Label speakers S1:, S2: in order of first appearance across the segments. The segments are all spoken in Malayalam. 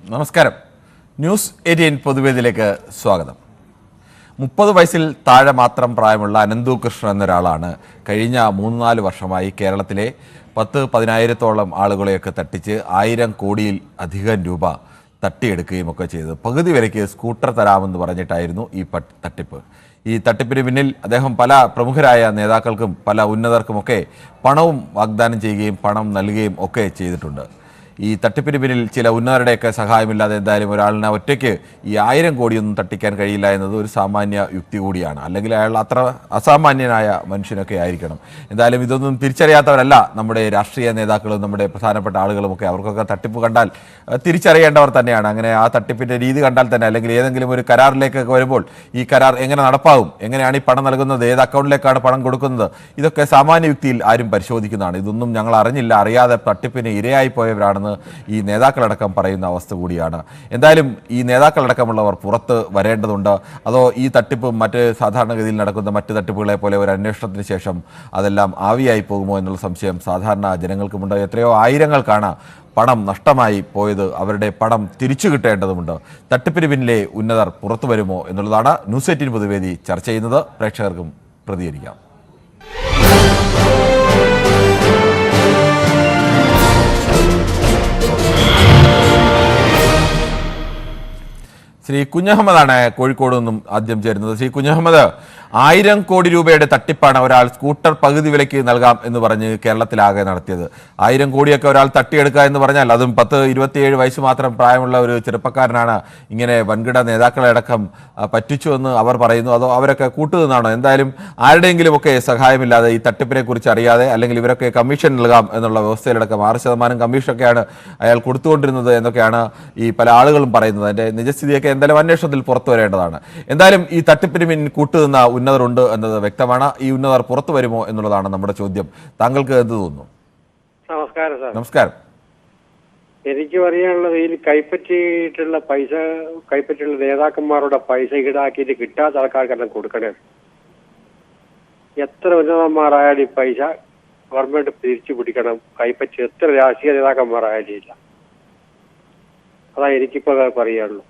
S1: നമസ്കാരം. ന്യൂസ് 18 പൊതുവേദിയിലേക്ക് സ്വാഗതം. 30 വയസ്സിൽ താഴെ മാത്രം പ്രായമുള്ള അനന്തു കൃഷ്ണൻ എന്നൊരാളാണ് കഴിഞ്ഞ 3-4 വർഷമായി കേരളത്തിലെ 10-15,000-ഓളം ആളുകളെയൊക്കെ തട്ടിച്ച് 1000 കോടിയിൽ അധികം രൂപ തട്ടിയെടുക്കുകയും ഒക്കെ ചെയ്തത്. പകുതി വിലയ്ക്ക് സ്കൂട്ടർ തരാമെന്ന് പറഞ്ഞിട്ടായിരുന്നു ഈ തട്ടിപ്പ്. ഈ തട്ടിപ്പിന് പിന്നിൽ അദ്ദേഹം പല പ്രമുഖരായ നേതാക്കൾക്കും പല ഉന്നതർക്കുമൊക്കെ പണവും വാഗ്ദാനം ചെയ്യുകയും പണം നൽകുകയും ഒക്കെ ചെയ്തിട്ടുണ്ട്. ഈ തട്ടിപ്പിന് പിന്നിൽ ചില ഉന്നതരുടെയൊക്കെ സഹായമില്ലാതെ എന്തായാലും ഒരാളിനെ ഒറ്റയ്ക്ക് ഈ 1000 കോടിയൊന്നും തട്ടിക്കാൻ കഴിയില്ല എന്നത് ഒരു സാമാന്യ യുക്തി കൂടിയാണ്. അല്ലെങ്കിൽ അയാൾ അത്ര അസാമാന്യനായ മനുഷ്യനൊക്കെ ആയിരിക്കണം. എന്തായാലും ഇതൊന്നും തിരിച്ചറിയാത്തവരല്ല നമ്മുടെ രാഷ്ട്രീയ നേതാക്കളും നമ്മുടെ പ്രധാനപ്പെട്ട ആളുകളുമൊക്കെ. അവർക്കൊക്കെ തട്ടിപ്പ് കണ്ടാൽ തിരിച്ചറിയേണ്ടവർ തന്നെയാണ്. അങ്ങനെ ആ തട്ടിപ്പിൻ്റെ രീതി കണ്ടാൽ തന്നെ, അല്ലെങ്കിൽ ഏതെങ്കിലും ഒരു കരാറിലേക്കൊക്കെ വരുമ്പോൾ ഈ കരാർ എങ്ങനെ നടപ്പാകും, എങ്ങനെയാണ് ഈ പണം നൽകുന്നത്, ഏത് അക്കൗണ്ടിലേക്കാണ് പണം കൊടുക്കുന്നത്, ഇതൊക്കെ സാമാന്യ യുക്തിയിൽ ആരും പരിശോധിക്കുന്നതാണ്. ഇതൊന്നും ഞങ്ങൾ അറിഞ്ഞില്ല, അറിയാതെ തട്ടിപ്പിന് ഇരയായി പോയവരാണെന്ന് ഈ നേതാക്കളടക്കം പറയുന്ന അവസ്ഥ കൂടിയാണ്. എന്തായാലും ഈ നേതാക്കളടക്കമുള്ളവർ പുറത്ത് വരേണ്ടതുണ്ട്. അതോ ഈ തട്ടിപ്പ് മറ്റ് സാധാരണഗതിയിൽ നടക്കുന്ന മറ്റ് തട്ടിപ്പുകളെ പോലെ ഒരു അന്വേഷണത്തിന് ശേഷം അതെല്ലാം ആവിയായി പോകുമോ എന്നുള്ള സംശയം സാധാരണ ജനങ്ങൾക്കുമുണ്ട്. എത്രയോ ആയിരങ്ങൾക്കാണ് പണം നഷ്ടമായി പോയത്. അവരുടെ പണം തിരിച്ചു കിട്ടേണ്ടതുണ്ട്. തട്ടിപ്പിന് പിന്നിലെ ഉന്നതർ പുറത്തു വരുമോ എന്നുള്ളതാണ് ന്യൂസ് 18 പൊതുവേദി ചർച്ച ചെയ്യുന്നത്. പ്രേക്ഷകർക്കും പ്രതികരിക്കാം. ശ്രീ കുഞ്ഞഹമ്മദാണ് കോഴിക്കോട് നിന്നും ആദ്യം ചേരുന്നത്. ശ്രീ കുഞ്ഞഹമ്മദ്, 1000 കോടി രൂപയുടെ തട്ടിപ്പാണ് ഒരാൾ സ്കൂട്ടർ പകുതി വിലയ്ക്ക് നൽകാം എന്ന് പറഞ്ഞ് കേരളത്തിലാകെ നടത്തിയത്. 1000 കോടിയൊക്കെ ഒരാൾ തട്ടിയെടുക്കുക എന്ന് പറഞ്ഞാൽ, അതും 10-27 വയസ്സ് മാത്രം പ്രായമുള്ള ഒരു ചെറുപ്പക്കാരനാണ് ഇങ്ങനെ വൻകിട നേതാക്കളടക്കം പറ്റിച്ചു എന്ന് അവർ പറയുന്നു. അതോ അവരൊക്കെ കൂട്ടുനിന്നാണോ? എന്തായാലും ആരുടെയെങ്കിലും ഒക്കെ സഹായമില്ലാതെ ഈ തട്ടിപ്പിനെ കുറിച്ച് അറിയാതെ, അല്ലെങ്കിൽ ഇവരൊക്കെ കമ്മീഷൻ നൽകാം എന്നുള്ള വ്യവസ്ഥയിലടക്കം 6% കമ്മീഷനൊക്കെയാണ് അയാൾ കൊടുത്തുകൊണ്ടിരുന്നത് എന്നൊക്കെയാണ് ഈ പല ആളുകളും പറയുന്നത്. അതിൻ്റെ നിജസ്ഥിതിയൊക്കെ എന്തായാലും അന്വേഷണത്തിൽ പുറത്തു വരേണ്ടതാണ്. എന്തായാലും ഈ തട്ടിപ്പിന് പിന്നിൽ കൂട്ടുനിന്ന ഉന്നതരുണ്ട് എന്നത് വ്യക്തമാണ്. ഈ ഉന്നതർ പുറത്തു വരുമോ എന്നുള്ളതാണ് നമ്മുടെ ചോദ്യം. താങ്കൾക്ക് എന്ത് തോന്നുന്നു?
S2: നമസ്കാരം സാർ.
S1: നമസ്കാരം.
S2: എനിക്ക് പറയാനുള്ളത്, ഈ കൈപ്പറ്റിയിട്ടുള്ള നേതാക്കന്മാരുടെ പൈസ ഈടാക്കിയിട്ട് കിട്ടാത്ത ആൾക്കാർക്കെല്ലാം കൊടുക്കണേ. എത്ര ഉന്നതന്മാരായാലും ഈ പൈസ ഗവൺമെന്റ് തിരിച്ചു പിടിക്കണം. കൈപ്പറ്റി എത്ര രാഷ്ട്രീയ നേതാക്കന്മാരായാലും ഇല്ല. അതാ എനിക്കിപ്പോ പറയാനുള്ളൂ.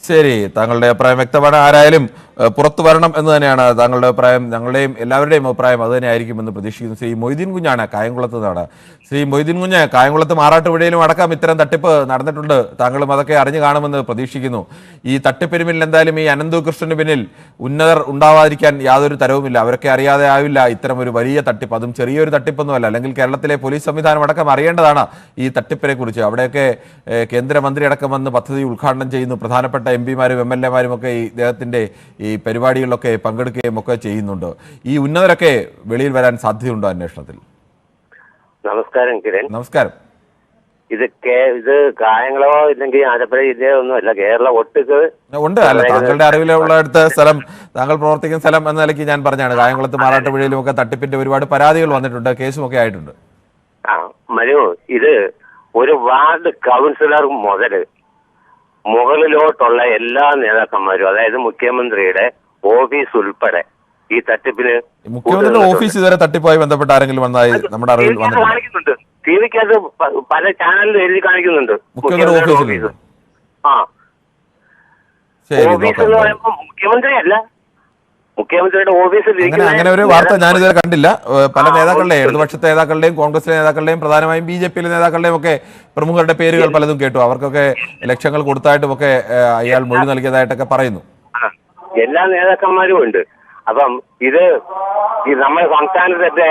S1: ശരി, താങ്കളുടെ അഭിപ്രായം വ്യക്തമാണ്. ആരായാലും പുറത്തു വരണം എന്ന് തന്നെയാണ് താങ്കളുടെ അഭിപ്രായം. ഞങ്ങളുടെയും എല്ലാവരുടെയും അഭിപ്രായം അത് തന്നെ ആയിരിക്കുമെന്ന് പ്രതീക്ഷിക്കുന്നു. ശ്രീ മൊയ്തീൻ കുഞ്ഞാണ് കായംകുളത്ത് നിന്നാണ്. ശ്രീ മൊയ്തീൻ കുഞ്ഞ്, കായംകുളത്ത് മാറാട്ടുപുഴയിലും അടക്കം ഇത്തരം തട്ടിപ്പ് നടന്നിട്ടുണ്ട്. താങ്കളും അതൊക്കെ അറിഞ്ഞു കാണുമെന്ന് പ്രതീക്ഷിക്കുന്നു. ഈ തട്ടിപ്പിന് പിന്നിൽ എന്തായാലും ഈ അനന്തു കൃഷ്ണന് പിന്നിൽ ഉന്നതർ ഉണ്ടാവാതിരിക്കാൻ യാതൊരു തരവുമില്ല. അവരൊക്കെ അറിയാതെ ആവില്ല ഇത്തരം ഒരു വലിയ തട്ടിപ്പ്. അതും ചെറിയൊരു തട്ടിപ്പൊന്നുമല്ല. അല്ലെങ്കിൽ കേരളത്തിലെ പോലീസ് സംവിധാനം അടക്കം അറിയേണ്ടതാണ് ഈ തട്ടിപ്പിനെ കുറിച്ച്. അവിടെയൊക്കെ കേന്ദ്രമന്ത്രി അടക്കം വന്ന് പദ്ധതി ഉദ്ഘാടനം ചെയ്യുന്നു. പ്രധാനപ്പെട്ട എംപിമാരും MLA-മാരും ഒക്കെ ഇദ്ദേഹത്തിന്റെ ഈ പരിപാടികളിലൊക്കെ പങ്കെടുക്കുകയും ഒക്കെ ചെയ്യുന്നുണ്ട്. ഈ ഉന്നതരൊക്കെ വെളിയിൽ വരാൻ സാധ്യതയുണ്ടോ അന്വേഷണത്തിൽ?
S3: നമസ്കാരം കിരൺ.
S1: നമസ്കാരം.
S3: ഇത് കായംകുളമോ ഇല്ലെങ്കിൽ ആലപ്പുഴ ജില്ലയോ ഒന്നുമല്ല, കേരള ഒട്ടുക്ക്
S1: ഉണ്ട്. അല്ല, താങ്കളുടെ അറിവിലുള്ളടുത്ത സ്ഥലം, താങ്കൾ പ്രവർത്തിക്കുന്ന സ്ഥലം എന്ന നിലയ്ക്ക് ഞാൻ പറഞ്ഞാണ്. കായംകുളത്ത് മാറാട്ടുപുഴയിലും ഒക്കെ തട്ടിപ്പിന്റെ ഒരുപാട് പരാതികൾ വന്നിട്ടുണ്ട്, കേസും ഒക്കെ ആയിട്ടുണ്ട്.
S3: മനു, ഇത് ഒരു വാർഡ് കൗൺസിലർ മുകളിലോട്ടുള്ള എല്ലാ നേതാക്കന്മാരും, അതായത് മുഖ്യമന്ത്രിയുടെ ഓഫീസ് ഉൾപ്പെടെ ഈ തട്ടിപ്പിന്,
S1: മുഖ്യമന്ത്രിയുടെ ഓഫീസ് ഇതുവരെ തട്ടിപ്പുമായി ബന്ധപ്പെട്ട് ആരെങ്കിലും വന്നതായി നമ്മുടെ അറിവിൽ
S3: കാണിക്കുന്നുണ്ട്. ടിവിക്കകത്ത് പല ചാനലിൽ എഴുതി കാണിക്കുന്നുണ്ട് മുഖ്യമന്ത്രിയുടെ ഓഫീസ്. ഓഫീസ് എന്ന് പറയുമ്പോൾ മുഖ്യമന്ത്രിയല്ല, മുഖ്യമന്ത്രിയുടെ ഓഫീസിൽ
S1: അങ്ങനെ ഒരു വാർത്ത ഞാനിതുവരെ കണ്ടില്ല. പല നേതാക്കളുടെയും, ഇടതുപക്ഷത്തെ നേതാക്കളുടെയും കോൺഗ്രസിലെ നേതാക്കളുടെയും പ്രധാനമായും BJP-യിലെ നേതാക്കളുടെയും ഒക്കെ പ്രമുഖരുടെ പേരുകൾ പലതും കേട്ടു. അവർക്കൊക്കെ ലക്ഷങ്ങൾ കൊടുത്തായിട്ടും ഒക്കെ അയാൾ മൊഴി നൽകിയതായിട്ടൊക്കെ പറയുന്നു.
S3: എല്ലാ നേതാക്കന്മാരും ഉണ്ട്. അപ്പം ഇത് നമ്മുടെ സംസ്ഥാനത്തെ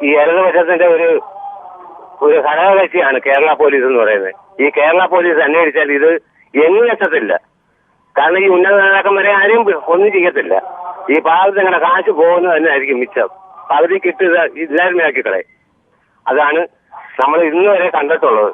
S3: ഈ ഇടതുപക്ഷത്തിന്റെ ഒരു ഘടകകക്ഷിയാണ് കേരള പോലീസ് എന്ന് പറയുന്നത്. ഈ കേരള പോലീസ് അന്വേഷിച്ചാൽ ഇത് എങ്ങും എത്തത്തില്ല. കാരണം ഈ ഉന്നത നേതാക്കന്മാരെ ആരും ഒന്നും ചെയ്യത്തില്ല. ഈ പാവത്തിങ്ങനെ കാശ് പോകുന്നത് തന്നെ ആയിരിക്കും മിച്ചം. പകുതി കിട്ടുക ഇല്ലായ്മയാക്കിക്കളെ. അതാണ് നമ്മൾ ഇന്നുവരെ കണ്ടിട്ടുള്ളത്.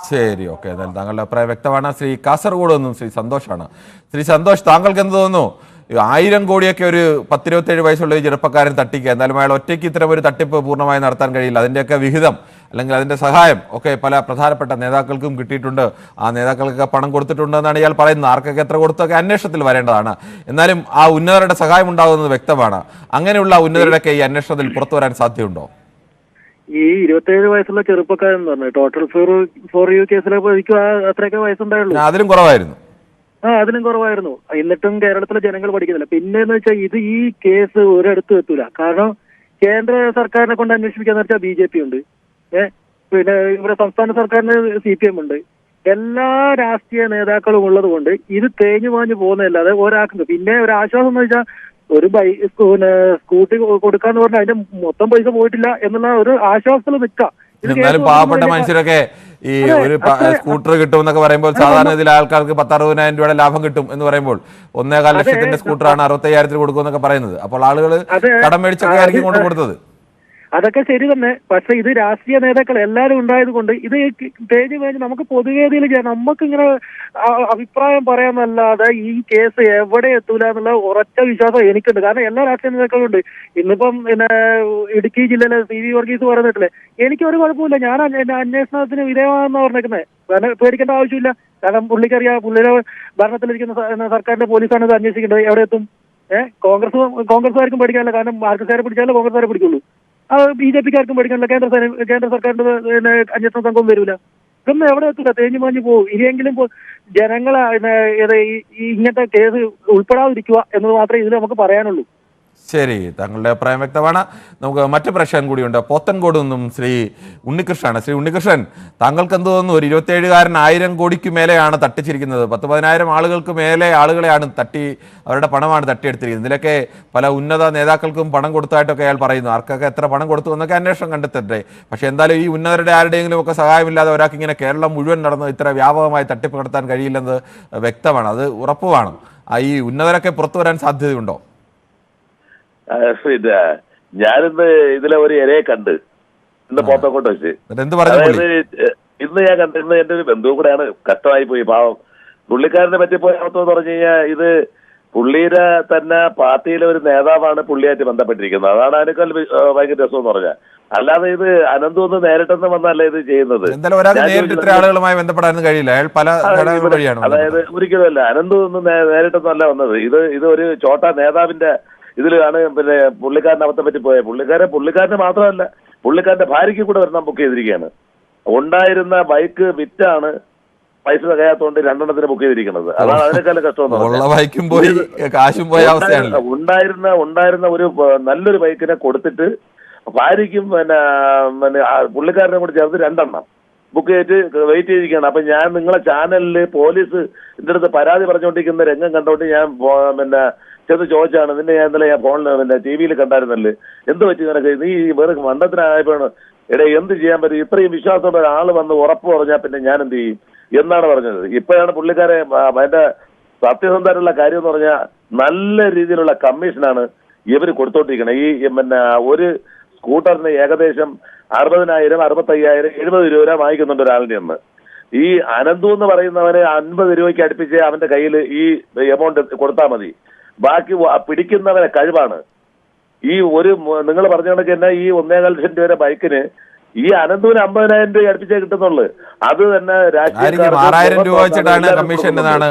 S1: ശരി, ഓക്കെ. എന്തായാലും താങ്കളുടെ അഭിപ്രായം വ്യക്തമാണ്. ശ്രീ കാസർഗോഡ് നിന്നും ശ്രീ സന്തോഷാണ്. ശ്രീ സന്തോഷ്, താങ്കൾക്ക് എന്ത് തോന്നുന്നു? 1000 കോടിയൊക്കെ ഒരു 10-27 വയസ്സുള്ള ഒരു ചെറുപ്പക്കാരൻ തട്ടിക്കുക, എന്നാലും അയാൾ ഒറ്റയ്ക്ക് ഇത്തരം ഒരു തട്ടിപ്പ് പൂർണ്ണമായി നടത്താൻ കഴിയില്ല. അതിൻ്റെയൊക്കെ വിഹിതം അല്ലെങ്കിൽ അതിൻ്റെ സഹായം ഒക്കെ പല പ്രധാനപ്പെട്ട നേതാക്കൾക്കും കിട്ടിയിട്ടുണ്ട്. ആ നേതാക്കൾക്ക് പണം കൊടുത്തിട്ടുണ്ടെന്നാണ് ഇയാൾ പറയുന്നത്. ആർക്കൊക്കെ എത്ര കൊടുത്തൊക്കെ അന്വേഷണത്തിൽ വരേണ്ടതാണ്. എന്നാലും ആ ഉന്നതരുടെ സഹായം ഉണ്ടാകുന്നത് വ്യക്തമാണ്. അങ്ങനെയുള്ള ഉന്നതരുടെയൊക്കെ ഈ അന്വേഷണത്തിൽ പുറത്തു വരാൻ സാധ്യതയുണ്ടോ?
S4: ഈ 27 വയസ്സുള്ള ചെറുപ്പക്കാരൻ പറഞ്ഞു ടോട്ടൽ ഫോർ യു കേസിലൊക്കെ എനിക്ക് അത്രയൊക്കെ വയസ്സുണ്ടായുള്ളൂ.
S1: അതിലും കുറവായിരുന്നു.
S4: അതിലും കുറവായിരുന്നു. എന്നിട്ടും കേരളത്തിലെ ജനങ്ങൾ പഠിക്കുന്നില്ല. പിന്നെന്ന് വെച്ചാൽ ഈ കേസ് ഒരിടത്തും എത്തൂല. കാരണം കേന്ദ്ര സർക്കാരിനെ കൊണ്ട് അന്വേഷിപ്പിക്കാന്ന് വെച്ചാൽ BJP ഉണ്ട്, പിന്നെ ഇവിടെ സംസ്ഥാന സർക്കാരിന് CPM ഉണ്ട്. എല്ലാ രാഷ്ട്രീയ നേതാക്കളും ഉള്ളത് കൊണ്ട് ഇത് തേഞ്ഞു മാഞ്ഞു പോകുന്നതല്ലാതെ ഒരാൾക്ക് പിന്നെ ഒരു ആശ്വാസം എന്ന് വെച്ചാൽ ഒരു സ്കൂട്ടി കൊടുക്കാന്ന് പറഞ്ഞാൽ അതിന്റെ മൊത്തം പൈസ പോയിട്ടില്ല എന്നുള്ള ഒരു ആശ്വാസത്തിൽ നിൽക്കാം.
S1: എന്നാലും പാവപ്പെട്ട മനുഷ്യരൊക്കെ ഈ ഒരു സ്കൂട്ടർ കിട്ടും എന്നൊക്കെ പറയുമ്പോൾ സാധാരണ ഇതിൽ ആൾക്കാർക്ക് 10-60,000 രൂപയുടെ ലാഭം കിട്ടും എന്ന് പറയുമ്പോൾ 1.25 ലക്ഷത്തിന്റെ സ്കൂട്ടറാണ് 65,000 കൊടുക്കുമെന്നൊക്കെ പറയുന്നത്. അപ്പോൾ ആളുകൾ കടം മേടിച്ചൊക്കെ ആയിരിക്കും കൊണ്ട് കൊടുത്തത്.
S4: അതൊക്കെ ശരി തന്നെ. പക്ഷെ ഇത് രാഷ്ട്രീയ നേതാക്കൾ എല്ലാവരും ഉണ്ടായത് കൊണ്ട് ഇത് തേഞ്ഞു മേഞ്ഞ് നമുക്ക് പൊതുവേദിയിൽ നമുക്കിങ്ങനെ അഭിപ്രായം പറയാന്നല്ലാതെ ഈ കേസ് എവിടെ എത്തൂല എന്നുള്ള ഉറച്ച വിശ്വാസം എനിക്കുണ്ട്. കാരണം എല്ലാ രാഷ്ട്രീയ നേതാക്കളും ഉണ്ട്. ഇന്നിപ്പം പിന്നെ ഇടുക്കി ജില്ലയിലെ CV വർഗീസ് പറഞ്ഞിട്ടില്ലേ, എനിക്ക് ഒരു കുഴപ്പമില്ല, ഞാൻ അന്വേഷണത്തിന് വിധേയമാണെന്ന് പറഞ്ഞേക്കുന്നത്. കാരണം പേടിക്കേണ്ട ആവശ്യമില്ല. കാരണം പുള്ളിക്കറിയാം പുള്ളിയുടെ ഭരണത്തിലിരിക്കുന്ന സർക്കാരിന്റെ പോലീസാണ് ഇത് അന്വേഷിക്കേണ്ടത്. എവിടെ എത്തും? കോൺഗ്രസ്സുകാർക്കും പേടിക്കാനില്ല. കാരണം മാർക്സിസ്റ്റുകാരെ പിടിച്ചാലേ കോൺഗ്രസ്സുകാരെ പിടിക്കുള്ളൂ. BJPക്കാർക്കും പഠിക്കാനില്ല. കേന്ദ്ര സർക്കാരിന്റെ അന്വേഷണ സംഘം വരൂല. ഇതൊന്നും എവിടെ എത്തില്ല, തേഞ്ഞു മാഞ്ഞു പോകും. ഇനിയെങ്കിലും ജനങ്ങളെ ഇങ്ങനത്തെ കേസ് ഉൾപ്പെടാതിരിക്കുക എന്നത് മാത്രമേ ഇതിൽ നമുക്ക് പറയാനുള്ളൂ.
S1: ശരി, താങ്കളുടെ അഭിപ്രായം വ്യക്തമാണ്. നമുക്ക് മറ്റു പ്രശ്നം കൂടിയുണ്ട്. പോത്തൻകോട് നിന്നും ശ്രീ ഉണ്ണികൃഷ്ണനാണ്. ശ്രീ ഉണ്ണികൃഷ്ണൻ, താങ്കൾക്ക് എന്ത് തോന്നുന്നു? ഒരു 27-കാരൻ 1000 കോടിക്ക് മേലെയാണ് തട്ടിച്ചിരിക്കുന്നത്. 10-10,000 ആളുകൾക്ക് മേലെ ആളുകളെയാണ് അവരുടെ പണമാണ് തട്ടിയെടുത്തിരിക്കുന്നത്. ഇതിലൊക്കെ പല ഉന്നത നേതാക്കൾക്കും പണം കൊടുത്തായിട്ടൊക്കെ അയാൾ പറയുന്നു. ആർക്കൊക്കെ എത്ര പണം കൊടുത്തു എന്നൊക്കെ അന്വേഷണം കണ്ടെത്തട്ടെ. പക്ഷെ എന്തായാലും ഈ ഉന്നതരുടെ ആരുടെയെങ്കിലും ഒക്കെ സഹായമില്ലാതെ ഒരാൾക്ക് ഇങ്ങനെ കേരളം മുഴുവൻ നടന്ന് ഇത്ര വ്യാപകമായി തട്ടിപ്പ് നടത്താൻ കഴിയില്ലെന്ന് വ്യക്തമാണ്. അത് ഉറപ്പുമാണ്. ഈ ഉന്നതരൊക്കെ പുറത്തു വരാൻ സാധ്യതയുണ്ടോ?
S5: പിന്നെ ഞാനിന്ന് ഇതിലെ ഒരു ഇരയെ കണ്ട് ഇന്ന് പോത്തക്കോട്ട് വെച്ച്.
S1: അതായത്
S5: ഇന്ന് ഞാൻ കണ്ട്, ഇന്ന് എന്റെ ഒരു ബന്ധുവും കൂടെയാണ്. കഷ്ടമായി പോയി പാവം. പുള്ളിക്കാരനെ പറ്റിപ്പോയ അവസ്ഥ എന്ന് പറഞ്ഞു കഴിഞ്ഞാൽ ഇത് പുള്ളിയുടെ തന്നെ പാർട്ടിയിലെ ഒരു നേതാവാണ് പുള്ളിയായിട്ട് ബന്ധപ്പെട്ടിരിക്കുന്നത്. അതാണ് അതിനേക്കാൾ ഭയങ്കര രസം എന്ന് പറഞ്ഞാൽ. അല്ലാതെ ഇത് അനന്തു ഒന്ന് നേരിട്ടെന്ന് വന്നല്ല ഇത് ചെയ്യുന്നത്.
S1: ആളുകളുമായി ബന്ധപ്പെടാൻ കഴിയില്ല.
S5: അതായത് ഒരിക്കലുമല്ല, അനന്തു ഒന്നും നേരിട്ടൊന്നല്ല വന്നത്. ഇത് ഒരു ചോട്ട നേതാവിന്റെ ഇതിലാണ് പിന്നെ പുള്ളിക്കാരൻ അബദ്ധം പറ്റി പോയത്. പുള്ളിക്കാരന് മാത്രമല്ല, പുള്ളിക്കാരന്റെ ഭാര്യയ്ക്ക് കൂടെ വരണം ബുക്ക് ചെയ്തിരിക്കുകയാണ്. ഉണ്ടായിരുന്ന ബൈക്ക് വിറ്റാണ് പൈസ തികയാത്തോണ്ട് 2 ബുക്ക് ചെയ്തിരിക്കുന്നത്. അതാണ് അതിനേക്കാളും കഷ്ടം. ഉണ്ടായിരുന്ന ഒരു നല്ലൊരു ബൈക്കിനെ കൊടുത്തിട്ട് ഭാര്യയ്ക്കും പിന്നെ പുള്ളിക്കാരനെ കൂടി ചേർത്ത് 2 ബുക്ക് ചെയ്തിട്ട് വെയിറ്റ് ചെയ്തിരിക്കുകയാണ്. അപ്പൊ ഞാൻ നിങ്ങളെ ചാനലില് പോലീസ് ഇതിന്റെ അടുത്ത് പരാതി പറഞ്ഞുകൊണ്ടിരിക്കുന്ന രംഗം കണ്ടോണ്ട് ഞാൻ പിന്നെ ചെന്ന് ചോദിച്ചാണ്. നിന്നെ ഞാൻ ഇന്നലെ ഫോണിൽ പിന്നെ TV-യിൽ കണ്ടായിരുന്നല്ലേ, എന്ത് പറ്റി നിനക്ക്? നീ വേറെ മണ്ടത്തിനായപ്പോഴാണ്. എന്ത് ചെയ്യാൻ പറ്റും? ഇത്രയും വിശ്വാസമുള്ള ഒരാൾ വന്ന് ഉറപ്പ് പറഞ്ഞാൽ പിന്നെ ഞാൻ എന്ത് ചെയ്യും എന്നാണ് പറഞ്ഞത്. ഇപ്പോഴാണ് പുള്ളിക്കാരെ അതിന്റെ സത്യസന്ധമായിട്ടുള്ള കാര്യം എന്ന് പറഞ്ഞാൽ നല്ല രീതിയിലുള്ള കമ്മീഷനാണ് ഇവർ കൊടുത്തോണ്ടിരിക്കുന്നത്. ഈ പിന്നെ ഒരു സ്കൂട്ടറിന് ഏകദേശം 60,000, 65,000, 70 രൂപ വാങ്ങിക്കുന്നുണ്ട് ഒരാളിന്റെ ഒന്ന്. ഈ അനന്തു എന്ന് പറയുന്നവന് 50 രൂപയ്ക്ക് അടുപ്പിച്ച് അവന്റെ കയ്യിൽ ഈ എമൗണ്ട് കൊടുത്താൽ മതി. ബാക്കി പിടിക്കുന്നവരെ കഴിവാണ്. ഈ ഒരു നിങ്ങൾ പറഞ്ഞ കണക്ക് തന്നെ ഈ 1.25 ലക്ഷം രൂപയുടെ ബൈക്കിന് ഈ അനന്തുവിന് 50,000 രൂപ അടുപ്പിച്ചേ കിട്ടുന്നുള്ളൂ. അത് തന്നെ
S1: 6,000 രൂപ വെച്ചിട്ടാണ് കമ്മീഷൻ എന്നാണ്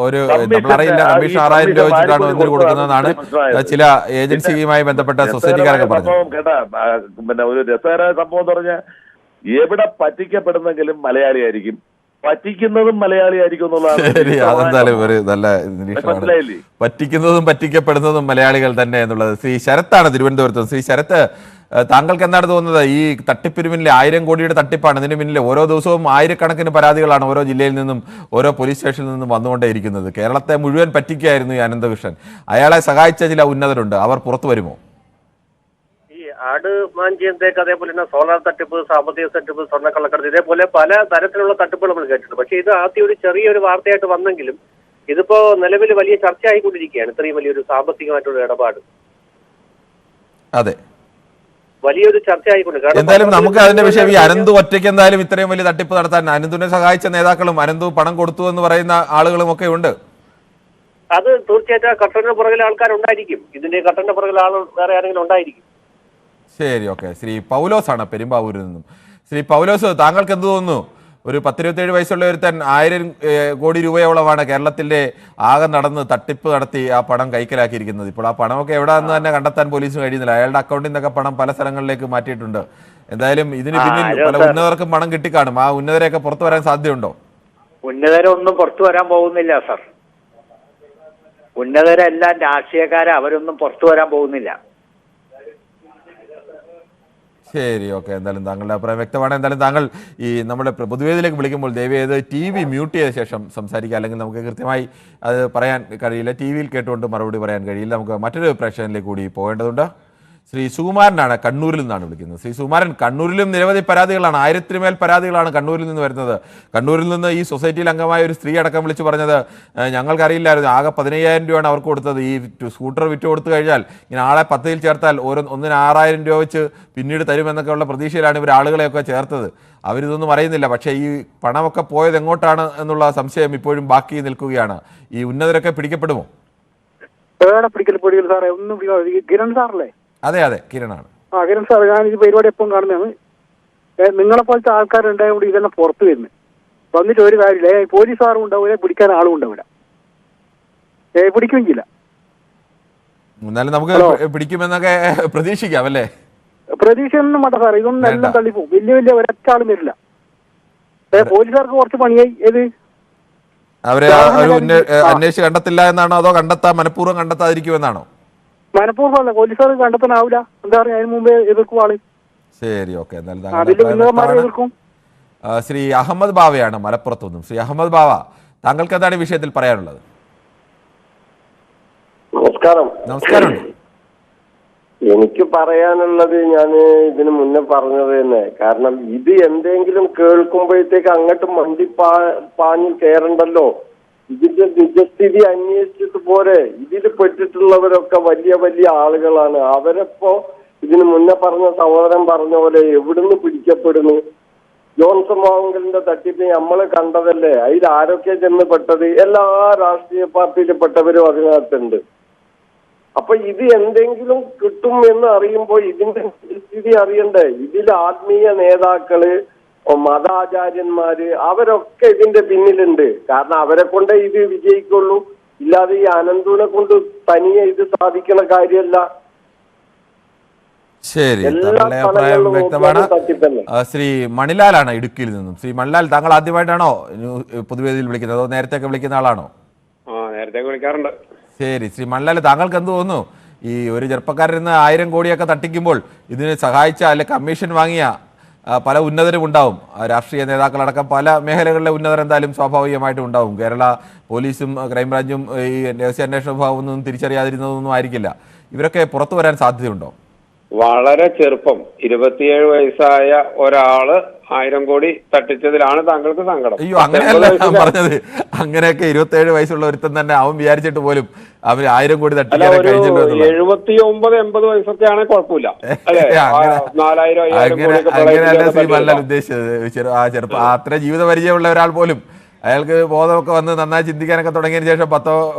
S1: ഒരു നമ്മളറിയില്ല. കമ്മീഷൻ 6,000 രൂപ വെച്ചിട്ടാണ് എന്തിന് കൊടുക്കുന്നതെന്നാണ് ചില ഏജൻസിയുമായി ബന്ധപ്പെട്ട സൊസൈറ്റിക്കാരൊക്കെ പറഞ്ഞു.
S5: കേട്ടാ, പിന്നെ ഒരു രസകരമായ സംഭവം എന്ന് പറഞ്ഞാൽ എവിടെ പറ്റിക്കപ്പെടുന്നെങ്കിലും മലയാളിയായിരിക്കും, പറ്റിക്കുന്നതും മലയാളിയായിരിക്കും
S1: എന്നുള്ളതാണ്. പറ്റിക്കുന്നതും പറ്റിക്കപ്പെടുന്നതും മലയാളികൾ തന്നെ എന്നുള്ളത്. ശ്രീ ശരത്താണ് തിരുവനന്തപുരത്ത്. ശ്രീ ശരത്ത്, താങ്കൾക്ക് എന്താണ് തോന്നുന്നത്? ഈ തട്ടിപ്പിന് പിന്നിൽ 1000 കോടിയുടെ തട്ടിപ്പാണ്. ഇതിന് പിന്നിൽ ഓരോ ദിവസവും ആയിരക്കണക്കിന് പരാതികളാണ് ഓരോ ജില്ലയിൽ നിന്നും ഓരോ പോലീസ് സ്റ്റേഷനിൽ നിന്നും വന്നുകൊണ്ടേയിരിക്കുന്നത്. കേരളത്തെ മുഴുവൻ പറ്റിക്കുകയായിരുന്നു ഈ അനന്തകൃഷ്ണൻ. അയാളെ സഹായിച്ച ചില ഉന്നതരുണ്ട്. അവർ പുറത്തു വരുമോ?
S2: ആട് മാഞ്ചിയത്തേക്ക് അതേപോലെ തന്നെ സോളാർ തട്ടിപ്പ്, സാമ്പത്തിക തട്ടിപ്പ്, സ്വർണ്ണക്കള്ളക്കടത്ത്, ഇതേപോലെ പല തരത്തിലുള്ള തട്ടിപ്പുകൾ നമ്മൾ കേട്ടിട്ടുണ്ട്. പക്ഷേ ഇത് ആദ്യം ഒരു ചെറിയൊരു വാർത്തയായിട്ട് വന്നെങ്കിലും ഇതിപ്പോ നിലവിൽ വലിയ ചർച്ചയായിക്കൊണ്ടിരിക്കുകയാണ്. ഇത്രയും വലിയൊരു സാമ്പത്തികമായിട്ടുള്ള ഇടപാട്
S1: അതെ
S2: വലിയൊരു ചർച്ചയായിക്കൊണ്ട്.
S1: എന്തായാലും നമുക്ക് അതിന്റെ വിഷയം ഈ അനന്തു ഒറ്റയ്ക്ക് എന്തായാലും ഇത്രയും വലിയ തട്ടിപ്പ് നടത്താൻ അനന്തുവിനെ സഹായിച്ച നേതാക്കളും അനന്തു പണം കൊടുത്തു എന്ന് പറയുന്ന ആളുകളും ഒക്കെ ഉണ്ട്.
S2: അത് തീർച്ചയായിട്ടും കട്ടറിന്റെ പുറകിൽ ആൾക്കാരുണ്ടായിരിക്കും. ഇതിന്റെ കട്ടറിന്റെ പുറകിൽ ആൾ വേറെ ആരെങ്കിലും ഉണ്ടായിരിക്കും.
S1: ശരി, ഓക്കെ. ശ്രീ പൗലോസ് ആണ് പെരുമ്പാവൂരിൽ നിന്നും. ശ്രീ പൗലോസ്, താങ്കൾക്ക് എന്ത് തോന്നുന്നു? ഒരു 10-27 വയസ്സുള്ള ഒരുത്തൻ 1000 കോടി രൂപയോളമാണ് കേരളത്തിന്റെ ആകെ നടന്ന് തട്ടിപ്പ് നടത്തി ആ പണം കൈക്കലാക്കിയിരിക്കുന്നത്. ഇപ്പോൾ ആ പണമൊക്കെ എവിടെയെന്ന് തന്നെ കണ്ടെത്താൻ പോലീസിന് കഴിയുന്നില്ല. അയാളുടെ അക്കൗണ്ടിൽ നിന്നൊക്കെ പണം പല സ്ഥലങ്ങളിലേക്ക് മാറ്റിയിട്ടുണ്ട്. എന്തായാലും ഇതിന് പിന്നിൽ
S6: ഹലോ
S1: പല
S6: സാർ.
S1: ഉന്നതർക്കും പണം കിട്ടിക്കാണും. ആ ഉന്നതരെയൊക്കെ പുറത്തു വരാൻ സാധ്യതയുണ്ടോ?
S6: ഉന്നതരൊന്നും പുറത്തു വരാൻ പോകുന്നില്ല സാർ. ഉന്നതരെല്ലാം രാഷ്ട്രീയക്കാരെ, അവരൊന്നും പുറത്തു വരാൻ പോകുന്നില്ല.
S1: ശരി, ഓക്കെ. എന്തായാലും താങ്കളുടെ അഭിപ്രായം വ്യക്തമാണ്. എന്തായാലും താങ്കൾ ഈ നമ്മുടെ പൊതുവേദിയിലേക്ക് വിളിക്കുമ്പോൾ ദയവേത് TV മ്യൂട്ട് ചെയ്ത ശേഷം സംസാരിക്കുക, അല്ലെങ്കിൽ നമുക്ക് കൃത്യമായി അത് പറയാൻ കഴിയില്ല. TV-യിൽ കേട്ടുകൊണ്ട് മറുപടി പറയാൻ കഴിയില്ല. നമുക്ക് മറ്റൊരു പ്രേക്ഷകനിലേക്ക് കൂടി പോകേണ്ടതുണ്ട്. ശ്രീ സുകുമാരനാണ്, കണ്ണൂരിൽ നിന്നാണ് വിളിക്കുന്നത്. ശ്രീ സുകുമാരൻ, കണ്ണൂരിലും നിരവധി പരാതികളാണ്, 1000-ന് മേൽ പരാതികളാണ് കണ്ണൂരിൽ നിന്ന് വരുന്നത്. കണ്ണൂരിൽ നിന്ന് ഈ സൊസൈറ്റിയിൽ അംഗമായ ഒരു സ്ത്രീ അടക്കം വിളിച്ച് പറഞ്ഞത് ഞങ്ങൾക്കറിയില്ലായിരുന്നു, ആകെ 15,000 രൂപയാണ് അവർക്ക് കൊടുത്തത്. ഈ സ്കൂട്ടർ വിറ്റ് കൊടുത്തു കഴിഞ്ഞാൽ ഇങ്ങനെ ആളെ 10-ൽ ചേർത്താൽ ഒന്നിന് 6,000 രൂപ വെച്ച് പിന്നീട് തരുമെന്നൊക്കെയുള്ള പ്രതീക്ഷയിലാണ് ഇവർ ആളുകളെയൊക്കെ ചേർത്തത്. അവരിതൊന്നും അറിയുന്നില്ല. പക്ഷേ ഈ പണമൊക്കെ പോയത് എങ്ങോട്ടാണ് എന്നുള്ള സംശയം ഇപ്പോഴും ബാക്കി നിൽക്കുകയാണ്. ഈ ഉന്നതരൊക്കെ പിടിക്കപ്പെടുമോ?
S4: പിടിക്കൽ സാറേ, ഒന്നും കിരൺ സാറല്ലേ?
S1: അതെ അതെ, കിരണാണ്.
S4: കിരൺ സാർ, ഞാൻ ഈ പരിപാടി എപ്പം കാണുന്നതാണ്. നിങ്ങളെ പോലത്തെ ആൾക്കാരുണ്ടായതുകൊണ്ട് ഇതെല്ലാം പുറത്തു വരുന്നത്. വന്നിട്ട് ഒരു കാര്യമില്ല. പോലീസുകാരും ഉണ്ടാവില്ല, പിടിക്കാൻ ആളും ഉണ്ടാവില്ല, പിടിക്കുകയും ചെയ്യില്ല.
S1: എന്നാലും നമുക്ക് പിടിക്കുമെന്നൊക്കെ പ്രതീക്ഷിക്കാം അല്ലേ?
S4: പ്രതീക്ഷയൊന്നും വേണ്ട സാറേ, ഇതൊന്നും എല്ലാം തള്ളിപ്പോവും. വലിയ ഒരൊറ്റാളും വരില്ല. പോലീസുകാർക്ക് കുറച്ച് പണിയായി. ഏത്
S1: അവരെ അന്വേഷിച്ച് കണ്ടെത്തില്ല എന്നാണോ, അതോ മനഃപൂർവ്വം കണ്ടെത്താതിരിക്കുമെന്നാണോ?
S4: മനഃപൂർവ്വമല്ല, പോലീസുകാർ കണ്ടെത്താനാവില്ല. എന്താ പറയാ, അതിന് മുമ്പേ എതിർക്കും ആള്.
S1: ശരി, ഓക്കെ. എന്തായാലും
S4: എതിർക്കും.
S1: ശ്രീ അഹമ്മദ് ബാവയാണ് മലപ്പുറത്തു നിന്നും. ശ്രീ അഹമ്മദ് ബാവ, താങ്കൾക്ക് എന്താണ് ഈ വിഷയത്തിൽ പറയാനുള്ളത്?
S7: നമസ്കാരം.
S1: നമസ്കാരം.
S7: എനിക്ക് പറയാനുള്ളത് ഞാൻ ഇതിനു മുന്നേ പറഞ്ഞത് തന്നെ. കാരണം ഇത് എന്തെങ്കിലും കേൾക്കുമ്പോഴത്തേക്ക് അങ്ങോട്ട് പാഞ്ഞു കയറണ്ടല്ലോ. ഇതിന്റെ നിജസ്ഥിതി അന്വേഷിച്ചിട്ട് പോരെ. ഇതിൽ പെട്ടിട്ടുള്ളവരൊക്കെ വലിയ വലിയ ആളുകളാണ്. അവരെപ്പോ ഇതിന് മുന്നേ പറഞ്ഞ സഹോദരൻ പറഞ്ഞ പോലെ എവിടുന്ന് പിടിക്കപ്പെടുന്നു? ജോൺസൺ മാവുങ്കലിന്റെ തട്ടിപ്പ് നമ്മള് കണ്ടതല്ലേ. അതിൽ ആരൊക്കെ ചെന്ന് പെട്ടത്? എല്ലാ രാഷ്ട്രീയ പാർട്ടിയിൽ പെട്ടവരും അതിനകത്തുണ്ട്. അപ്പൊ ഇത് എന്തെങ്കിലും കിട്ടും എന്ന് അറിയുമ്പോൾ ഇതിന്റെ സ്ഥിതി അറിയണ്ടേ? ഇതിൽ ആത്മീയ നേതാക്കള്, മതാചാര്യന്മാര്, അവരൊക്കെ ഇതിന്റെ പിന്നിലുണ്ട്. കാരണം അവരെ കൊണ്ടേ ഇത് വിജയിക്കുള്ളൂ. ഇല്ലാതെ ഈ അനന്തൂനെ കൊണ്ട് തനിയെ ഇത് സാധിക്കണ കാര്യമല്ല.
S1: ശരി, താങ്കളുടെ അഭിപ്രായം വ്യക്തമാണ്. ശ്രീ മണിലാലാണ് ഇടുക്കിയിൽ നിന്നും. ശ്രീ മണിലാൽ, താങ്കൾ ആദ്യമായിട്ടാണോ പൊതുവേദിയിൽ വിളിക്കുന്നത്, അതോ നേരത്തെ വിളിക്കുന്ന ആളാണോ?
S3: നേരത്തെ വിളിക്കാറുണ്ട്.
S1: ശരി, ശ്രീ മണിലാൽ, താങ്കൾക്ക് എന്ത് തോന്നുന്നു? ഈ ഒരു ചെറുപ്പക്കാരിൽ നിന്ന് 1000 കോടിയൊക്കെ തട്ടിക്കുമ്പോൾ ഇതിന് സഹായിച്ച അല്ലെ കമ്മീഷൻ വാങ്ങിയ പല ഉന്നതരും ഉണ്ടാവും. രാഷ്ട്രീയ നേതാക്കളടക്കം പല മേഖലകളിലെ ഉന്നതർ എന്തായാലും സ്വാഭാവികമായിട്ടും ഉണ്ടാവും. കേരള പോലീസും ക്രൈംബ്രാഞ്ചും ഈ രഹസ്യാന്വേഷണ വിഭാഗമൊന്നും തിരിച്ചറിയാതിരുന്നതൊന്നും ആയിരിക്കില്ല. ഇവരൊക്കെ പുറത്തു വരാൻ സാധ്യതയുണ്ടോ?
S3: വളരെ ചെറുപ്പം 27 വയസ്സായ ഒരാള് 1000 കോടി തട്ടിച്ചതിലാണ് താങ്കൾക്ക് സങ്കടം.
S1: അയ്യോ, അങ്ങനെയല്ല ഞാൻ പറഞ്ഞത്. അങ്ങനെയൊക്കെ 27 വയസ്സുള്ള ഒരുത്തൻ തന്നെ അവൻ വിചാരിച്ചിട്ട് പോലും അവര് 1000 കോടി തട്ടിക്കാൻ കഴിഞ്ഞല്ലോ.
S3: 79-80 വയസ്സൊക്കെ ആണെങ്കിൽ കുഴപ്പമില്ല.
S1: അങ്ങനെയല്ല ശ്രീ മല്ലാൽ ഉദ്ദേശിച്ചത്. ആ ചെറുപ്പം അത്ര ജീവിത പരിചയമുള്ള ഒരാൾ പോലും അയാൾക്ക് ബോധമൊക്കെ വന്ന് നന്നായി ചിന്തിക്കാനൊക്കെ തുടങ്ങിയതിന് ശേഷം 10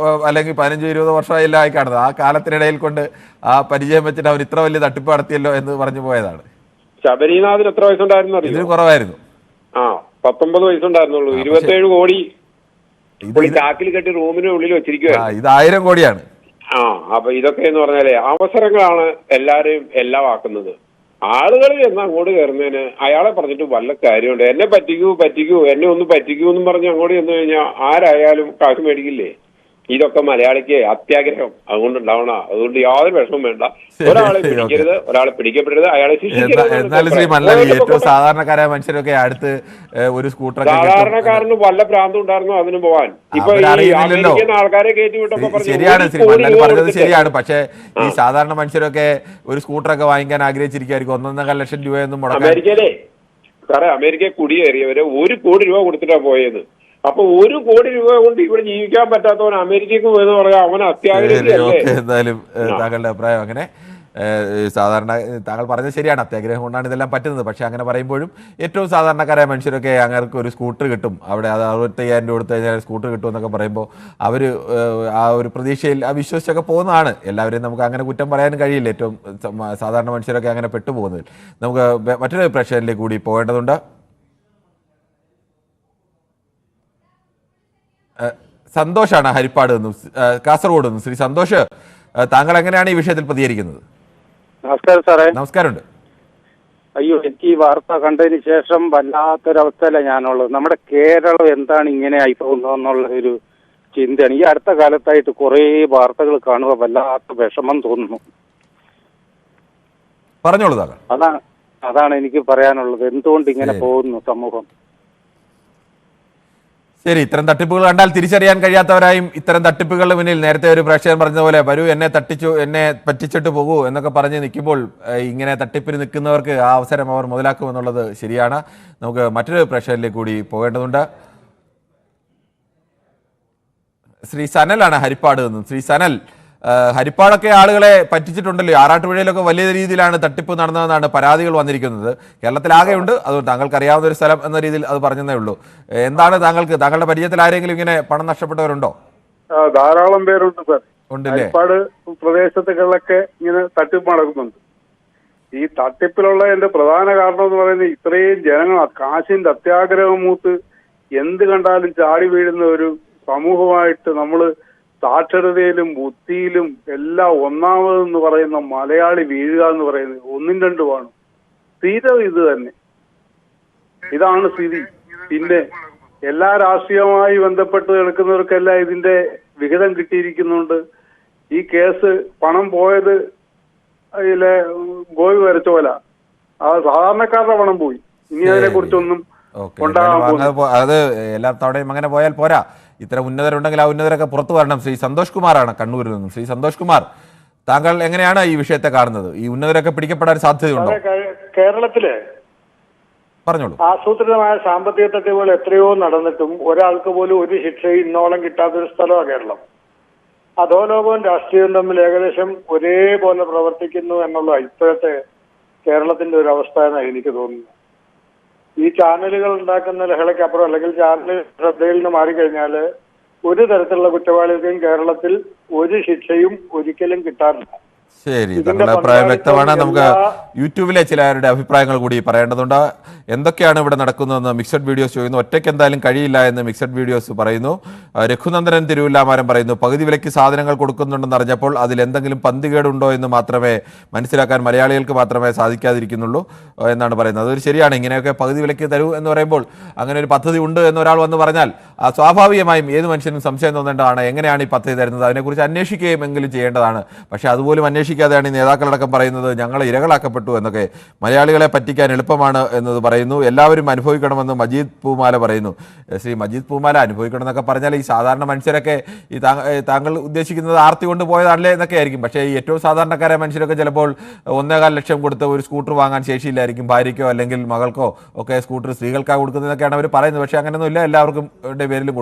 S1: അല്ലെങ്കിൽ 15-20 വർഷമായില്ല ആയി കാണുന്നത്. ആ കാലത്തിനിടയിൽ കൊണ്ട് ആ പരിചയം വെച്ചിട്ട് അവർ ഇത്ര വലിയ തട്ടിപ്പ് നടത്തിയല്ലോ എന്ന് പറഞ്ഞു പോയതാണ്.
S3: ശബരിനാഥിന് എത്ര വയസ്സുണ്ടായിരുന്നു?
S1: ഇതിന് കുറവായിരുന്നു.
S3: 19 വയസ്സുണ്ടായിരുന്നുള്ളൂ. 27 കോടി ചാക്കിൽ കെട്ടി റൂമിന് ഉള്ളിൽ വെച്ചിരിക്കുകയാണ്.
S1: ഇത് 1000 കോടിയാണ്.
S3: അപ്പൊ ഇതൊക്കെ എന്ന് പറഞ്ഞാലേ അവസരങ്ങളാണ് എല്ലാരെയും എല്ലാം ആക്കുന്നത്. ആളുകൾ എന്ന് അങ്ങോട്ട് കയറുന്നതിന് അയാളെ പറഞ്ഞിട്ട് വല്ല കാര്യമുണ്ട്? എന്നെ പറ്റിക്കൂ എന്നെ ഒന്ന് പറ്റിക്കൂ എന്നും പറഞ്ഞ് അങ്ങോട്ട് ചെന്ന് കഴിഞ്ഞാൽ ആരായാലും കാശ് മേടിക്കില്ലേ? ഇതൊക്കെ മലയാളിക്ക് അത്യാഗ്രഹം അതുകൊണ്ടുണ്ടാവണ. അതുകൊണ്ട് യാതൊരു വിഷമവും വേണ്ട. ഒരാളെ പിടിക്കരുത്, ഒരാളെ പിടിക്കപ്പെടരുത്, അയാളെ
S1: ശിക്ഷിക്കരുത്. ഏറ്റവും സാധാരണക്കാരായ മനുഷ്യരൊക്കെ അടുത്ത് ഒരു സ്കൂട്ടർ,
S3: സാധാരണക്കാരന് വല്ല ഭ്രാന്തും ഉണ്ടായിരുന്നു അതിന് പോവാൻ. ഇപ്പൊ അമേരിക്കൻ ആൾക്കാരെ കയറ്റി വിട്ടപ്പോ
S1: ശരിയാണ് ശ്രീ മല്ലാൽ പറഞ്ഞത് ശരിയാണ്. പക്ഷേ ഈ സാധാരണ മനുഷ്യരൊക്കെ ഒരു സ്കൂട്ടറൊക്കെ വാങ്ങിക്കാൻ ആഗ്രഹിച്ചിരിക്കുമായിരിക്കും. 1.5 ലക്ഷം രൂപയൊന്നും മുടക്കാൻ.
S3: അമേരിക്കയിലെ സാറേ, അമേരിക്ക കുടിയേറിയവര് 1 കോടി രൂപ കൊടുത്തിട്ടാ പോയത്. അപ്പൊ 1 കോടി രൂപ കൊണ്ട് ഇവിടെ ജീവിക്കാൻ പറ്റാത്തവൻ അമേരിക്കക്ക് പോയെന്ന് പറയാം. അവൻ അത്യാഗ്രഹം.
S1: എന്തായാലും താങ്കളുടെ അഭിപ്രായം അങ്ങനെ. സാധാരണ താങ്കൾ പറഞ്ഞത് ശരിയാണ്, അത്യാഗ്രഹം കൊണ്ടാണ് ഇതെല്ലാം പറ്റുന്നത്. പക്ഷേ അങ്ങനെ പറയുമ്പോഴും ഏറ്റവും സാധാരണക്കാരായ മനുഷ്യരൊക്കെ അങ്ങനെ ഒരു സ്കൂട്ടർ കിട്ടും, അവിടെ അത് 65,000 രൂപ കൊടുത്തു കഴിഞ്ഞാൽ സ്കൂട്ടർ കിട്ടും എന്നൊക്കെ പറയുമ്പോൾ അവർ ആ ഒരു പ്രതീക്ഷയിൽ വിശ്വസിച്ചൊക്കെ പോകുന്നതാണ്. എല്ലാവരെയും നമുക്ക് അങ്ങനെ കുറ്റം പറയാനും കഴിയില്ല. ഏറ്റവും സാധാരണ മനുഷ്യരൊക്കെ അങ്ങനെ പെട്ടുപോകുന്നതിൽ നമുക്ക് മറ്റൊരു പ്രശ്നത്തിലേക്ക് കൂടി പോകേണ്ടതുണ്ട്. സന്തോഷാണ് ഹരിപ്പാട് നിന്നും, കാസർഗോഡ് നിന്നും. ശ്രീ സന്തോഷ്, താങ്കൾ എങ്ങനെയാണ് ഈ വിഷയത്തിൽ പ്രതികരിക്കുന്നത്?
S8: നമസ്കാരം സാറേ.
S1: നമസ്കാരമുണ്ട്.
S8: അയ്യോ, എനിക്ക് ഈ വാർത്ത കണ്ടതിന് ശേഷം വല്ലാത്തൊരവസ്ഥയിലാണ് ഞാനുള്ളത്. നമ്മുടെ കേരളം എന്താണ് ഇങ്ങനെ ആയി പോകുന്നതെന്നുള്ള ഒരു ചിന്തയാണ്. ഈ അടുത്ത കാലത്തായിട്ട് കുറേ വാർത്തകൾ കാണുക വല്ലാത്ത വിഷമം തോന്നുന്നു.
S1: പറഞ്ഞോളൂ.
S8: അതാണ് എനിക്ക് പറയാനുള്ളത്. എന്തുകൊണ്ട് ഇങ്ങനെ പോകുന്നു സമൂഹം?
S1: ശരി, ഇത്തരം തട്ടിപ്പുകൾ കണ്ടാൽ തിരിച്ചറിയാൻ കഴിയാത്തവരായും ഇത്തരം തട്ടിപ്പുകളുടെ മുന്നിൽ നേരത്തെ ഒരു പ്രേക്ഷകൻ പറഞ്ഞതുപോലെ വരൂ എന്നെ പറ്റിച്ചിട്ട് പോകൂ എന്നൊക്കെ പറഞ്ഞ് നിൽക്കുമ്പോൾ ഇങ്ങനെ തട്ടിപ്പിന് നിൽക്കുന്നവർക്ക് ആ അവസരം അവർ മുതലാക്കുമെന്നുള്ളത് ശരിയാണ്. നമുക്ക് മറ്റൊരു പ്രേക്ഷകരിലേക്ക് കൂടി പോകേണ്ടതുണ്ട്. ശ്രീ സനലാണ് ഹരിപ്പാട് നിന്നും. ശ്രീ സനൽ, ഹരിപ്പാടൊക്കെ ആളുകളെ പറ്റിച്ചിട്ടുണ്ടല്ലോ. ആറാട്ടുപുഴയിലൊക്കെ വലിയ രീതിയിലാണ് തട്ടിപ്പ് നടന്നതെന്നാണ് പരാതികൾ വന്നിരിക്കുന്നത്. കേരളത്തിലാകെയുണ്ട്, അതുകൊണ്ട് താങ്കൾക്ക് അറിയാവുന്ന ഒരു സ്ഥലം എന്ന രീതിയിൽ അത് പറഞ്ഞതേ ഉള്ളൂ. എന്താണ് താങ്കളുടെ പരിചയത്തിൽ ആരെങ്കിലും ഇങ്ങനെ പണം നഷ്ടപ്പെട്ടവരുണ്ടോ?
S9: ധാരാളം പേരുണ്ട് സാർ.
S1: ഉണ്ടല്ലേ?
S9: ഹരിപ്പാട് പ്രദേശത്തുകളിലൊക്കെ ഇങ്ങനെ തട്ടിപ്പ് നടക്കുന്നുണ്ട്. ഈ തട്ടിപ്പിലുള്ള എന്റെ പ്രധാന കാരണം എന്ന് പറയുന്നത് ഇത്രയും ജനങ്ങൾ കാശിന്റെ അത്യാഗ്രഹം മൂത്ത് എന്ത് കണ്ടാലും ചാടി വീഴുന്ന ഒരു സമൂഹമായിട്ട് നമ്മള് സാക്ഷരതയിലും ബുദ്ധിയിലും എല്ലാം ഒന്നാമതെന്ന് പറയുന്ന മലയാളി വീഴുക എന്ന് പറയുന്നത് ഒന്നും രണ്ടുമാണ്. സ്ഥിരം ഇത് തന്നെ, ഇതാണ് സ്ഥിതി. പിന്നെ എല്ലാ രാഷ്ട്രീയവുമായി ബന്ധപ്പെട്ട് എടുക്കുന്നവർക്കെല്ലാം ഇതിന്റെ വിഹിതം കിട്ടിയിരിക്കുന്നുണ്ട്. ഈ കേസ് പണം പോയത് അതിലെ ഗോവി വരച്ച പോലെ സാധാരണക്കാരുടെ പണം പോയി. ഇനി അതിനെ കുറിച്ചൊന്നും
S1: അത് എല്ലാ തവണയും അങ്ങനെ പോയാൽ പോരാ. ഇത്തരം ഉന്നതരുണ്ടെങ്കിൽ ആ ഉന്നതരൊക്കെ പുറത്തു വരണം. ശ്രീ സന്തോഷ് കുമാറാണ് കണ്ണൂരിൽ നിന്നും. ശ്രീ സന്തോഷ് കുമാർ, താങ്കൾ എങ്ങനെയാണ് ഈ വിഷയത്തെ കാണുന്നത്? ഈ ഉന്നതരൊക്കെ പിടിക്കപ്പെടാൻ സാധ്യതയുണ്ടോ?
S8: കേരളത്തില്
S1: പറഞ്ഞോളൂ.
S8: ആസൂത്രിതമായ സാമ്പത്തിക തട്ടിപ്പുകൾ എത്രയോ നടന്നിട്ടും ഒരാൾക്ക് പോലും ഒരു ശിക്ഷയും ഇന്നോളം കിട്ടാത്തൊരു സ്ഥലമാണ് കേരളം. അധോലോകവും രാഷ്ട്രീയവും തമ്മിൽ ഏകദേശം ഒരേപോലെ പ്രവർത്തിക്കുന്നു എന്നുള്ള ഇപ്പോഴത്തെ കേരളത്തിന്റെ ഒരു അവസ്ഥ എന്നാണ് എനിക്ക് തോന്നുന്നത്. ഈ ചാനലുകൾ ഉണ്ടാക്കുന്ന ലഹളയ്ക്കപ്പുറം അല്ലെങ്കിൽ ചാനൽ ശ്രദ്ധയിൽ നിന്ന് മാറിക്കഴിഞ്ഞാൽ ഒരു തരത്തിലുള്ള കുറ്റവാളികൾക്കും കേരളത്തിൽ ഒരു ശിക്ഷയും ഒരിക്കലും കിട്ടാറില്ല.
S1: ശരി, താങ്കളുടെ അഭിപ്രായം വ്യക്തമാണ്. നമുക്ക് യൂട്യൂബിലെ ചിലരുടെ അഭിപ്രായങ്ങൾ കൂടി പറയേണ്ടതുണ്ട്. എന്തൊക്കെയാണ് ഇവിടെ നടക്കുന്നതെന്ന് മിക്സഡ് വീഡിയോസ് ചോദിക്കുന്നു. ഒറ്റയ്ക്ക് എന്തായാലും കഴിയില്ല എന്ന് മിക്സഡ് വീഡിയോസ് പറയുന്നു. രഘുനന്ദനൻ തിരുവില്ലാമരം പറയുന്നു, പകുതി വിലയ്ക്ക് സാധനങ്ങൾ കൊടുക്കുന്നുണ്ടെന്ന് അറിഞ്ഞപ്പോൾ അതിൽ എന്തെങ്കിലും പന്തികേടുണ്ടോ എന്ന് മാത്രമേ മനസ്സിലാക്കാൻ മലയാളികൾക്ക് മാത്രമേ സാധിക്കാതിരിക്കുന്നുള്ളൂ എന്നാണ് പറയുന്നത്. അതൊരു ശരിയാണ്. ഇങ്ങനെയൊക്കെ പകുതി വിലയ്ക്ക് തരൂ എന്ന് പറയുമ്പോൾ അങ്ങനെ ഒരു പദ്ധതി ഉണ്ട് എന്നൊരാൾ വന്ന് പറഞ്ഞാൽ സ്വാഭാവികമായും ഏത് മനുഷ്യനും സംശയം തോന്നേണ്ടതാണ്. എങ്ങനെയാണ് ഈ പദ്ധതി തരുന്നത്? അതിനെക്കുറിച്ച് അന്വേഷിക്കുകയും എങ്കിലും ചെയ്യേണ്ടതാണ്. പക്ഷേ അതുപോലും അന്വേഷിക്കാതെയാണ് ഈ നേതാക്കളടക്കം പറയുന്നത് ഞങ്ങൾ ഇരകളാക്കപ്പെട്ടു എന്നൊക്കെ. മലയാളികളെ പറ്റിക്കാൻ എളുപ്പമാണ് എന്നത് പറയുന്നു. എല്ലാവരും അനുഭവിക്കണമെന്ന് മജീദ് പൂമാല പറയുന്നു. ശ്രീ മജീദ് പൂമാല, അനുഭവിക്കണം എന്നൊക്കെ പറഞ്ഞാൽ ഈ സാധാരണ മനുഷ്യരൊക്കെ ഈ താങ്കൾ ഉദ്ദേശിക്കുന്നത് ആർത്തി കൊണ്ട് പോയതാണല്ലേ എന്നൊക്കെ ആയിരിക്കും. പക്ഷേ ഈ ഏറ്റവും സാധാരണക്കാരായ മനുഷ്യരൊക്കെ ചിലപ്പോൾ 1.25 ലക്ഷം കൊടുത്ത് ഒരു സ്കൂട്ടർ വാങ്ങാൻ ശേഷിയില്ലായിരിക്കും. ഭാര്യയ്ക്കോ അല്ലെങ്കിൽ മകൾക്കോ ഒക്കെ സ്കൂട്ടർ സ്ത്രീകൾക്കാണ് കൊടുക്കുന്നതൊക്കെയാണ് അവർ പറയുന്നത്. പക്ഷേ അങ്ങനെയൊന്നും ഇല്ല, എല്ലാവർക്കും പേരിലും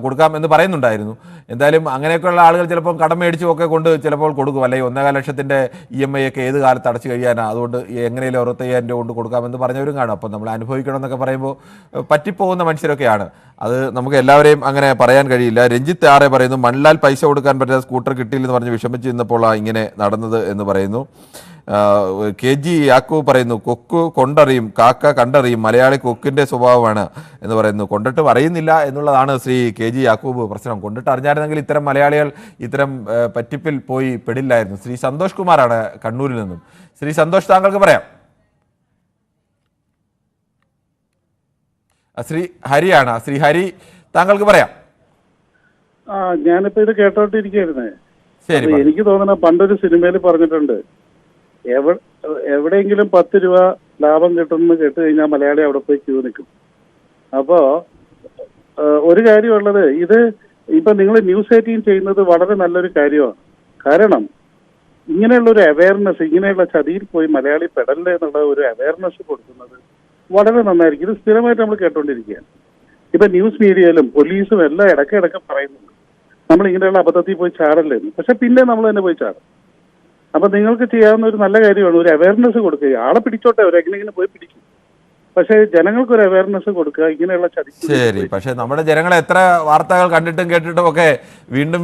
S1: കൊടുക്കാം എന്ന് പറയുന്നുണ്ടായിരുന്നു. എന്തായാലും അങ്ങനെയൊക്കെയുള്ള ആളുകൾ ചിലപ്പോൾ കടം മേടിച്ചും ഒക്കെ കൊണ്ട് ചിലപ്പോൾ കൊടുക്കും. അല്ലെങ്കിൽ 1.25 ലക്ഷത്തിൻ്റെ EMI ഒക്കെ ഏത് കാലത്ത് അടച്ചു കഴിയാനാണ്, അതുകൊണ്ട് എങ്ങനെയും 65,000 രൂപ കൊണ്ട് കൊടുക്കാമെന്ന് പറഞ്ഞവരും കാണും. അപ്പം നമ്മൾ അനുഭവിക്കണം എന്നൊക്കെ പറയുമ്പോൾ പറ്റിപ്പോകുന്ന മനുഷ്യരൊക്കെയാണ്. അത് നമുക്ക് എല്ലാവരെയും അങ്ങനെ പറയാൻ കഴിയില്ല. രഞ്ജിത്ത് ആറെ പറയുന്നു, മണ്ണിലാൽ പൈസ കൊടുക്കാൻ പറ്റാത്ത സ്കൂട്ടർ കിട്ടിയില്ലെന്ന് പറഞ്ഞ് വിഷമിച്ച് നിന്നപ്പോഴാണ് ഇങ്ങനെ നടന്നത് എന്ന് പറയുന്നു. KG യാക്കൂ പറയുന്നു, കൊക്ക് കൊണ്ടറിയും കാക്ക കണ്ടറിയും, മലയാളി കൊക്കിൻ്റെ സ്വഭാവമാണ് എന്ന് പറയുന്നു. കൊണ്ടിട്ട് അറിയുന്നില്ല എന്നുള്ളതാണ് ശ്രീ KG യാക്കൂബ് പ്രശ്നം. കൊണ്ടിട്ട് അറിഞ്ഞായിരുന്നെങ്കിൽ ഇത്തരം മലയാളികൾ ഇത്തരം പറ്റിപ്പിൽ പോയി പെടില്ലായിരുന്നു. ശ്രീ സന്തോഷ് കുമാറാണ് കണ്ണൂരിൽ നിന്നും. ശ്രീ സന്തോഷ്, താങ്കൾക്ക് പറയാം. ശ്രീ ഹരിയാണ്. ശ്രീ ഹരി, താങ്കൾക്ക് പറയാം.
S4: ഞാനിപ്പോ ഇത് കേട്ടോണ്ടിരിക്കുകയായിരുന്നേ.
S1: ശരി,
S4: എനിക്ക് തോന്നുന്ന പണ്ടൊരു സിനിമയിൽ പറഞ്ഞിട്ടുണ്ട്, എവിടെയെങ്കിലും 10 രൂപ ലാഭം കിട്ടുമെന്ന് കേട്ട് കഴിഞ്ഞാൽ മലയാളി അവിടെ പോയി ക്യൂ നിൽക്കും. അപ്പോ ഒരു കാര്യമുള്ളത്, ഇത് ഇപ്പൊ നിങ്ങൾ ന്യൂസ് 18 ചെയ്യുന്നത് വളരെ നല്ലൊരു കാര്യമാണ്. കാരണം ഇങ്ങനെയുള്ള ഒരു അവയർനെസ്, ഇങ്ങനെയുള്ള ചതിയിൽ പോയി മലയാളി പെടല്ലേ എന്നുള്ള ഒരു അവയർനെസ് കൊടുക്കുന്നത് വളരെ നന്നായിരിക്കും. ഇത് സ്ഥിരമായിട്ട് നമ്മൾ കേട്ടോണ്ടിരിക്കുകയാണ്. ഇപ്പൊ ന്യൂസ് മീഡിയയിലും പോലീസും എല്ലാം ഇടയ്ക്കിടയ്ക്ക് പറയുന്നുണ്ട് നമ്മൾ ഇങ്ങനെയുള്ള അബദ്ധത്തിൽ പോയി ചാടല്ലേന്ന്. പക്ഷെ പിന്നെ നമ്മൾ തന്നെ പോയി ചാടും. അപ്പൊ നിങ്ങൾക്ക് ചെയ്യാവുന്ന ഒരു നല്ല കാര്യമാണ് ഒരു അവയർനെസ് കൊടുക്കുക. ആളെ പിടിച്ചോട്ടെ, അവരെങ്ങനെ പോയി പിടിക്കും. പക്ഷേ ജനങ്ങൾക്ക് ഒരു അവയർനെസ് കൊടുക്കുക ഇങ്ങനെയുള്ള ചതിക്ക്.
S1: ശരി, പക്ഷെ നമ്മുടെ ജനങ്ങൾ എത്ര വാർത്തകൾ കണ്ടിട്ടും കേട്ടിട്ടും ഒക്കെ വീണ്ടും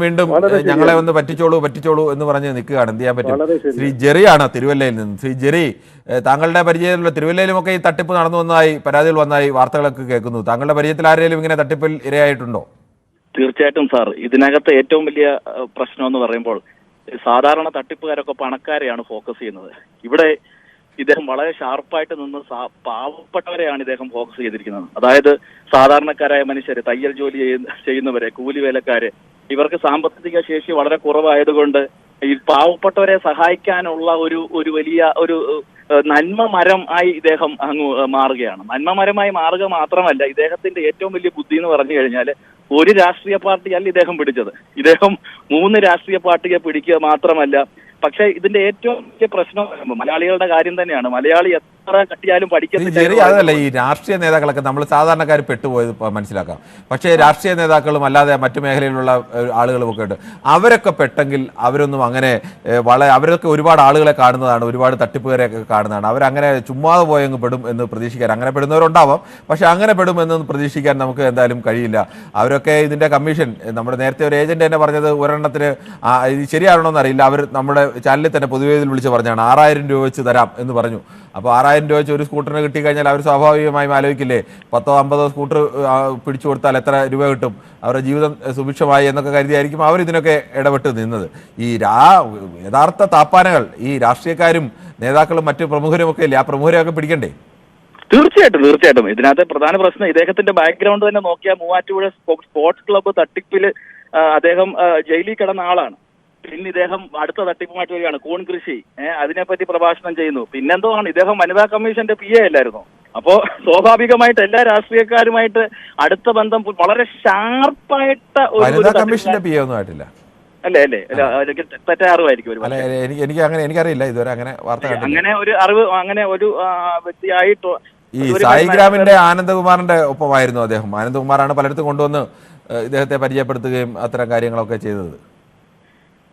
S1: ഞങ്ങളെ ഒന്ന് പറ്റിച്ചോളൂ എന്ന് പറഞ്ഞ് നിൽക്കുകയാണ്. എന്ത് ചെയ്യാൻ പറ്റും? ശ്രീ ജെറിയാണ് തിരുവല്ലയിൽ നിന്ന്. ശ്രീ ജെറി, താങ്കളുടെ പരിചയത്തിലുള്ള തിരുവല്ലയിലുമൊക്കെ ഈ തട്ടിപ്പ് നടന്നു വന്നതായി പരാതികൾ വന്നായി വാർത്തകളൊക്കെ കേൾക്കുന്നു. താങ്കളുടെ പരിചയത്തിൽ ആരെങ്കിലും ഇങ്ങനെ തട്ടിപ്പിൽ ഇരയായിട്ടുണ്ടോ?
S10: തീർച്ചയായിട്ടും സാർ, ഇതിനകത്ത് ഏറ്റവും വലിയ പ്രശ്നം എന്ന് പറയുമ്പോൾ സാധാരണ തട്ടിപ്പുകാരൊക്കെ പണക്കാരെയാണ് ഫോക്കസ് ചെയ്യുന്നത്. ഇവിടെ ഇദ്ദേഹം വളരെ ഷാർപ്പായിട്ട് നിന്ന് പാവപ്പെട്ടവരെയാണ് ഇദ്ദേഹം ഫോക്കസ് ചെയ്തിരിക്കുന്നത്. അതായത് സാധാരണക്കാരായ മനുഷ്യര്, തയ്യൽ ജോലി ചെയ്യുന്നവരെ, കൂലി വേലക്കാര്, ഇവർക്ക് സാമ്പത്തിക ശേഷി വളരെ കുറവായതുകൊണ്ട് ഈ പാവപ്പെട്ടവരെ സഹായിക്കാനുള്ള ഒരു വലിയ ഒരു നന്മ മരം ആയി ഇദ്ദേഹം അങ്ങ് മാറുകയാണ്. നന്മ മരമായി മാറുക മാത്രമല്ല, ഇദ്ദേഹത്തിന്റെ ഏറ്റവും വലിയ ബുദ്ധി എന്ന് പറഞ്ഞു കഴിഞ്ഞാൽ ഒരു രാഷ്ട്രീയ പാർട്ടിയല്ല ഇദ്ദേഹം പിടിച്ചത്. ഇദ്ദേഹം 3 രാഷ്ട്രീയ പാർട്ടിയെ പിടിക്കുക മാത്രമല്ല, പക്ഷെ ഇതിന്റെ ഏറ്റവും വലിയ പ്രശ്നം മലയാളികളുടെ കാര്യം തന്നെയാണ്. മലയാളി എത്ര കട്ടിയാലും പഠിക്കത്തില്ല.
S1: അതല്ല, ഈ രാഷ്ട്രീയ നേതാക്കളൊക്കെ നമ്മൾ സാധാരണക്കാർ പെട്ടുപോയത് മനസ്സിലാക്കാം. പക്ഷേ രാഷ്ട്രീയ നേതാക്കളും അല്ലാതെ മറ്റു മേഖലയിലുള്ള ആളുകളുമൊക്കെ ഉണ്ട്. അവരൊക്കെ പെട്ടെങ്കിൽ അവരൊന്നും അങ്ങനെ അവരൊക്കെ ഒരുപാട് ആളുകളെ കാണുന്നതാണ്, ഒരുപാട് തട്ടിപ്പുകാരെയൊക്കെ കാണുന്നതാണ്. അവരങ്ങനെ ചുമ്മാതെ പോയങ്ങ് പെടും എന്ന് പ്രതീക്ഷിക്കാൻ, അങ്ങനെ പെടുന്നവരുണ്ടാവാം, പക്ഷെ അങ്ങനെ പെടും എന്ന് പ്രതീക്ഷിക്കാൻ നമുക്ക് എന്തായാലും കഴിയില്ല. അവരൊക്കെ ഇതിന്റെ കമ്മീഷൻ, നമ്മുടെ നേരത്തെ ഒരു ഏജന്റ് തന്നെ പറഞ്ഞത് ഒരെണ്ണത്തിന് ഇത് ശരിയാണോ എന്നറിയില്ല, അവർ നമ്മുടെ ചാനലിൽ തന്നെ പൊതുവേദിയിൽ വിളിച്ച് പറഞ്ഞാണ് 6000 രൂപ വെച്ച് തരാം എന്ന് പറഞ്ഞു. അപ്പോൾ 6000 രൂപ വെച്ച് ഒരു സ്കൂട്ടറിന് കിട്ടിക്കഴിഞ്ഞാൽ അവർ സ്വാഭാവികമായും ആലോചിക്കില്ലേ, 10-50 സ്കൂട്ടർ പിടിച്ചു കൊടുത്താൽ എത്ര രൂപ കിട്ടും, അവരുടെ ജീവിതം സുഭിക്ഷമായി എന്നൊക്കെ കരുതിയായിരിക്കും അവർ ഇതിനൊക്കെ ഇടപെട്ട് നിന്നത്. ഈ യഥാർത്ഥ താപ്പാനകൾ ഈ രാഷ്ട്രീയക്കാരും നേതാക്കളും മറ്റു പ്രമുഖരും ഒക്കെ ഇല്ലേ, ആ പ്രമുഖരെയൊക്കെ പിടിക്കണ്ടേ?
S10: തീർച്ചയായിട്ടും ഇതിനകത്ത് പ്രധാന പ്രശ്നം ഇദ്ദേഹത്തിന്റെ ബാക്ക്ഗ്രൗണ്ട് തന്നെ നോക്കിയാൽ മൂവാറ്റുപുഴ സ്പോർട്സ് ക്ലബ്ബ് തട്ടിപ്പിൽ അദ്ദേഹം ജയിലിൽ കിടന്ന ആളാണ്. പിന്നെ ഇദ്ദേഹം അടുത്ത തട്ടിപ്പുമായിട്ട് വരികയാണ്, കൂൺ കൃഷി, അതിനെപ്പറ്റി പ്രഭാഷണം ചെയ്യുന്നു. പിന്നെന്തോ ആണ്, ഇദ്ദേഹം വനിതാ കമ്മീഷന്റെ PA അല്ലായിരുന്നു. അപ്പോ സ്വാഭാവികമായിട്ട് എല്ലാ രാഷ്ട്രീയക്കാരുമായിട്ട് അടുത്ത ബന്ധം വളരെ ഷാർപ്പായിട്ട്
S1: വനിതാ കമ്മീഷന്റെ PA ഒന്നും ആയിട്ടില്ല
S10: അല്ലേ? തെറ്റായ അറിവായിരിക്കും.
S1: എനിക്കറിയില്ല, ഇതുവരെ അങ്ങനെ വാർത്ത
S10: അങ്ങനെ ഒരു അറിവ്, അങ്ങനെ ഒരു വ്യക്തിയായിട്ട്
S1: ഈ സായിഗ്രാമിന്റെ ആനന്ദകുമാറിന്റെ ഒപ്പമായിരുന്നു അദ്ദേഹം. ആനന്ദകുമാറാണ് പലയിടത്തും കൊണ്ടുവന്ന് ഇദ്ദേഹത്തെ പരിചയപ്പെടുത്തുകയും അത്തരം കാര്യങ്ങളൊക്കെ ചെയ്തത്.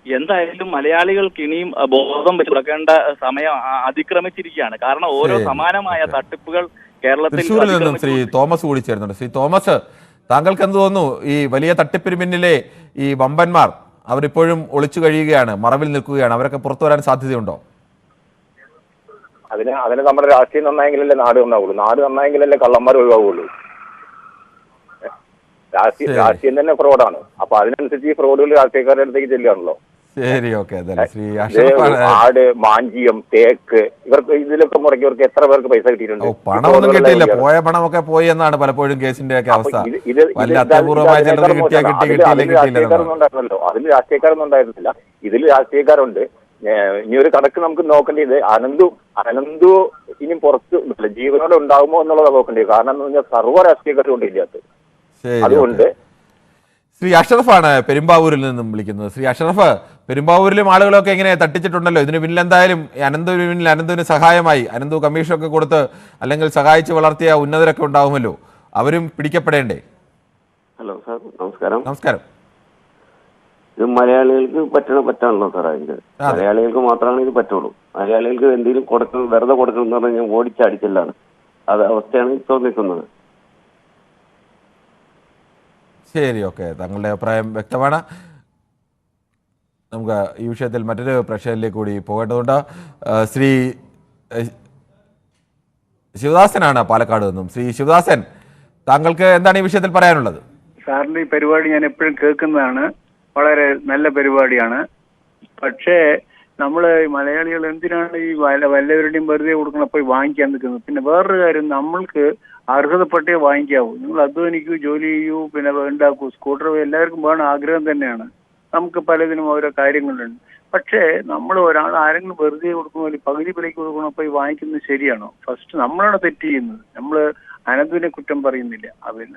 S10: എന്തായാലും മലയാളികൾക്ക് ഇനിയും ബോധം വെച്ചെടുക്കേണ്ട സമയം അതിക്രമിച്ചിരിക്കുകയാണ്. കാരണം ഓരോ സമാനമായ തട്ടിപ്പുകൾ കേരളത്തിൽ.
S1: തൃശ്ശൂരിൽ നിന്നും ശ്രീ തോമസ് കൂടി ചേരുന്നുണ്ട്. ശ്രീ തോമസ്, താങ്കൾക്ക് എന്ത് തോന്നുന്നു, ഈ വലിയ തട്ടിപ്പിന് പിന്നിലെ ഈ വമ്പന്മാർ അവരിപ്പോഴും ഒളിച്ചു കഴിയുകയാണ്, മറവിൽ നിൽക്കുകയാണ്, അവരൊക്കെ പുറത്തു വരാൻ സാധ്യതയുണ്ടോ?
S3: അതിന് നമ്മുടെ രാഷ്ട്രീയം നന്നായെങ്കിലല്ലേ നാട് നന്നാവുള്ളൂ. നാട് നന്നായെങ്കിലല്ലേ കള്ളന്മാർ ഒഴിവാകുള്ളൂ. രാഷ്ട്രീയം തന്നെ ഫ്രോഡാണ്. അപ്പൊ അതിനനുസരിച്ച് ഈ ഫ്രോഡുകൾ രാഷ്ട്രീയക്കാരുടെ അടുത്തേക്ക് ചെല്ലുകയാണല്ലോ.
S1: ശരി, ഓക്കെ.
S3: ആട്, മാഞ്ചിയം, തേക്ക്, ഇവർക്ക് ഇതിലൊക്കെ മുടക്കി ഇവർക്ക് എത്ര പേർക്ക് പൈസ കിട്ടിയിട്ടുണ്ട്?
S1: പണമൊന്നും കിട്ടിയില്ല, പോയ പണമൊക്കെ പോയി എന്നാണ് പലപ്പോഴും കേസിന്റെ ഒക്കെ അവസ്ഥ.
S3: അതിൽ രാഷ്ട്രീയക്കാരൊന്നും ഉണ്ടായിരുന്നില്ല. ഇതിൽ രാഷ്ട്രീയക്കാരുണ്ട്. ഇനി ഒരു കണക്ക് നമുക്ക് നോക്കേണ്ടത് അനന്തു ഇനി പുറത്ത് ജീവനോടെ ഉണ്ടാകുമോ എന്നുള്ളത് നോക്കേണ്ടത്. കാരണം എന്ന് പറഞ്ഞാൽ സർവ്വ രാഷ്ട്രീയക്കാരും കൊണ്ട് ഇല്ലാത്ത. അതുകൊണ്ട്
S1: ശ്രീ അഷ്റഫാണ് പെരുമ്പാവൂരിൽ നിന്നും വിളിക്കുന്നത്. ശ്രീ അഷ്റഫ്, പെരുമ്പാവൂരിലും ആളുകളൊക്കെ ഇങ്ങനെ തട്ടിച്ചിട്ടുണ്ടല്ലോ. ഇതിന് പിന്നിൽ എന്തായാലും അനന്തുവിന് സഹായമായി അനന്തു കമ്മീഷനൊക്കെ കൊടുത്ത് അല്ലെങ്കിൽ സഹായിച്ച് വളർത്തിയ ഉന്നതരൊക്കെ ഉണ്ടാവുമല്ലോ, അവരും പിടിക്കപ്പെടേണ്ടേ?
S11: ഹലോ സാർ, നമസ്കാരം.
S1: നമസ്കാരം.
S11: ഇത് മലയാളികൾക്ക് പറ്റാണല്ലോ സാർ. അതിന്റെ മലയാളികൾക്ക് മാത്രമാണ് ഇത് പറ്റുള്ളൂ. മലയാളികൾക്ക് എന്തെങ്കിലും കൊടുക്കണം, വെറുതെ കൊടുക്കണം എന്ന് പറഞ്ഞാൽ ഓടിച്ചടിച്ചില്ലാണ്. അത് അവസ്ഥയാണ് ഇപ്പോൾ നിൽക്കുന്നത്.
S1: ശരി, ഓക്കെ. താങ്കളുടെ അഭിപ്രായം വ്യക്തമാണ്. നമുക്ക് ഈ വിഷയത്തിൽ മറ്റൊരു പ്രശ്നത്തിലേക്ക് കൂടി പോകേണ്ടതുണ്ട്. ശ്രീ ശിവദാസനാണ് പാലക്കാട് നിന്നും. ശ്രീ ശിവദാസൻ, താങ്കൾക്ക് എന്താണ് ഈ വിഷയത്തിൽ പറയാനുള്ളത്?
S12: സാറിന്റെ ഈ പരിപാടി ഞാൻ എപ്പോഴും കേൾക്കുന്നതാണ്. വളരെ നല്ല പരിപാടിയാണ്. പക്ഷേ നമ്മള് മലയാളികൾ എന്തിനാണ് ഈ വല്ലവരുടെയും വെറുതെ കൊടുക്കണം പോയി വാങ്ങിക്കാൻ നിൽക്കുന്നത്? പിന്നെ വേറൊരു കാര്യം, നമ്മൾക്ക് അർഹതപ്പെട്ടേ വാങ്ങിക്കാവൂ. നിങ്ങൾ അധ്വാനിക്കൂ, ജോലി ചെയ്യൂ, പിന്നെ ഉണ്ടാക്കൂ. സ്കൂട്ടർ എല്ലാവർക്കും വേണം, ആഗ്രഹം തന്നെയാണ്. നമുക്ക് പലതിനും ഓരോ കാര്യങ്ങളുണ്ട്. പക്ഷേ നമ്മൾ ആരെങ്കിലും വെറുതെ കൊടുക്കണോ, പകുതി വിലയ്ക്ക് കൊടുക്കണോ പോയി വാങ്ങിക്കുന്നത് ശരിയാണോ? ഫസ്റ്റ് നമ്മളാണ് തെറ്റ് ചെയ്യുന്നത്. നമ്മൾ അനന്തുവിനെ കുറ്റം പറയുന്നില്ല.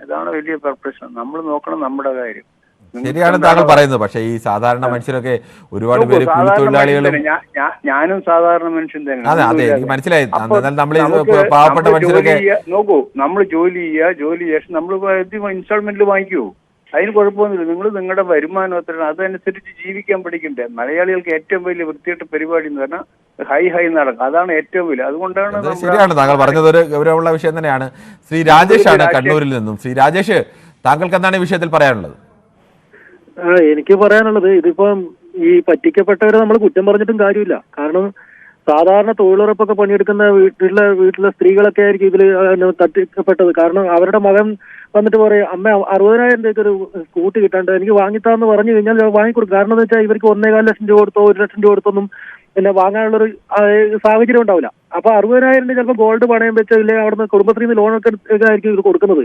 S12: ഇതാണ് വലിയ പ്രശ്നം. നമ്മൾ നോക്കണം നമ്മുടെ കാര്യം.
S1: ശരിയാണ് താങ്കൾ പറയുന്നത്. പക്ഷേ ഈ സാധാരണ മനുഷ്യരൊക്കെ ഒരുപാട് പേര് കൂലിത്തൊഴിലാളികളും
S12: ഞാനും സാധാരണ മനുഷ്യൻ തന്നെയാണ്.
S1: അതെ, എനിക്ക് മനസ്സിലായി. പാവപ്പെട്ട മനുഷ്യരൊക്കെ
S12: നോക്കൂ, നമ്മൾ ജോലി ശേഷം നമ്മൾ ഇൻസ്റ്റാൾമെന്റിൽ വാങ്ങിക്കൂ, അതിന് കുഴപ്പമൊന്നുമില്ല. നിങ്ങൾ നിങ്ങളുടെ വരുമാനം എത്രയാണ് അതനുസരിച്ച് ജീവിക്കാൻ പഠിക്കണ്ടേ? മലയാളികൾക്ക് ഏറ്റവും വലിയ വൃത്തിയായിട്ട് പരിപാടി എന്ന് പറഞ്ഞാൽ ഹൈ നടക്കും. അതാണ് ഏറ്റവും വലിയ. അതുകൊണ്ടാണ്.
S1: ശരിയാണ് താങ്കൾ പറഞ്ഞത്, ഒരു ഗൗരവമുള്ള വിഷയം തന്നെയാണ്. ശ്രീ രാജേഷ് ആണ് കണ്ണൂരിൽ നിന്നും. ശ്രീ രാജേഷ്, താങ്കൾക്ക് എന്താണ് ഈ വിഷയത്തിൽ പറയാനുള്ളത്?
S4: എനിക്ക് പറയാനുള്ളത്, ഇതിപ്പം ഈ പറ്റിക്കപ്പെട്ടവരെ നമ്മൾ കുറ്റം പറഞ്ഞിട്ടും കാര്യമില്ല. കാരണം സാധാരണ തൊഴിലുറപ്പൊക്കെ പണിയെടുക്കുന്ന വീട്ടിലെ സ്ത്രീകളൊക്കെ ആയിരിക്കും ഇതിൽ തട്ടിക്കപ്പെട്ടത്. കാരണം അവരുടെ മകൻ വന്നിട്ട് പറയും, അമ്മ 60,000 രൂപയ്ക്ക് ഒരു സ്കൂട്ടി കിട്ടാണ്ട് എനിക്ക് വാങ്ങിത്താന്ന് പറഞ്ഞു കഴിഞ്ഞാൽ വാങ്ങിക്കൊടുക്കും. കാരണം എന്ന് വെച്ചാൽ ഇവർക്ക് 1,4 ലക്ഷം രൂപ കൊടുത്തോ 1 ലക്ഷം രൂപ കൊടുത്തൊന്നും പിന്നെ വാങ്ങാനുള്ളൊരു സാഹചര്യം ഉണ്ടാവില്ല. അപ്പൊ 60,000 ചിലപ്പോൾ ഗോൾഡ് പണയം വെച്ചില്ല അവിടുന്ന് കുടുംബശ്രീയിൽ നിന്ന് ലോണൊക്കെ എടുത്തായിരിക്കും ഇത് കൊടുക്കുന്നത്.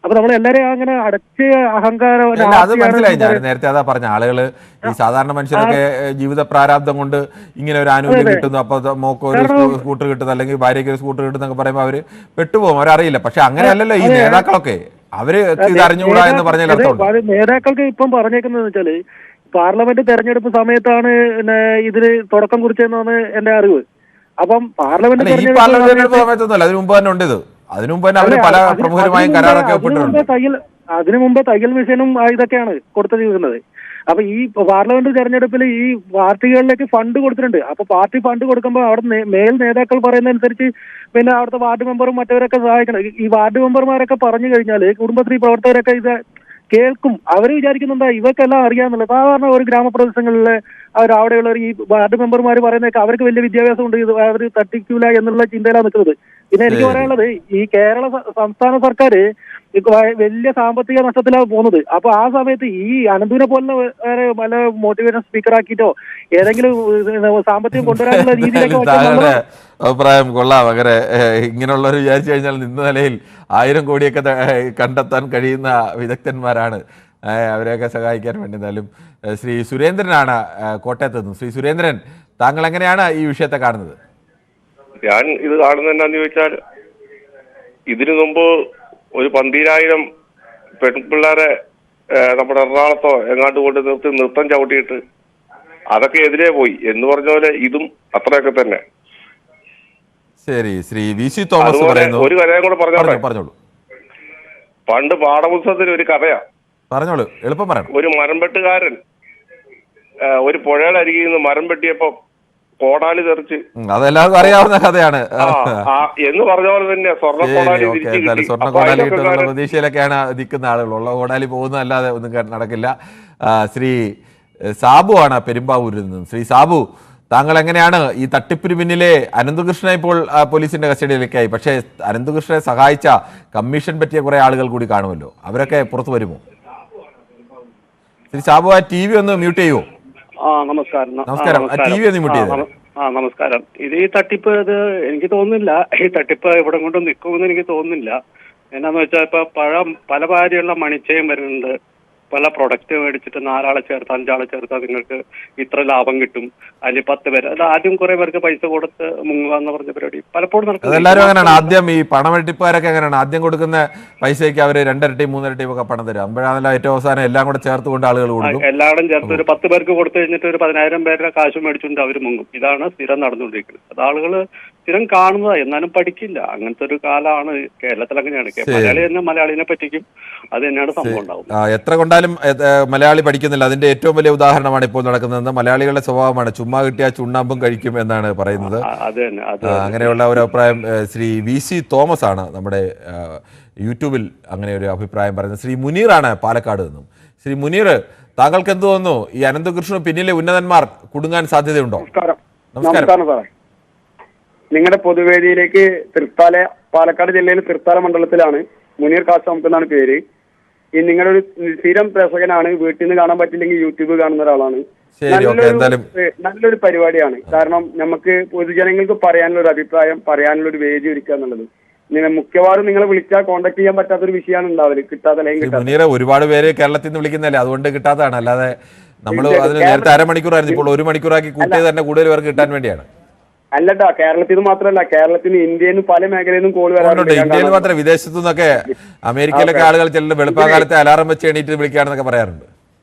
S4: അപ്പൊ നമ്മൾ എല്ലാരെയും അങ്ങനെ അടച്ച് അഹങ്കാരം
S1: അത് മനസ്സിലായി. ഞാൻ നേരത്തെ അതാ പറഞ്ഞ ആളുകള് ഈ സാധാരണ മനുഷ്യരൊക്കെ ജീവിത പ്രാരാബ്ദം കൊണ്ട് ഇങ്ങനെ ഒരു ആനുകൂല്യം കിട്ടുന്നു, അപ്പൊ മോക്ക് ഒരു സ്കൂട്ടർ കിട്ടുന്നു അല്ലെങ്കിൽ ഭാര്യയ്ക്ക് ഒരു സ്കൂട്ടർ കിട്ടുന്നൊക്കെ പറയുമ്പോൾ അവര് പെട്ടുപോകും, അവരറിയില്ല. പക്ഷെ അങ്ങനെയല്ലല്ലോ ഈ നേതാക്കളൊക്കെ, അവര് ഇത് അറിഞ്ഞുകൂടാ എന്ന് പറഞ്ഞാൽ അർത്ഥമുണ്ട്.
S4: നേതാക്കൾക്ക് ഇപ്പം പറഞ്ഞേക്കുന്നത് വെച്ചാല് പാർലമെന്റ് തെരഞ്ഞെടുപ്പ് സമയത്താണ് ഇതിന് തുടക്കം കുറിച്ചതെന്നാണ് എന്റെ അറിവ്. അപ്പം പാർലമെന്റ്
S1: തെരഞ്ഞെടുപ്പ് സമയത്തൊന്നുമല്ല, അതിന് മുമ്പ് തന്നെ ഉണ്ട് ഇത്. അതിനു മുമ്പ് തന്നെ അവര് പല പ്രമുഖരുമായും കരാറൊക്കെ ഒപ്പിട്ടിട്ടുണ്ട്.
S4: അതിനു മുമ്പ് തയ്യൽ മിഷനും ഇതൊക്കെയാണ് കൊടുത്തിരിക്കുന്നത്. അപ്പൊ ഈ പാർലമെന്റ് തെരഞ്ഞെടുപ്പിൽ ഈ പാർട്ടികളിലേക്ക് ഫണ്ട് കൊടുത്തിട്ടുണ്ട്. അപ്പൊ പാർട്ടി ഫണ്ട് കൊടുക്കുമ്പോൾ അവിടെ മേൽ നേതാക്കൾ പറയുന്നതനുസരിച്ച് പിന്നെ അവിടുത്തെ വാർഡ് മെമ്പറും മറ്റവരൊക്കെ സഹായിക്കണം. ഈ വാർഡ് മെമ്പർമാരൊക്കെ പറഞ്ഞു കഴിഞ്ഞാല് കുടുംബശ്രീ പ്രവർത്തകരൊക്കെ ഇത് കേൾക്കും. അവർ വിചാരിക്കുന്നുണ്ടാ ഇവർക്കെല്ലാം അറിയാന്നുള്ളത്. സാധാരണ ഒരു ഗ്രാമപ്രദേശങ്ങളിലെ അവിടെയുള്ള ഈ വാർഡ് മെമ്പർമാർ പറയുന്നതൊക്കെ അവർക്ക് വലിയ വിദ്യാഭ്യാസം ഉണ്ട്, ഇത് അവർ തട്ടിക്കൂല എന്നുള്ള ചിന്തയിലാണ് നിൽക്കുന്നത്. പിന്നെ എനിക്ക് പറയാനുള്ളത്, ഈ കേരള സംസ്ഥാന സർക്കാർ വലിയ സാമ്പത്തിക നഷ്ടത്തിലാണ് പോകുന്നത്. അപ്പൊ ആ സമയത്ത് ഈ അനന്തുവിനെ പോലെ പല മോട്ടിവേഷൻ സ്പീക്കർ ആക്കിയിട്ടോ ഏതെങ്കിലും സാമ്പത്തികം കൊണ്ടുവരാനുള്ള രീതിയിലൊക്കെ
S1: അഭിപ്രായം കൊള്ളാം. അങ്ങനെ ഇങ്ങനെയുള്ളവർ വിചാരിച്ചു കഴിഞ്ഞാൽ നിന്ന നിലയിൽ 1000 കോടിയൊക്കെ കണ്ടെത്താൻ കഴിയുന്ന വിദഗ്ധന്മാരാണ്. അവരെയൊക്കെ സഹായിക്കാൻ വേണ്ടി. എന്നാലും ശ്രീ സുരേന്ദ്രനാണ് കോട്ടയത്ത് നിന്നും. ശ്രീ സുരേന്ദ്രൻ, താങ്കൾ എങ്ങനെയാണ് ഈ വിഷയത്തെ കാണുന്നത്?
S13: ഞാൻ ഇത് കാണുന്നത് എന്താന്ന് ചോദിച്ചാൽ, ഇതിനു മുമ്പ് ഒരു 12,000 പെൺപിള്ളേരെ നമ്മുടെ എറണാകുളത്തോ എങ്ങാണ്ട് കൊണ്ട് നിർത്തി നൃത്തം ചവിട്ടിയിട്ട് അതൊക്കെ എതിരെ പോയി എന്ന് പറഞ്ഞ പോലെ ഇതും അത്രയൊക്കെ തന്നെ.
S1: ശരി, ശ്രീ വി.സി. തോമസ് പറയുന്നു.
S13: ഒരു കാര്യം കൂടെ
S1: പറഞ്ഞോളൂ.
S13: പണ്ട് പാഠപുസ്തകത്തിൽ ഒരു കഥയാ.
S1: പറഞ്ഞോളൂ, എളുപ്പം പറയണം.
S13: ഒരു മരം വെട്ടുകാരൻ ഒരു പുഴയുടെ അരികിൽ നിന്ന് മരം വെട്ടിയപ്പോ കോടാലി തെറിച്ച്,
S1: അതെല്ലാവർക്കും അറിയാവുന്ന കഥയാണ്
S13: എന്ന് പറഞ്ഞ പോലെ തന്നെ സ്വർണ്ണ കോടാലി
S1: സ്വർണ്ണ കോടാലി കിട്ടുന്ന പ്രതീക്ഷയിലൊക്കെയാണ് നിൽക്കുന്ന ആളുകൾ. ഉള്ള കോടാലി പോകുന്നതല്ലാതെ ഒന്നും നടക്കില്ല. ശ്രീ സാബു ആണ് പെരുമ്പാവൂരിൽ നിന്നും. ശ്രീ സാബു, താങ്കൾ എങ്ങനെയാണ് ഈ തട്ടിപ്പിന് പിന്നിലെ അനന്തകൃഷ്ണ ഇപ്പോൾ പോലീസിന്റെ കസ്റ്റഡിയിലേക്കായി, പക്ഷേ അനന്തകൃഷ്ണനെ സഹായിച്ച കമ്മീഷൻ പറ്റിയ കുറെ ആളുകൾ കൂടി കാണുമല്ലോ, അവരൊക്കെ പുറത്തു വരുമോ? ശ്രീ സാബു, ആ ടി വി ഒന്ന് മ്യൂട്ട് ചെയ്യുമോ?
S14: നമസ്കാരം.
S1: ടി വി ഒന്ന് മ്യൂട്ട് ചെയ്തോ.
S14: നമസ്കാരം. ഇത് ഈ തട്ടിപ്പ് എനിക്ക് തോന്നുന്നില്ല ഈ തട്ടിപ്പ് ഇവിടെ കൊണ്ട് നിൽക്കുമെന്ന് എനിക്ക് തോന്നുന്നില്ല. എന്നാന്ന് വെച്ചാൽ ഇപ്പൊ പല ഭാര്യയുള്ള മണിച്ചയം വരുന്നുണ്ട്. പല പ്രൊഡക്റ്റ് മേടിച്ചിട്ട് 4 ആളെ ചേർത്ത് 5 ആളെ ചേർത്താൽ നിങ്ങൾക്ക് ഇത്ര ലാഭം കിട്ടും, അല്ലെങ്കിൽ 10 പേര്. അത് ആദ്യം കുറെ പേർക്ക് പൈസ കൊടുത്ത് മുങ്ങുക എന്ന് പറഞ്ഞ പരിപാടി പലപ്പോഴും നടക്കുന്നത്.
S1: എല്ലാവരും അങ്ങനെയാണ്. ആദ്യം ഈ പണമെടുപ്പുകാരൊക്കെ അങ്ങനെയാണ്. ആദ്യം കൊടുക്കുന്ന പൈസയ്ക്ക് അവര് 2 ഇരട്ടി 3 ഇരട്ടി ഒക്കെ പണം തരും. അപ്പോഴാണല്ലോ ഏറ്റവും അവസാനം എല്ലാം കൂടെ ചേർത്ത് കൊണ്ട് ആളുകൾ കൊടുക്കും.
S14: എല്ലാവരും ചേർത്ത് ഒരു 10 പേർക്ക് കൊടുത്തു കഴിഞ്ഞിട്ട് ഒരു 10,000 പേരുടെ കാശ് മേടിച്ചുകൊണ്ട് അവർ മുങ്ങും. ഇതാണ് സ്ഥിരം നടന്നുകൊണ്ടിരിക്കുന്നത്. അത് ആളുകൾ സ്ഥിരം കാണുന്നതാണ്, എന്നാലും പഠിക്കില്ല. അങ്ങനത്തെ ഒരു കാലമാണ് കേരളത്തിൽ. അങ്ങനെയാണ്. മലയാളി തന്നെ മലയാളിനെ പറ്റിക്കും. അത് തന്നെയാണ് സംഭവം ഉണ്ടാവും.
S1: എത്ര കൊണ്ടാലും മലയാളി പഠിക്കുന്നില്ല. അതിന്റെ ഏറ്റവും വലിയ ഉദാഹരണമാണ് ഇപ്പോൾ നടക്കുന്നത്. മലയാളികളുടെ സ്വഭാവമാണ് ചുമ്മാ കിട്ടിയ ചുണ്ണാമ്പും കഴിക്കും എന്നാണ് പറയുന്നത്. അങ്ങനെയുള്ള ഒരു അഭിപ്രായം ശ്രീ വി.സി. തോമസ് ആണ് നമ്മുടെ യൂട്യൂബിൽ അങ്ങനെ ഒരു അഭിപ്രായം പറയുന്നത്. ശ്രീ മുനീറാണ് പാലക്കാട് നിന്നും. ശ്രീ മുനീർ, താങ്കൾക്ക് എന്ത് തോന്നുന്നു? ഈ അനന്തകൃഷ്ണ പിന്നിലെ ഉന്നതന്മാർ കുടുങ്ങാൻ സാധ്യതയുണ്ടോ?
S15: നമസ്കാരം സാറേ. നിങ്ങളുടെ പൊതുവേദിയിലേക്ക് പാലക്കാട് ജില്ലയിലെ തൃത്താല മണ്ഡലത്തിലാണ് മുനീർ കാസം എന്നാണ് പേര്. ഈ നിങ്ങളൊരു സ്ഥിരം പ്രേക്ഷകനാണ്. വീട്ടിൽ നിന്ന് കാണാൻ പറ്റില്ലെങ്കിൽ യൂട്യൂബ് കാണുന്ന ഒരാളാണ്. നല്ലൊരു പരിപാടിയാണ്. കാരണം നമുക്ക് പൊതുജനങ്ങൾക്ക് പറയാനുള്ള ഒരു അഭിപ്രായം, പറയാനുള്ള ഒരു വേദി ഒരുക്കുക എന്നുള്ളത് മിക്കവാറും നിങ്ങളെ വിളിച്ചാൽ കോൺടാക്ട് ചെയ്യാൻ പറ്റാത്തൊരു വിഷയമാണ് ഉണ്ടാവല്. കിട്ടാത്ത ലൈൻ കിട്ടാത്ത
S1: ഒരുപാട് പേര് കേരളത്തിൽ നിന്ന് വിളിക്കുന്നല്ലേ, അതുകൊണ്ട് കിട്ടാത്തതാണ്. അല്ലാതെ നമ്മൾ അതിന് നേരത്തെ 1/2 മണിക്കൂറായിരുന്നു, ഇപ്പോൾ 1 മണിക്കൂറാക്കി കൂട്ടിയത് തന്നെ കൂടുതൽ പേർക്ക് കിട്ടാൻ വേണ്ടിയാണ്.
S15: അല്ലട്ടാ, കേരളത്തിൽ നിന്ന് മാത്രമല്ല, കേരളത്തിന് ഇന്ത്യയിൽ നിന്ന് പല മേഖലയിൽ നിന്നും കോൾ വരാറുണ്ട്.
S1: ഇന്ത്യയിൽ മാത്രമേ, വിദേശത്തു നിന്നൊക്കെ അമേരിക്കയിലൊക്കെ ആളുകൾ ചില വെളുപ്പാകാലത്തെ അലാറം വെച്ച് എണീറ്റ് വിളിക്കുകയാണെന്നൊക്കെ പറയാറുണ്ട്.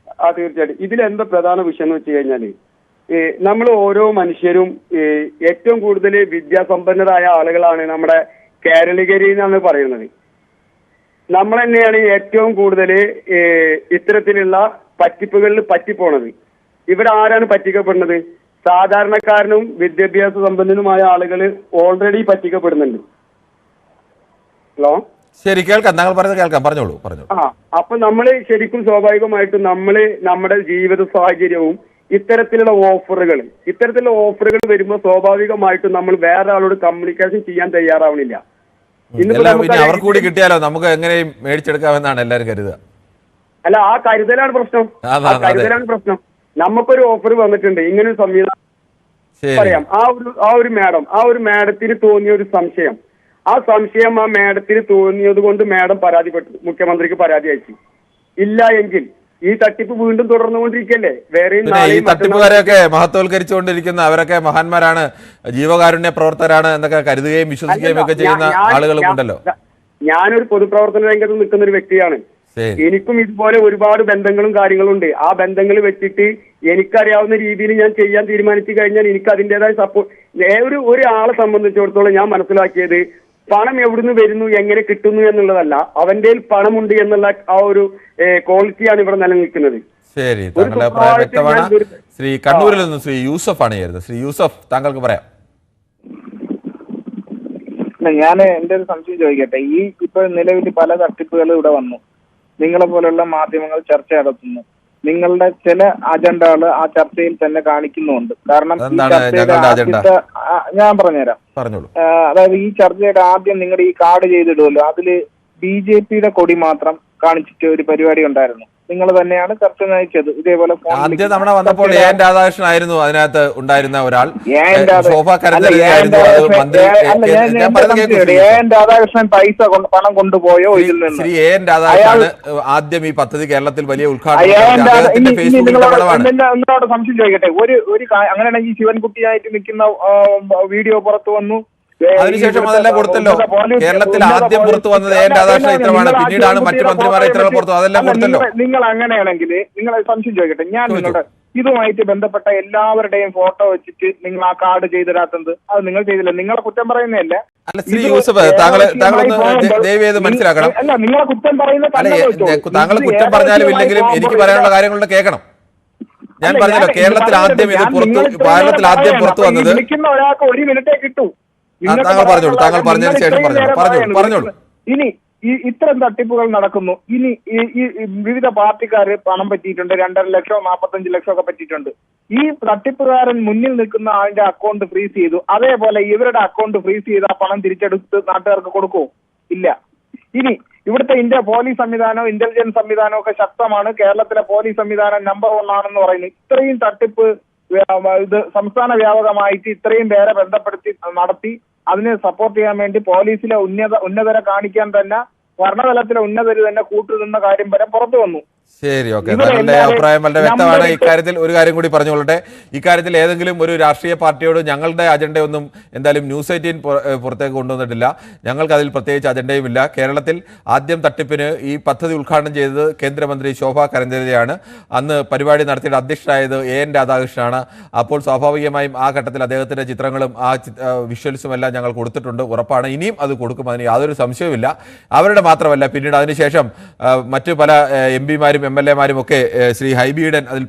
S15: തീർച്ചയായിട്ടും. ഇതിലെന്താ പ്രധാന വിഷയം എന്ന് വെച്ച് കഴിഞ്ഞാല്, നമ്മൾ ഓരോ മനുഷ്യരും ഏറ്റവും കൂടുതൽ വിദ്യാസമ്പന്നരായ ആളുകളാണ് നമ്മുടെ കേരളീകരി എന്നാണ് പറയുന്നത്. നമ്മൾ തന്നെയാണ് ഏറ്റവും കൂടുതൽ ഇത്തരത്തിലുള്ള പറ്റിപ്പുകളിൽ പറ്റിപ്പോണത്. ഇവിടെ ആരാണ് പറ്റിക്കപ്പെടുന്നത്? സാധാരണക്കാരനും വിദ്യാഭ്യാസ സമ്പന്നനുമായ ആളുകൾ ഓൾറെഡി പറ്റിക്കപ്പെടുന്നുണ്ട്. ഹലോ,
S1: ശരി, കേൾക്കാം, താങ്കൾ പറയുന്നത് കേൾക്കാം, പറഞ്ഞോളൂ.
S15: അപ്പൊ നമ്മൾ ശരിക്കും സ്വാഭാവികമായിട്ടും നമ്മുടെ ജീവിത സാഹചര്യവും ഇത്തരത്തിലുള്ള ഓഫറുകൾ വരുമ്പോൾ സ്വാഭാവികമായിട്ടും നമ്മൾ വേറെ ആളോട് കമ്മ്യൂണിക്കേഷൻ ചെയ്യാൻ തയ്യാറാവണില്ല.
S1: അവർ കൂടി കിട്ടിയാലോ നമുക്ക് എങ്ങനെയും മേടിച്ചെടുക്കാമെന്നാണ് എല്ലാവരും കരുതുക.
S15: അല്ല, ആ കരുതലാണ് പ്രശ്നം. നമുക്കൊരു ഓഫർ വന്നിട്ടുണ്ട്, ഇങ്ങനെ ഒരു സംവിധാനം. പറയാം. ആ ഒരു മാഡത്തിന് തോന്നിയ ഒരു സംശയം, ആ സംശയം ആ മാഡത്തിന് തോന്നിയത് കൊണ്ട് മാഡം പരാതിപ്പെട്ടു, മുഖ്യമന്ത്രിക്ക് പരാതി അയച്ചു. ഇല്ല എങ്കിൽ ഈ തട്ടിപ്പ് വീണ്ടും തുടർന്നുകൊണ്ടിരിക്കല്ലേ? വേറെയും
S1: ഈ തട്ടിപ്പുകാരെയൊക്കെ മഹത്വവൽക്കരിച്ചുകൊണ്ടിരിക്കുന്ന അവരൊക്കെ മഹാന്മാരാണ്, ജീവകാരുണ്യ പ്രവർത്തകരാണ് എന്നൊക്കെ കരുതുകയും വിശ്വസിക്കുകയും ഒക്കെ ചെയ്യുന്ന ആളുകളും ഉണ്ടല്ലോ.
S15: ഞാനൊരു പൊതുപ്രവർത്തന രംഗത്ത് നിൽക്കുന്ന ഒരു വ്യക്തിയാണ്. എനിക്കും ഇതുപോലെ ഒരുപാട് ബന്ധങ്ങളും കാര്യങ്ങളും ഉണ്ട്. ആ ബന്ധങ്ങൾ വെച്ചിട്ട് എനിക്കറിയാവുന്ന രീതിയിൽ ഞാൻ ചെയ്യാൻ തീരുമാനിച്ചു കഴിഞ്ഞാൽ എനിക്ക് അതിൻ്റെതായ സപ്പോർട്ട്. ഒരാളെ സംബന്ധിച്ചിടത്തോളം ഞാൻ മനസ്സിലാക്കിയത് പണം എവിടുന്ന് വരുന്നു, എങ്ങനെ കിട്ടുന്നു എന്നുള്ളതല്ല, അവന്റെ പണമുണ്ട് എന്നുള്ള ആ ഒരു ക്വാളിറ്റിയാണ് ഇവിടെ നിലനിൽക്കുന്നത്.
S1: ശരി, താങ്കളുടെ അഭിപ്രായം വ്യക്തമാണ്. ശ്രീ കണ്ണൂരിൽ നിന്ന് ശ്രീ യൂസഫ് ആണ് ചേരുന്നത്. ശ്രീ യൂസഫ്, താങ്കൾക്ക് പറയാം.
S16: ഞാൻ എന്റെ ഒരു സംശയം ചോദിക്കട്ടെ. ഈ ഇപ്പൊ നിലവിൽ പല തട്ടിപ്പുകൾ ഇവിടെ വന്നു, നിങ്ങളെ പോലുള്ള മാധ്യമങ്ങൾ ചർച്ച നടത്തുന്നു, നിങ്ങളുടെ ചില അജണ്ടകൾ ആ ചർച്ചയിൽ തന്നെ കാണിക്കുന്നുണ്ട്. കാരണം ഞാൻ പറഞ്ഞുതരാം. അതായത് ഈ ചർച്ചയുടെ ആദ്യം നിങ്ങളുടെ ഈ കാർഡ് ചെയ്തിടുമല്ലോ, അതില് BJP-യുടെ കൊടി മാത്രം കാണിച്ചിട്ട് ഒരു പരിപാടി ഉണ്ടായിരുന്നു. നിങ്ങൾ തന്നെയാണ് ചർച്ച നയിച്ചത്. ഇതേപോലെ
S1: ആദ്യ തവണ വന്നപ്പോൾ രാധാകൃഷ്ണൻ ആയിരുന്നു അതിനകത്ത് ഉണ്ടായിരുന്ന ഒരാൾ.
S16: രാധാകൃഷ്ണൻ പണം കൊണ്ടുപോയോ ഇതിൽ നിന്ന്?
S1: ശ്രീ രാധാകൃഷ്ണൻ ആദ്യം ഈ പദ്ധതി കേരളത്തിൽ വലിയ ഉദ്ഘാടനം.
S16: എന്നോട് സംശയം ചോദിക്കട്ടെ, ഒരു അങ്ങനെയാണെങ്കിൽ ശിവൻകുട്ടിയായിട്ട് നിൽക്കുന്ന വീഡിയോ പുറത്തു വന്നു.
S1: അതിനുശേഷം അതെല്ലാം കൊടുത്തല്ലോ. കേരളത്തിൽ ആദ്യം പുറത്തു വന്നത് രാധാകൃഷ്ണൻ ഇത്രമാണ്, പിന്നീടാണ് മറ്റു മന്ത്രിമാരെ ഇത്ര പുറത്തു, അതെല്ലാം കൊടുത്തല്ലോ.
S16: നിങ്ങൾ അങ്ങനെയാണെങ്കിൽ നിങ്ങൾ സംശയം ചോദിക്കട്ടെ, ഞാൻ നിങ്ങളുടെ ഇതുമായിട്ട് ബന്ധപ്പെട്ട എല്ലാവരുടെയും ഫോട്ടോ വെച്ചിട്ട് നിങ്ങൾ ആ കാർഡ് ചെയ്തിടാത്തത് അത് നിങ്ങൾ ചെയ്തില്ല. നിങ്ങളെ കുറ്റം പറയുന്നതല്ല.
S1: അല്ല ശ്രീ യൂസഫ്, താങ്കളൊന്ന് ദയവ് ചെയ്ത് മനസ്സിലാക്കണം.
S16: അല്ല, നിങ്ങളെ കുറ്റം പറയുന്നത്
S1: താങ്കൾ കുറ്റം പറഞ്ഞാലും ഇല്ലെങ്കിലും എനിക്ക് പറയാനുള്ള കാര്യങ്ങളുടെ കേൾക്കണം. ഞാൻ പറഞ്ഞല്ലോ, കേരളത്തിൽ ആദ്യം ഇത് പുറത്തു വന്നത്.
S16: ഒരാൾക്ക് ഒരു മിനിറ്റേ കിട്ടൂ.
S1: താങ്കൾ പറഞ്ഞതിന് ശേഷം പറഞ്ഞോളൂ.
S16: ഇനി ഇത്തരം തട്ടിപ്പുകൾ നടക്കുന്നു. ഇനി ഈ വിവിധ പാർട്ടിക്കാര് പണം പറ്റിയിട്ടുണ്ട്, 2.5 ലക്ഷം 45 ലക്ഷം ഒക്കെ പറ്റിയിട്ടുണ്ട്. ഈ തട്ടിപ്പുകാരൻ മുന്നിൽ നിൽക്കുന്ന ആളുടെ അക്കൗണ്ട് ഫ്രീസ് ചെയ്തു, അതേപോലെ ഇവരുടെ അക്കൗണ്ട് ഫ്രീസ് ചെയ്ത് ആ പണം തിരിച്ചെടുത്ത് നാട്ടുകാർക്ക് കൊടുക്കുമോ? ഇല്ല. ഇനി ഇവിടുത്തെ പോലീസ് സംവിധാനവും ഇന്റലിജൻസ് സംവിധാനവും ഒക്കെ ശക്തമാണ്. കേരളത്തിലെ പോലീസ് സംവിധാനം നമ്പർ 1 ആണെന്ന് പറയുന്നു. ഇത്രയും തട്ടിപ്പ് ഇത് സംസ്ഥാന വ്യാപകമായിട്ട് ഇത്രയും പേരെ ബന്ധപ്പെടുത്തി നടത്തി അതിനെ സപ്പോർട്ട് ചെയ്യാൻ വേണ്ടി പോലീസിലെ ഉന്നതരെ കാണിക്കാൻ തന്നെ ഭരണതലത്തിലെ ഉന്നതര് തന്നെ കൂട്ടുനിന്ന കാര്യം വരെ പുറത്തു വന്നു.
S1: ശരി, ഓക്കെ. താങ്കളുടെ അഭിപ്രായം വളരെ വ്യക്തമാണ്. ഇക്കാര്യത്തിൽ ഒരു കാര്യം കൂടി പറഞ്ഞുകൊള്ളട്ടെ. ഇക്കാര്യത്തിൽ ഏതെങ്കിലും ഒരു രാഷ്ട്രീയ പാർട്ടിയോട് ഞങ്ങളുടെ അജണ്ടയൊന്നും എന്തായാലും ന്യൂസ് 18 പുറത്തേക്ക് കൊണ്ടുവന്നിട്ടില്ല. ഞങ്ങൾക്ക് അതിൽ പ്രത്യേകിച്ച് അജണ്ടയുമില്ല. കേരളത്തിൽ ആദ്യം തട്ടിപ്പിന് ഈ പദ്ധതി ഉദ്ഘാടനം ചെയ്തത് കേന്ദ്രമന്ത്രി ശോഭാ കരഞ്ചേരിയാണ്. അന്ന് പരിപാടി നടത്തിയിട്ട് അധ്യക്ഷനായത് രാധാകൃഷ്ണനാണ്. അപ്പോൾ സ്വാഭാവികമായും ആ ഘട്ടത്തിൽ അദ്ദേഹത്തിന്റെ ചിത്രങ്ങളും ആ വിഷ്വൽസും എല്ലാം ഞങ്ങൾ കൊടുത്തിട്ടുണ്ട്. ഉറപ്പാണ്, ഇനിയും അത് കൊടുക്കും, അതിന് യാതൊരു സംശയവുമില്ല. അവരുടെ മാത്രമല്ല, പിന്നീട് അതിനുശേഷം മറ്റു പല MP-മാരും MLA-മാരും ഒക്കെ ശ്രീ ഹൈബിയുടൻ അതിൽ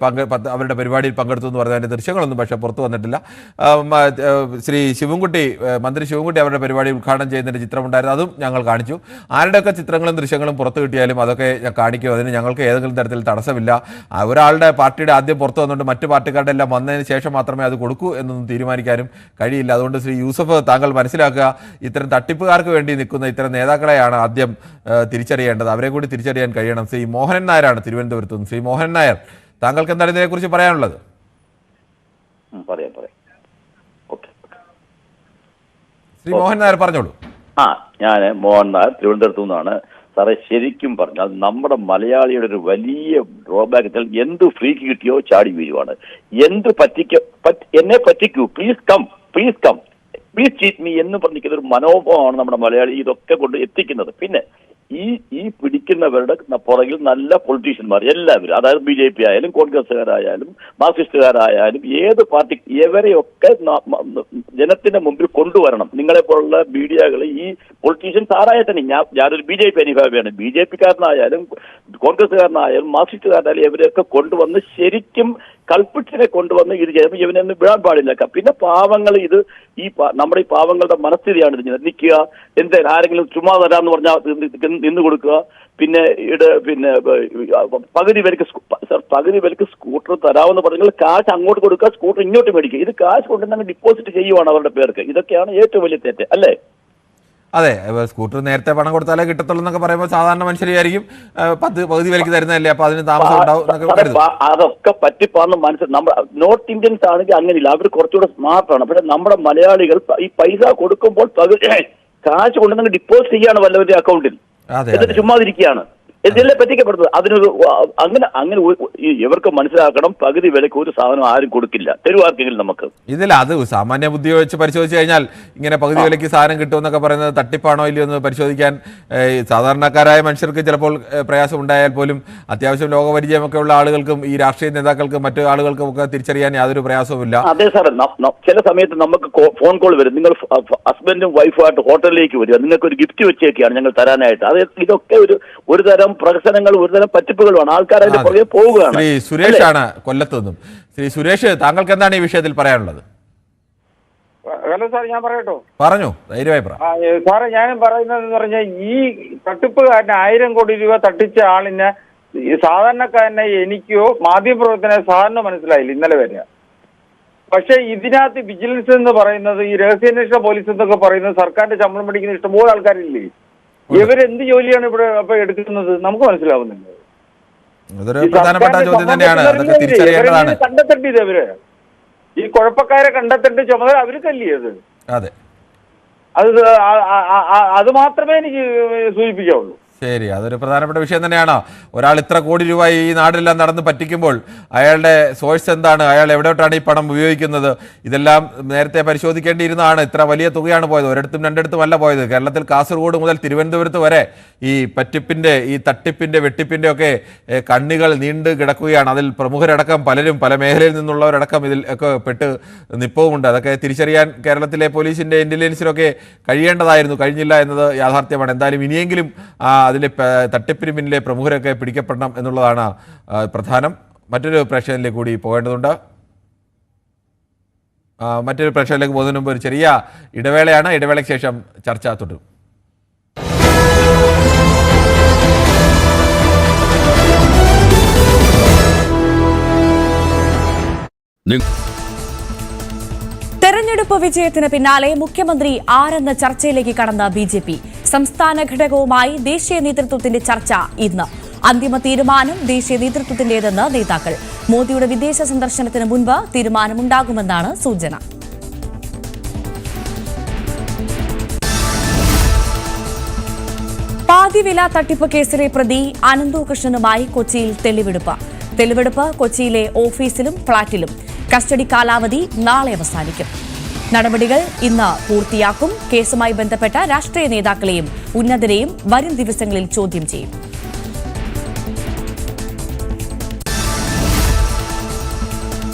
S1: അവരുടെ പരിപാടിയിൽ പങ്കെടുത്തു എന്ന് പറഞ്ഞതിന്റെ ദൃശ്യങ്ങളൊന്നും പക്ഷേ പുറത്തു വന്നിട്ടില്ല. ശ്രീ ശിവൻകുട്ടി, മന്ത്രി ശിവൻകുട്ടി അവരുടെ പരിപാടി ഉദ്ഘാടനം ചെയ്യുന്നതിന്റെ ചിത്രമുണ്ടായിരുന്നു, അതും ഞങ്ങൾ കാണിച്ചു. ആരുടെയൊക്കെ ചിത്രങ്ങളും ദൃശ്യങ്ങളും പുറത്തു കിട്ടിയാലും അതൊക്കെ കാണിക്കും. അതിന് ഞങ്ങൾക്ക് ഏതെങ്കിലും തരത്തിൽ തടസ്സമില്ല. ഒരാളുടെ പാർട്ടിയുടെ ആദ്യം പുറത്തു വന്നുകൊണ്ട് മറ്റു പാർട്ടിക്കാരുടെ എല്ലാം വന്നതിന് ശേഷം മാത്രമേ അത് കൊടുക്കൂ എന്നൊന്നും തീരുമാനിക്കാനും കഴിയില്ല. അതുകൊണ്ട് ശ്രീ യൂസഫ്, താങ്കൾ മനസ്സിലാക്കുക, ഇത്തരം തട്ടിപ്പുകാർക്ക് വേണ്ടി നിൽക്കുന്ന ഇത്തരം നേതാക്കളെയാണ് ആദ്യം തിരിച്ചറിയേണ്ടത്. അവരെ കൂടി തിരിച്ചറിയാൻ കഴിയണം. ശ്രീ മോഹനൻ നായരാണ് തിരുവനന്തപുരത്ത് നിന്ന്. ശ്രീ മോഹൻ നായർ, താങ്കൾക്ക് എന്താണ് ഇതിനെക്കുറിച്ച് പറയാനുള്ളത്? ശ്രീ മോഹൻ നായർ പറഞ്ഞോളൂ.
S17: ഞാൻ മോഹൻ നായർ തിരുവനന്തപുരത്തു നിന്നാണ്. സാറേ, ശരിക്കും പറഞ്ഞാൽ നമ്മുടെ മലയാളിയുടെ ഒരു വലിയ ഡ്രോബാക്ക് എന്ത് ഫ്രീക്ക് കിട്ടിയോ ചാടി വീഴുവാണ്. എന്ത് എന്നെ പറ്റിക്കൂ, please come, please cheat me എന്ന് പറഞ്ഞിരിക്കുന്ന ഒരു മനോഭാവമാണ് നമ്മുടെ മലയാളി ഇതൊക്കെ കൊണ്ട് എത്തിക്കുന്നത്. പിന്നെ ഈ പിടിക്കുന്നവരുടെ പുറകിൽ നല്ല പൊളിറ്റീഷ്യന്മാർ എല്ലാവരും, അതായത് BJP ആയാലും കോൺഗ്രസ്സുകാരായാലും മാർക്സിസ്റ്റുകാരായാലും ഏത് പാർട്ടി, ഇവരെയൊക്കെ ജനത്തിന്റെ മുമ്പിൽ കൊണ്ടുവരണം. നിങ്ങളെപ്പോലുള്ള മീഡിയകൾ ഈ പൊളിറ്റീഷ്യൻസ് ആരായ തന്നെ, ഞാനൊരു BJP അനുഭാവിയാണ്, BJP-കാരനായാലും കോൺഗ്രസ്സുകാരനായാലും മാർക്സിസ്റ്റുകാരനായാലും ഇവരെയൊക്കെ കൊണ്ടുവന്ന് ശരിക്കും കൾപ്പിച്ചിനെ കൊണ്ടുവന്ന് ഇത് ചെയ്യുമ്പോൾ ഇവനൊന്നും വിടാൻ പാടില്ല. പിന്നെ പാവങ്ങൾ നമ്മുടെ ഈ പാവങ്ങളുടെ മനസ്ഥിതിയാണ് ഇത് നിൽക്കുക. എന്തായാലും ആരെങ്കിലും ചുമ്മാ തരാന്ന് പറഞ്ഞാൽ നിന്ന് കൊടുക്കുക. പിന്നെ പകുതി വിലക്ക് സ്കൂട്ടർ തരാമെന്ന് പറഞ്ഞാൽ കാശ് അങ്ങോട്ട് കൊടുക്കുക, സ്കൂട്ടർ ഇങ്ങോട്ട് മേടിക്കുക. ഇത് കാശ് കൊണ്ടുവന്ന് ഡിപ്പോസിറ്റ് ചെയ്യുവാണ് അവരുടെ പേർക്ക്. ഇതൊക്കെയാണ് ഏറ്റവും വലിയ തെറ്റ്, അല്ലേ?
S1: അതെ, സ്കൂട്ടർ നേരത്തെ പണം കൊടുത്താലേ കിട്ടത്തുള്ളൂ എന്നൊക്കെ പറയുമ്പോൾ സാധാരണ മനുഷ്യരായിരിക്കും പകുതി വിലയ്ക്ക് തരുന്നതല്ലേ, അപ്പൊ അതിന് താമസം ഉണ്ടാവും എന്നൊക്കെ കരുതും.
S17: അതൊക്കെ പറ്റിപ്പാന്ന് മനസ്സിൽ നോർത്ത് ഇന്ത്യൻസ് ആണെങ്കിൽ അങ്ങനെയില്ല, അവർ കുറച്ചുകൂടെ സ്മാർട്ടാണ്. പക്ഷെ നമ്മുടെ മലയാളികൾ ഈ പൈസ കൊടുക്കുമ്പോൾ കാശ് കൊണ്ടുവന്ന് ഡിപ്പോസിറ്റ് ചെയ്യാണ് വല്ലവരുടെ അക്കൗണ്ടിൽ, എന്നിട്ട് ചുമ്മാതിരിക്കുകയാണ്. ഇതിലെ പറ്റിക്കപ്പെടുന്നത്. അതിനൊരു അങ്ങനെ ഇവർക്ക് മനസ്സിലാക്കണം, പകുതി വിലക്ക് ഒരു സാധനം ആരും കൊടുക്കില്ല, തരുവാർക്കെങ്കിലും നമുക്ക്.
S1: ഇതിൽ അത് സാമാന്യ ബുദ്ധി വെച്ച് പരിശോധിച്ച് കഴിഞ്ഞാൽ ഇങ്ങനെ പകുതി വിലയ്ക്ക് സാധനം കിട്ടുമെന്നൊക്കെ പറയുന്നത് തട്ടിപ്പാണോ ഇല്ലയോ എന്ന് പരിശോധിക്കാൻ സാധാരണക്കാരായ മനുഷ്യർക്ക് ചിലപ്പോൾ പ്രയാസം ഉണ്ടായാൽ പോലും അത്യാവശ്യം ലോകപരിചയമൊക്കെ ഉള്ള ആളുകൾക്കും ഈ രാഷ്ട്രീയ നേതാക്കൾക്കും മറ്റു ആളുകൾക്കും ഒക്കെ തിരിച്ചറിയാൻ യാതൊരു പ്രയാസവുമില്ല.
S17: അതെ സാർ, ചില സമയത്ത് നമുക്ക് ഫോൺ കോൾ വരും, നിങ്ങൾ ഹസ്ബൻഡും വൈഫുമായിട്ട് ഹോട്ടലിലേക്ക് വരിക, നിങ്ങൾക്ക് ഒരു ഗിഫ്റ്റ് വെച്ചേക്കാണ് ഞങ്ങൾ തരാനായിട്ട്. അത് ഇതൊക്കെ ഒരു തരം പ്രഹസനങ്ങൾ, ഒരുതരം പറ്റിപ്പുകളുമാണ്. ആൾക്കാർ അതിന്റെ പുറകെ പോവുകയാണ്.
S1: ശ്രീ സുരേഷ് ആണ് കൊല്ലത്ത് നിന്നും. ശ്രീ സുരേഷ്, താങ്കൾക്ക് എന്താണ് ഈ വിഷയത്തിൽ പറയാനുള്ളത്?
S18: ഹലോ സാർ, ഞാൻ പറയട്ടോ?
S1: പറഞ്ഞു, ധൈര്യമായി പറ.
S18: സാറേ, ഞാനും പറയുന്നതെന്ന് പറഞ്ഞാൽ ഈ തട്ടിപ്പുകാരന് 1000 കോടി രൂപ തട്ടിച്ച ആളിനെ സാധാരണക്കാരനെ എനിക്കോ മാധ്യമപ്രവർത്തന സാധാരണ മനസ്സിലായില്ല ഇന്നലെ വരെ. പക്ഷെ ഇതിനകത്ത് വിജിലൻസ് എന്ന് പറയുന്നത്, ഈ രഹസ്യാന്വേഷണ പോലീസ് എന്നൊക്കെ പറയുന്നത് സർക്കാരിന്റെ ശമ്പളം പഠിക്കുന്ന ഇഷ്ടംപോലെ ആൾക്കാരില്ലേ? ഇവരെന്ത് ജോലിയാണ് ഇവിടെ അപ്പൊ എടുക്കുന്നത്? നമുക്ക് മനസ്സിലാവുന്നില്ല. കണ്ടെത്തേണ്ടത് അവര്, ഈ കുഴപ്പക്കാരെ കണ്ടെത്തേണ്ട ചുമതല അവർക്കല്ലേ അത്? അത് മാത്രമേ എനിക്ക് സൂചിപ്പിക്കാവുള്ളൂ.
S1: ശരി, അതൊരു പ്രധാനപ്പെട്ട വിഷയം തന്നെയാണ്. ഒരാൾ ഇത്ര കോടി രൂപ ഈ നാട്ടിലെല്ലാം നടന്ന് പറ്റിക്കുമ്പോൾ അയാളുടെ സോഴ്സ് എന്താണ്, അയാൾ എവിടോട്ടാണ് ഈ പണം ഉപയോഗിക്കുന്നത്, ഇതെല്ലാം നേരത്തെ പരിശോധിക്കേണ്ടിയിരുന്നതാണ്. ഇത്ര വലിയ തുകയാണ് പോയത്, ഒരിടത്തും രണ്ടിടത്തും അല്ല പോയത്. കേരളത്തിൽ കാസർഗോഡ് മുതൽ തിരുവനന്തപുരത്ത് വരെ ഈ പറ്റിപ്പിന്റെ, ഈ തട്ടിപ്പിന്റെ, വെട്ടിപ്പിന്റെ ഒക്കെ കണ്ണികൾ നീണ്ടു കിടക്കുകയാണ്. അതിൽ പ്രമുഖരടക്കം പലരും, പല മേഖലയിൽ നിന്നുള്ളവരടക്കം ഇതിൽ ഒക്കെ പെട്ട് നിപ്പവുമുണ്ട്. അതൊക്കെ തിരിച്ചറിയാൻ കേരളത്തിലെ പോലീസിന്റെ ഇന്റലിജൻസിനൊക്കെ കഴിയേണ്ടതായിരുന്നു, കഴിഞ്ഞില്ല എന്നത് യാഥാർത്ഥ്യമാണ്. എന്തായാലും ഇനിയെങ്കിലും അതിലെ തട്ടിപ്പിന് പിന്നിലെ പ്രമുഖരൊക്കെ പിടിക്കപ്പെടണം എന്നുള്ളതാണ് പ്രധാനം. മറ്റൊരു പ്രേക്ഷകരിലേക്ക് കൂടി പോകേണ്ടതുണ്ട്. മറ്റൊരു പ്രേക്ഷകരിലേക്ക് പോകുന്നതിന് മുമ്പ് ഒരു ചെറിയ ഇടവേളയാണ്. ഇടവേളയ്ക്ക് ശേഷം ചർച്ച തുടരും.
S19: തെരഞ്ഞെടുപ്പ് വിജയത്തിന് പിന്നാലെ മുഖ്യമന്ത്രി ആരെന്ന ചർച്ചയിലേക്ക് കടന്ന ബി.ജെ.പി. സംസ്ഥാന ഘടകവുമായി ദേശീയ നേതൃത്വത്തിന്റെ ചർച്ച ഇന്ന്. അന്തിമ തീരുമാനം ദേശീയ നേതൃത്വത്തിന്റേതെന്ന് നേതാക്കൾ. മോദിയുടെ വിദേശ സന്ദർശനത്തിന് മുൻപ് തീരുമാനമുണ്ടാകുമെന്നാണ് സൂചന. പാതിവില തട്ടിപ്പ് കേസിലെ പ്രതി അനന്തു കൃഷ്ണനുമായി കൊച്ചിയിൽ തെളിവെടുപ്പ് കൊച്ചിയിലെ ഓഫീസിലും ഫ്ളാറ്റിലും. കസ്റ്റഡി കാലാവധി നാളെ അവസാനിക്കും. നടപടികൾ ഇന്ന് പൂർത്തിയാക്കും. കേസുമായി ബന്ധപ്പെട്ട രാഷ്ട്രീയ നേതാക്കളെയും ഉന്നതരെയും വരും ദിവസങ്ങളിൽ ചോദ്യം ചെയ്യും.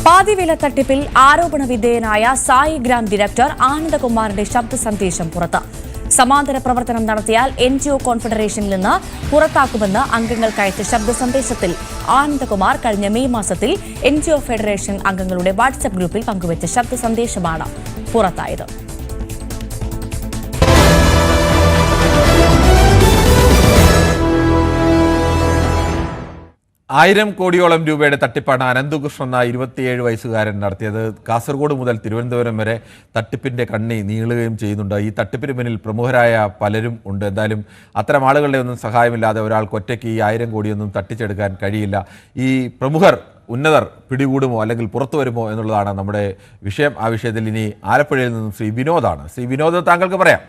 S19: പാതിവില തട്ടിപ്പിൽ ആരോപണ വിധേയനായ സായി ഗ്രാം ഡയറക്ടർ ആനന്ദകുമാറിന്റെ ശബ്ദ സന്ദേശം പുറത്ത്. സമാന്തര പ്രവർത്തനം നടത്തിയാൽ NGO കോൺഫെഡറേഷനിൽ നിന്ന് പുറത്താക്കുമെന്ന് അംഗങ്ങൾക്കയച്ച ശബ്ദ സന്ദേശത്തിൽ ആനന്ദകുമാർ കഴിഞ്ഞ മെയ് മാസത്തിൽ NGO ഫെഡറേഷൻ അംഗങ്ങളുടെ വാട്സ്ആപ്പ് ഗ്രൂപ്പിൽ പങ്കുവച്ച ശബ്ദ സന്ദേശമാണ് പുറത്തായത്.
S1: 1000 കോടിയോളം രൂപയുടെ തട്ടിപ്പാണ് അനന്തുകൃഷ്ണൻ എന്ന 27 വയസ്സുകാരൻ നടത്തിയത്. കാസർഗോഡ് മുതൽ തിരുവനന്തപുരം വരെ തട്ടിപ്പിന്റെ കണ്ണി നീളുകയും ചെയ്യുന്നുണ്ട്. ഈ തട്ടിപ്പിന് പിന്നിൽ പ്രമുഖരായ പലരും ഉണ്ട്. എന്തായാലും അത്തരം ആളുകളുടെ ഒന്നും സഹായമില്ലാതെ ഒരാൾക്ക് ഒറ്റയ്ക്ക് ഈ 1000 കോടിയൊന്നും തട്ടിച്ചെടുക്കാൻ കഴിയില്ല. ഈ പ്രമുഖർ, ഉന്നതർ പിടികൂടുമോ അല്ലെങ്കിൽ പുറത്തു വരുമോ എന്നുള്ളതാണ് നമ്മുടെ വിഷയം. ആ വിഷയത്തിൽ ഇനി ആലപ്പുഴയിൽ നിന്നും ശ്രീ വിനോദാണ്. ശ്രീ വിനോദ്, താങ്കൾക്ക് പറയാം.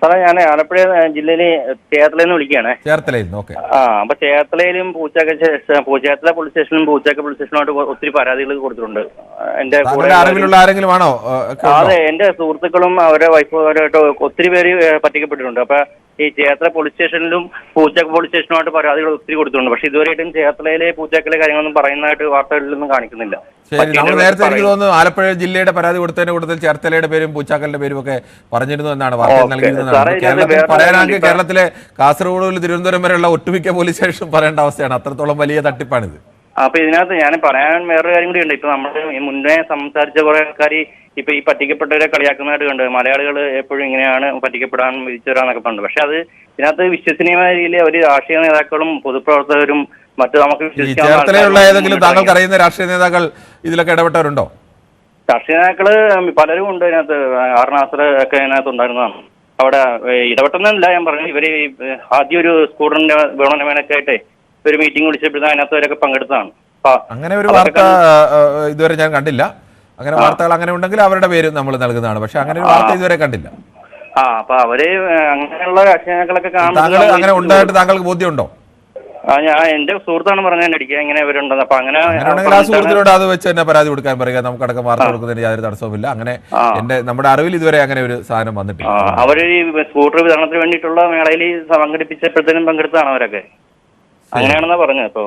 S20: സാറേ, ഞാൻ ആലപ്പുഴ ജില്ലയിലെ ചേർത്തലയിൽ നിന്ന് വിളിക്കുകയാണ്.
S1: ചേർത്തലയിൽ നിന്ന്? ഓക്കെ.
S20: അപ്പൊ ചേർത്തലയിലും ചേർത്തല പോലീസ് സ്റ്റേഷനിലും പൂച്ചാക്ക പോലീസ് സ്റ്റേഷനുമായിട്ട് ഒത്തിരി പരാതികൾ കൊടുത്തിട്ടുണ്ട്. എന്റെ കൂടെ
S1: അറിവിലുള്ള ആരെങ്കിലും ആണോ?
S20: അതെ, എന്റെ സുഹൃത്തുക്കളും അവരുടെ വൈഫുമായിട്ട് ഒത്തിരി പേര് പറ്റിക്കപ്പെട്ടിട്ടുണ്ട്. അപ്പൊ ഈ ചേർത്തല പോലീസ് സ്റ്റേഷനിലും പൂച്ചാക്ക പോലീസ് സ്റ്റേഷനുമായിട്ട് പരാതികൾ ഒത്തിരി കൊടുത്തിട്ടുണ്ട്. പക്ഷെ ഇതുവരെയായിട്ടും ചേർത്തലയിലെ പൂച്ചാക്കയിലെ കാര്യങ്ങളൊന്നും പറയുന്നതായിട്ട് വാർത്തകളിലൊന്നും കാണിക്കുന്നില്ല.
S1: ശരി, നമ്മൾ നേരത്തെ എനിക്ക് തോന്നുന്നു ആലപ്പുഴ ജില്ലയുടെ പരാതി കൊടുത്തതിന്റെ കൂട്ടത്തിൽ ചേർത്തലയുടെ പേരും പൂച്ചാക്കലിന്റെ പേരും ഒക്കെ പറഞ്ഞിരുന്നു എന്നാണ് വാർത്ത നൽകിയിരുന്നത്. കേരളത്തിൽ പറയാനാണെങ്കിൽ കേരളത്തിലെ കാസർഗോഡ് മുതൽ തിരുവനന്തപുരം വരെയുള്ള ഒട്ടുമിക്ക പോലീസ് സ്റ്റേഷൻ പറയേണ്ട അവസ്ഥയാണ്. അത്രത്തോളം വലിയ തട്ടിപ്പാണിത്.
S20: അപ്പൊ ഇതിനകത്ത് ഞാൻ പറയാൻ വേറൊരു കാര്യം കൂടി ഉണ്ട്. ഇപ്പൊ നമ്മൾ മുന്നേ സംസാരിച്ച കുറെ ആൾക്കാർ ഇപ്പൊ ഈ പറ്റിക്കപ്പെട്ടവരെ കളിയാക്കുന്നതായിട്ട് കണ്ട് മലയാളികൾ എപ്പോഴും ഇങ്ങനെയാണ് പറ്റിക്കപ്പെടാൻ വിധിച്ചവരാന്നൊക്കെ പറഞ്ഞു. പക്ഷെ അത് ഇതിനകത്ത് വിശ്വസനീയമായ രീതിയിൽ ഒരു രാഷ്ട്രീയ നേതാക്കളും പൊതുപ്രവർത്തകരും മറ്റു നമുക്ക്
S1: ചേർത്തലയുള്ള ഏതെങ്കിലും താങ്കൾക്ക് അറിയുന്ന രാഷ്ട്രീയ നേതാക്കൾ ഇതിലൊക്കെ ഇടപെട്ടവരുണ്ടോ?
S20: രാഷ്ട്രീയ നേതാക്കള് പലരും ഉണ്ട് ഇതിനകത്ത്. ആർ നാസർ ഒക്കെ ഇതിനകത്ത് ഉണ്ടായിരുന്നതാണ്. അവിടെ ഇടപെട്ടെന്നല്ല ഞാൻ പറഞ്ഞു. ഇവര് ആദ്യം ഒരു സ്കൂട്ടറിന്റെ ഗുണമേനൊക്കെ ആയിട്ട് ഒരു മീറ്റിംഗ് വിളിച്ചപ്പോഴത്തേക്കും അതിനകത്തവരൊക്കെ പങ്കെടുത്തതാണ്.
S1: അങ്ങനെ ഒരു വാർത്ത ഇതുവരെ ഞാൻ കണ്ടില്ല. അങ്ങനെ വാർത്തകൾ അങ്ങനെ ഉണ്ടെങ്കിൽ അവരുടെ പേര് നമ്മൾ നൽകുന്നതാണ്. പക്ഷെ അങ്ങനെ ഒരു വാർത്ത ഇതുവരെ കണ്ടില്ല.
S20: അപ്പൊ അവര് അങ്ങനെയുള്ള രാഷ്ട്രീയങ്ങളൊക്കെ
S1: താങ്കൾ അങ്ങനെ ഉണ്ടായിട്ട് താങ്കൾക്ക് ബോധ്യമുണ്ടോ?
S20: ഞാൻ എന്റെ സുഹൃത്താണ് പറഞ്ഞത് അടിക്കുക ഇങ്ങനെ ഇവരുണ്ടെന്ന്. അപ്പൊ അങ്ങനെ
S1: ആ സുഹൃത്തിനോട് അത് വെച്ച് തന്നെ പരാതി കൊടുക്കാൻ പറയുക. നമുക്കടക്കം വാർത്ത കൊടുക്കുന്നതിന് യാതൊരു തടസ്സവുമില്ല. അങ്ങനെ നമ്മുടെ അറിവിൽ ഇതുവരെ അങ്ങനെ ഒരു സാധനം വന്നിട്ടില്ല.
S20: അവര് ഈ സ്കൂട്ടർ വിതരണത്തിന് വേണ്ടിയിട്ടുള്ള മേളയിൽ പങ്കെടുപ്പിച്ചപ്പോഴത്തേനും പങ്കെടുത്തതാണ് അവരൊക്കെ. അങ്ങനെയാണെന്നാ പറഞ്ഞത്. അപ്പൊ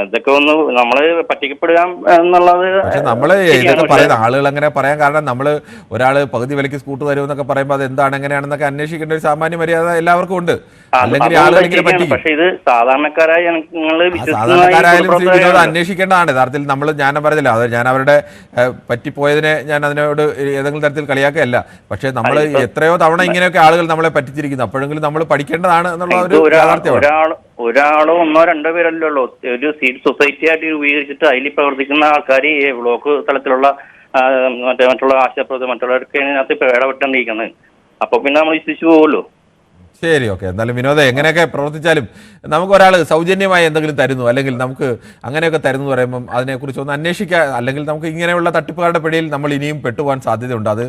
S20: ഇതൊക്കെ ഒന്ന് നമ്മള് പറ്റിക്കപ്പെടുക എന്നുള്ളത്.
S1: പക്ഷെ നമ്മള് ഇതൊക്കെ പറയുന്ന ആളുകൾ അങ്ങനെ പറയാൻ കാരണം നമ്മള് ഒരാള് പകുതി വിലയ്ക്ക് സ്കൂട്ടർ തരുമെന്നൊക്കെ പറയുമ്പോൾ അത് എന്താണ് എങ്ങനെയാണെന്നൊക്കെ അന്വേഷിക്കേണ്ട ഒരു സാമാന്യ മര്യാദ എല്ലാവർക്കും ഉണ്ട്. അല്ലെങ്കിൽ ആളുകൾ ഇങ്ങനെ പറ്റിക്കും.
S20: പക്ഷെ ഇത് സാധാരണക്കാരായ
S1: സാധാരണക്കാരായാലും ശ്രീ വിനോദ് അന്വേഷിക്കേണ്ടതാണ്. യഥാർത്ഥത്തിൽ നമ്മൾ ഞാൻ പറഞ്ഞില്ല, അത് ഞാൻ അവരുടെ പറ്റിപ്പോയതിനെ ഞാൻ അതിനോട് ഏതെങ്കിലും തരത്തിൽ കളിയാക്കുകയല്ല. പക്ഷെ നമ്മൾ എത്രയോ തവണ ഇങ്ങനെയൊക്കെ ആളുകൾ നമ്മളെ പറ്റിച്ചിരിക്കുന്നു. അപ്പോഴെങ്കിലും നമ്മൾ പഠിക്കേണ്ടതാണ് എന്നുള്ള ഒരു യാഥാർത്ഥ്യമാണ്.
S20: ഒരാളോ ഒന്നോ രണ്ടോ പേരല്ലേ ഉള്ളൂ. ഒരു സൊസൈറ്റി ആയിട്ട് രൂപീകരിച്ചിട്ട് അതിൽ പ്രവർത്തിക്കുന്ന ആൾക്കാർ ഈ ബ്ലോക്ക് തലത്തിലുള്ള മറ്റുള്ള ആശാപ്രവർത്തകർ മറ്റുള്ളവർക്ക് അതിനകത്ത് ഇടപെട്ടുകൊണ്ടിരിക്കുന്നത്. അപ്പൊ പിന്നെ നമ്മൾ വിശ്വസിച്ചു പോകുമല്ലോ.
S1: ശരി, ഓക്കെ. എന്തായാലും വിനോദം എങ്ങനെയൊക്കെ പ്രവർത്തിച്ചാലും നമുക്ക് ഒരാൾ സൗജന്യമായി എന്തെങ്കിലും തരുന്നു അല്ലെങ്കിൽ നമുക്ക് അങ്ങനെയൊക്കെ തരുന്നു പറയുമ്പം അതിനെക്കുറിച്ച് ഒന്ന് അന്വേഷിക്കുക. അല്ലെങ്കിൽ നമുക്ക് ഇങ്ങനെയുള്ള തട്ടിപ്പുകാരുടെ പിടിയിൽ നമ്മൾ ഇനിയും പെട്ടുപോകാൻ സാധ്യതയുണ്ട്. അത്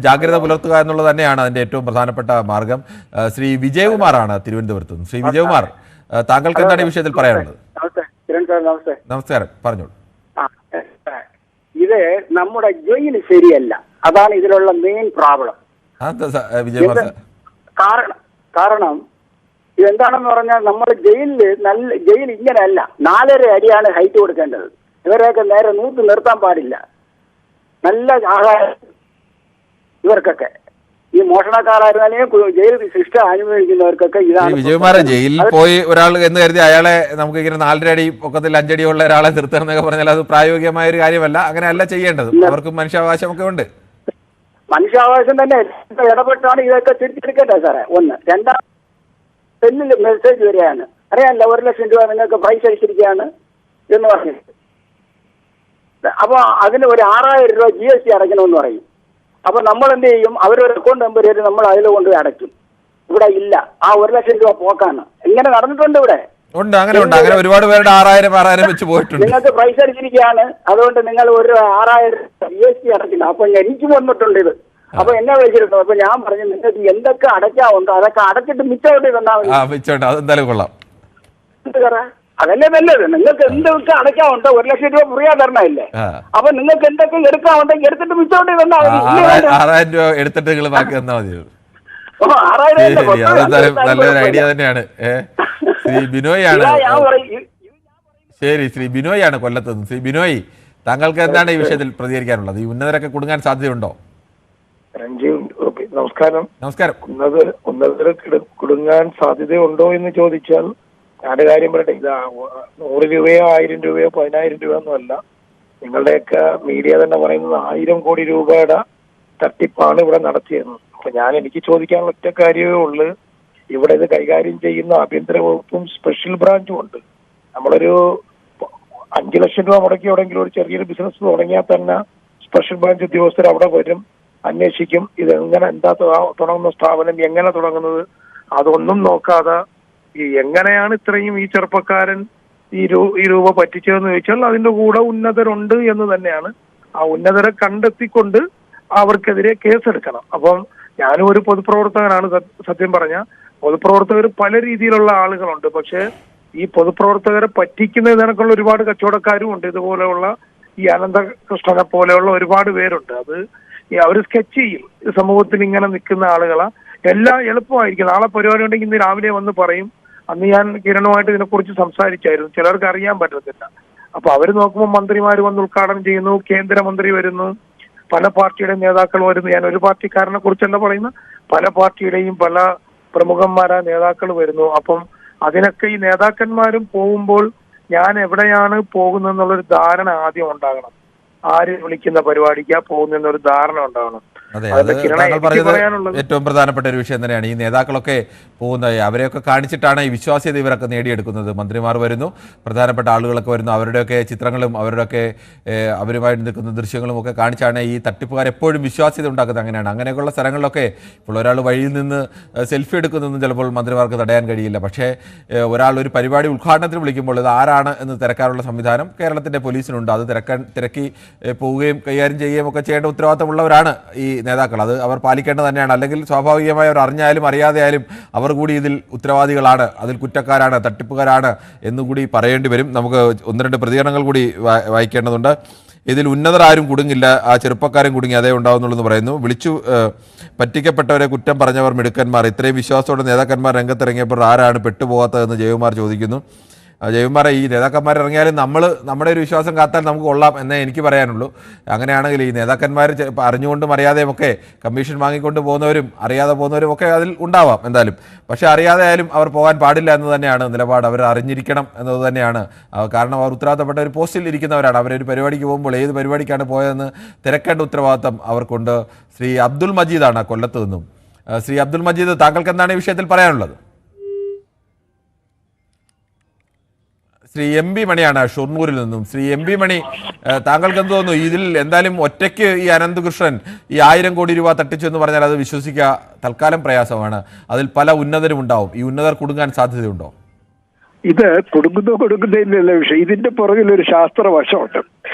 S1: ജാഗ്രത പുലർത്തുക എന്നുള്ളത് തന്നെയാണ് അതിൻ്റെ ഏറ്റവും പ്രധാനപ്പെട്ട മാർഗം. ശ്രീ വിജയകുമാറാണ് തിരുവനന്തപുരത്ത് നിന്ന്. ശ്രീ വിജയകുമാർ, താങ്കൾക്ക് എന്താണ് ഈ വിഷയത്തിൽ പറയാനുള്ളത്? നമസ്കാരം, പറഞ്ഞോളൂ.
S21: ഇത് നമ്മുടെ ജയിൽ ശരിയല്ല, അതാണ് ഇതിലുള്ള മെയിൻ പ്രോബ്ലം.
S1: വിജയകുമാർ,
S21: കാരണം ഇതെന്താണെന്ന് പറഞ്ഞാൽ നമ്മൾ ജയിൽ ഇങ്ങനെയല്ല, 4.5 അടിയാണ് ഹൈറ്റ് കൊടുക്കേണ്ടത്. ഇവരെയൊക്കെ നേരെ നിർത്താൻ പാടില്ല. നല്ല ആഹാരം ഇവർക്കൊക്കെ, ഈ മോഷണക്കാരായിരുന്നാലും ജയിൽ ശിക്ഷ അനുഭവിക്കുന്നവർക്കൊക്കെ ഇതാണ്.
S1: വിജയകുമാർ, ജയിലിൽ പോയി ഒരാൾ എന്ന് കരുതി അയാളെ നമുക്ക് ഇങ്ങനെ 4.5 അടി പൊക്കത്തിൽ 5 അടി ഉള്ള ഒരാളെ നിർത്തണം എന്നൊക്കെ പറഞ്ഞാൽ അത് പ്രായോഗികമായ ഒരു കാര്യമല്ല. അങ്ങനെയല്ല ചെയ്യേണ്ടത്. അവർക്കും മനുഷ്യാവകാശമൊക്കെ ഉണ്ട്.
S21: മനുഷ്യാവകാശം തന്നെ ഇടപെട്ടാണ് ഇതൊക്കെ തിരിച്ചെടുക്കേണ്ടത് സാറേ. ഒന്ന്. രണ്ടാം സെല്ലിൽ മെസ്സേജ് വരികയാണ്, അറിയാമല്ലോ 1 ലക്ഷം രൂപ നിങ്ങൾക്ക് പ്രൈസ് അടിച്ചിരിക്കുകയാണ് എന്ന് പറഞ്ഞു. അപ്പൊ അതിന് ഒരു 6000 രൂപ GST അടയ്ക്കണമെന്ന് പറയും. അപ്പൊ നമ്മൾ എന്ത് ചെയ്യും? അവരൊരു അക്കൗണ്ട് നമ്പർ തരും, നമ്മൾ അതിൽ കൊണ്ടുപോയി അടയ്ക്കും. ഇവിടെ ഇല്ല, ആ 1 ലക്ഷം രൂപ പോക്കാണ്. ഇങ്ങനെ നടന്നിട്ടുണ്ട് ഇവിടെ.
S1: ഉണ്ട്, അങ്ങനെ ഉണ്ട്. അങ്ങനെ ഒരുപാട് പേരുടെ 6000 വെച്ച് പോയിട്ടുണ്ട്.
S21: നിങ്ങൾക്ക് പ്രൈസ് അടിച്ചിരിക്കുകയാണ്, അതുകൊണ്ട് നിങ്ങൾ ഒരു 6000 GST അടയ്ക്കണം. അപ്പൊ എനിക്ക് വന്നിട്ടുണ്ട് ഇത്. അപ്പൊ എന്നെ വിളിച്ചിരുന്നു. അപ്പൊ ഞാൻ പറഞ്ഞു, നിങ്ങൾക്ക് എന്തൊക്കെ അടയ്ക്കാവുണ്ടോ അതൊക്കെ അടച്ചിട്ട് മിച്ചോട്ട് തന്നാൽ
S1: അതെന്തായാലും കൊള്ളാം.
S21: അതല്ലേ നല്ലത്. നിങ്ങൾക്ക് എന്തൊക്കെ അടയ്ക്കാവുണ്ടോ 1 ലക്ഷം രൂപ ഫ്രീയാ തരണല്ലേ. അപ്പൊ നിങ്ങൾക്ക് എന്തൊക്കെ എടുക്കാവുണ്ടെങ്കിൽ എടുത്തിട്ട് മിച്ചോട്ട് തന്നാൽ മതി.
S1: 6000 രൂപ എടുത്തിട്ട് നിങ്ങൾ ബാക്കി തന്നാൽ മതി. നല്ലൊരു ഐഡിയ തന്നെയാണ്. ശ്രീ ബിനോയാണ്. ശരി, ശ്രീ ബിനോയാണ് കൊല്ലത്തുനിന്ന്. ശ്രീ ബിനോയ്, താങ്കൾക്ക് എന്താണ് ഈ വിഷയത്തിൽ പ്രതികരിക്കാനുള്ളത്? ഈ ഉന്നതരൊക്കെ കുടുങ്ങാൻ സാധ്യതയുണ്ടോ?
S22: നമസ്കാരം.
S1: നമസ്കാരം.
S22: ഉന്നതർ കുടുങ്ങാൻ സാധ്യതയുണ്ടോ എന്ന് ചോദിച്ചാൽ ഞാനൊരു കാര്യം പറയട്ടെ. ഇത് 100 രൂപയോ 1000 രൂപയോ 10000 രൂപ ഒന്നും അല്ല. നിങ്ങളുടെയൊക്കെ മീഡിയ തന്നെ പറയുന്നത് 1000 കോടി രൂപയുടെ തട്ടിപ്പാണ് ഇവിടെ നടത്തിയത്. അപ്പൊ എനിക്ക് ചോദിക്കാനുള്ള ഒറ്റ കാര്യമേ ഉള്ളൂ, ഇവിടെ ഇത് കൈകാര്യം ചെയ്യുന്ന ആഭ്യന്തര വകുപ്പും സ്പെഷ്യൽ ബ്രാഞ്ചും ഉണ്ട്. നമ്മളൊരു 5 ലക്ഷം രൂപ മുടക്കി എവിടെയെങ്കിലും ഒരു ചെറിയൊരു ബിസിനസ് തുടങ്ങിയാൽ തന്നെ സ്പെഷ്യൽ ബ്രാഞ്ച് ഉദ്യോഗസ്ഥർ അവിടെ വരും, അന്വേഷിക്കും. ഇത് എങ്ങനെ, എന്താ തുടങ്ങുന്ന സ്ഥാപനം, എങ്ങനെ തുടങ്ങുന്നത്, അതൊന്നും നോക്കാതെ എങ്ങനെയാണ് ഇത്രയും ഈ ചെറുപ്പക്കാരൻ ഈ രൂപ പറ്റിച്ചതെന്ന് ചോദിച്ചാൽ അതിന്റെ കൂടെ ഉന്നതരുണ്ട് എന്ന് തന്നെയാണ്. ആ ഉന്നതരെ കണ്ടെത്തിക്കൊണ്ട് അവർക്കെതിരെ കേസെടുക്കണം. അപ്പം ഞാനും ഒരു പൊതുപ്രവർത്തകനാണ്. സത്യം പറഞ്ഞ പൊതുപ്രവർത്തകർ പല രീതിയിലുള്ള ആളുകളുണ്ട്. പക്ഷെ ഈ പൊതുപ്രവർത്തകരെ പറ്റിക്കുന്നതിനൊക്കെയുള്ള ഒരുപാട് കച്ചവടക്കാരും ഉണ്ട്. ഇതുപോലെയുള്ള ഈ അനന്തകൃഷ്ണനെ പോലെയുള്ള ഒരുപാട് പേരുണ്ട്. അത് അവർ സ്കെച്ച് ചെയ്യും. സമൂഹത്തിൽ ഇങ്ങനെ നിൽക്കുന്ന ആളുകളെ എല്ലാം എളുപ്പമായിരിക്കും. നാളെ പരിപാടി ഉണ്ടെങ്കിൽ ഇന്ന് രാവിലെ വന്ന് പറയും. അന്ന് ഞാൻ കിരണുമായിട്ട് ഇതിനെക്കുറിച്ച് സംസാരിച്ചായിരുന്നു. ചിലർക്ക് അറിയാൻ പറ്റത്തില്ല. അപ്പൊ അവർ നോക്കുമ്പോൾ മന്ത്രിമാർ വന്ന് ഉദ്ഘാടനം ചെയ്യുന്നു, കേന്ദ്രമന്ത്രി വരുന്നു, പല പാർട്ടിയുടെ നേതാക്കൾ വരുന്നു. ഞാൻ ഒരു പാർട്ടിക്കാരനെ കുറിച്ചല്ല പറയുന്ന, പല പാർട്ടിയുടെയും പല പ്രമുഖന്മാരായ നേതാക്കൾ വരുന്നു. അപ്പം അതിനൊക്കെ ഈ നേതാക്കന്മാരും പോകുമ്പോൾ ഞാൻ എവിടെയാണ് പോകുന്നതെന്നുള്ളൊരു ധാരണ ആദ്യം ഉണ്ടാകണം. ആര് വിളിക്കുന്ന പരിപാടിക്കാ പോകുന്നൊരു ധാരണ ഉണ്ടാകണം.
S1: അതെ, അത് താങ്കൾ പറഞ്ഞത് ഏറ്റവും പ്രധാനപ്പെട്ട ഒരു വിഷയം തന്നെയാണ്. ഈ നേതാക്കളൊക്കെ പോകുന്നത്. അവരെയൊക്കെ കാണിച്ചിട്ടാണ് ഈ വിശ്വാസ്യത ഇവരൊക്കെ നേടിയെടുക്കുന്നത്. മന്ത്രിമാർ വരുന്നു, പ്രധാനപ്പെട്ട ആളുകളൊക്കെ വരുന്നു, അവരുടെയൊക്കെ ചിത്രങ്ങളും അവരുടെയൊക്കെ അവരുമായിട്ട് നിൽക്കുന്ന ദൃശ്യങ്ങളും ഒക്കെ കാണിച്ചാണ് ഈ തട്ടിപ്പുകാർ എപ്പോഴും വിശ്വാസ്യത ഉണ്ടാക്കുന്നത്. അങ്ങനെയൊക്കെയുള്ള സ്ഥലങ്ങളിലൊക്കെ ഇപ്പോൾ ഒരാൾ വഴിയിൽ നിന്ന് സെൽഫി എടുക്കുന്നതൊന്നും ചിലപ്പോൾ മന്ത്രിമാർക്ക് തടയാൻ കഴിയില്ല. പക്ഷേ ഒരാൾ ഒരു പരിപാടി ഉദ്ഘാടനത്തിന് വിളിക്കുമ്പോൾ ഇത് ആരാണ് എന്ന് തിരക്കാനുള്ള സംവിധാനം കേരളത്തിൻ്റെ പോലീസിനുണ്ട്. അത് തിരക്കി പോവുകയും കൈകാര്യം ചെയ്യുകയും ഒക്കെ ചെയ്യേണ്ട ഉത്തരവാദിത്തമുള്ളവരാണ് ഈ നേതാക്കൾ. അത് അവർ പാലിക്കേണ്ടത് തന്നെയാണ്. അല്ലെങ്കിൽ സ്വാഭാവികമായി അവർ അറിഞ്ഞാലും അറിയാതെയായാലും അവർ കൂടി ഇതിൽ ഉത്തരവാദികളാണ്, അതിൽ കുറ്റക്കാരാണ്, തട്ടിപ്പുകാരാണ് എന്നുകൂടി പറയേണ്ടി വരും. നമുക്ക് 1-2 പ്രതികരണങ്ങൾ കൂടി വായിക്കേണ്ടതുണ്ട്. ഇതിൽ ഉന്നതർ ആരും കുടുങ്ങില്ല, ആ ചെറുപ്പക്കാരും കുടുങ്ങി അതേ ഉണ്ടാവുന്നുള്ളൂ പറയുന്നു. വിളിച്ചു പറ്റിക്കപ്പെട്ടവരെ കുറ്റം പറഞ്ഞവർ മിടുക്കന്മാർ. ഇത്രയും വിശ്വാസത്തോടെ നേതാക്കന്മാർ രംഗത്തിറങ്ങിയപ്പോൾ ആരാണ് പെട്ടുപോകാത്തതെന്ന് ജയകുമാർ ചോദിക്കുന്നു. ജയകുമാർ, ഈ നേതാക്കന്മാർ ഇറങ്ങിയാലും നമ്മുടെ ഒരു വിശ്വാസം കാത്താൽ നമുക്ക് കൊള്ളാം എന്നേ എനിക്ക് പറയാനുള്ളൂ. അങ്ങനെയാണെങ്കിൽ ഈ നേതാക്കന്മാർ അറിഞ്ഞുകൊണ്ടും അറിയാതെയും ഒക്കെ കമ്മീഷൻ വാങ്ങിക്കൊണ്ട് പോകുന്നവരും അറിയാതെ പോകുന്നവരും ഒക്കെ അതിൽ ഉണ്ടാവാം എന്തായാലും. പക്ഷേ അറിയാതെ ആയാലും അവർ പോകാൻ പാടില്ല എന്ന് തന്നെയാണ് നിലപാട്. അവർ അറിഞ്ഞിരിക്കണം എന്നത് തന്നെയാണ്. കാരണം അവർ ഉത്തരവാദിത്തപ്പെട്ട ഒരു പോസ്റ്റിൽ ഇരിക്കുന്നവരാണ്. അവരൊരു പരിപാടിക്ക് പോകുമ്പോൾ ഏത് പരിപാടിക്കാണ് പോയതെന്ന് തിരക്കേണ്ട ഉത്തരവാദിത്തം അവർക്കുണ്ട്. ശ്രീ അബ്ദുൽ മജീദാണ് കൊല്ലത്ത് നിന്നും. ശ്രീ അബ്ദുൽ മജീദ്, താങ്കൾക്ക് എന്താണ് ഈ വിഷയത്തിൽ പറയാനുള്ളത്? ശ്രീ എം ബി മണിയാണ് ഷൊർണൂരിൽ നിന്നും. ശ്രീ എം ബി മണി, താങ്കൾക്ക് എന്ത് തോന്നുന്നു? ഇതിൽ എന്തായാലും ഒറ്റയ്ക്ക് ഈ അനന്തകൃഷ്ണൻ ഈ 1000 കോടി രൂപ തട്ടിച്ചു എന്ന് പറഞ്ഞാൽ അത് വിശ്വസിക്കുക തൽക്കാലം പ്രയാസമാണ്. അതിൽ പല ഉന്നതരും ഉണ്ടാവും. ഈ ഉന്നതർ കുടുങ്ങാൻ സാധ്യതയുണ്ടോ?
S2: ഇത് കൊടുക്കുന്നതിനുള്ള വിഷയം, ഇതിന്റെ പുറകിൽ ഒരു ശാസ്ത്രവശമുണ്ട്.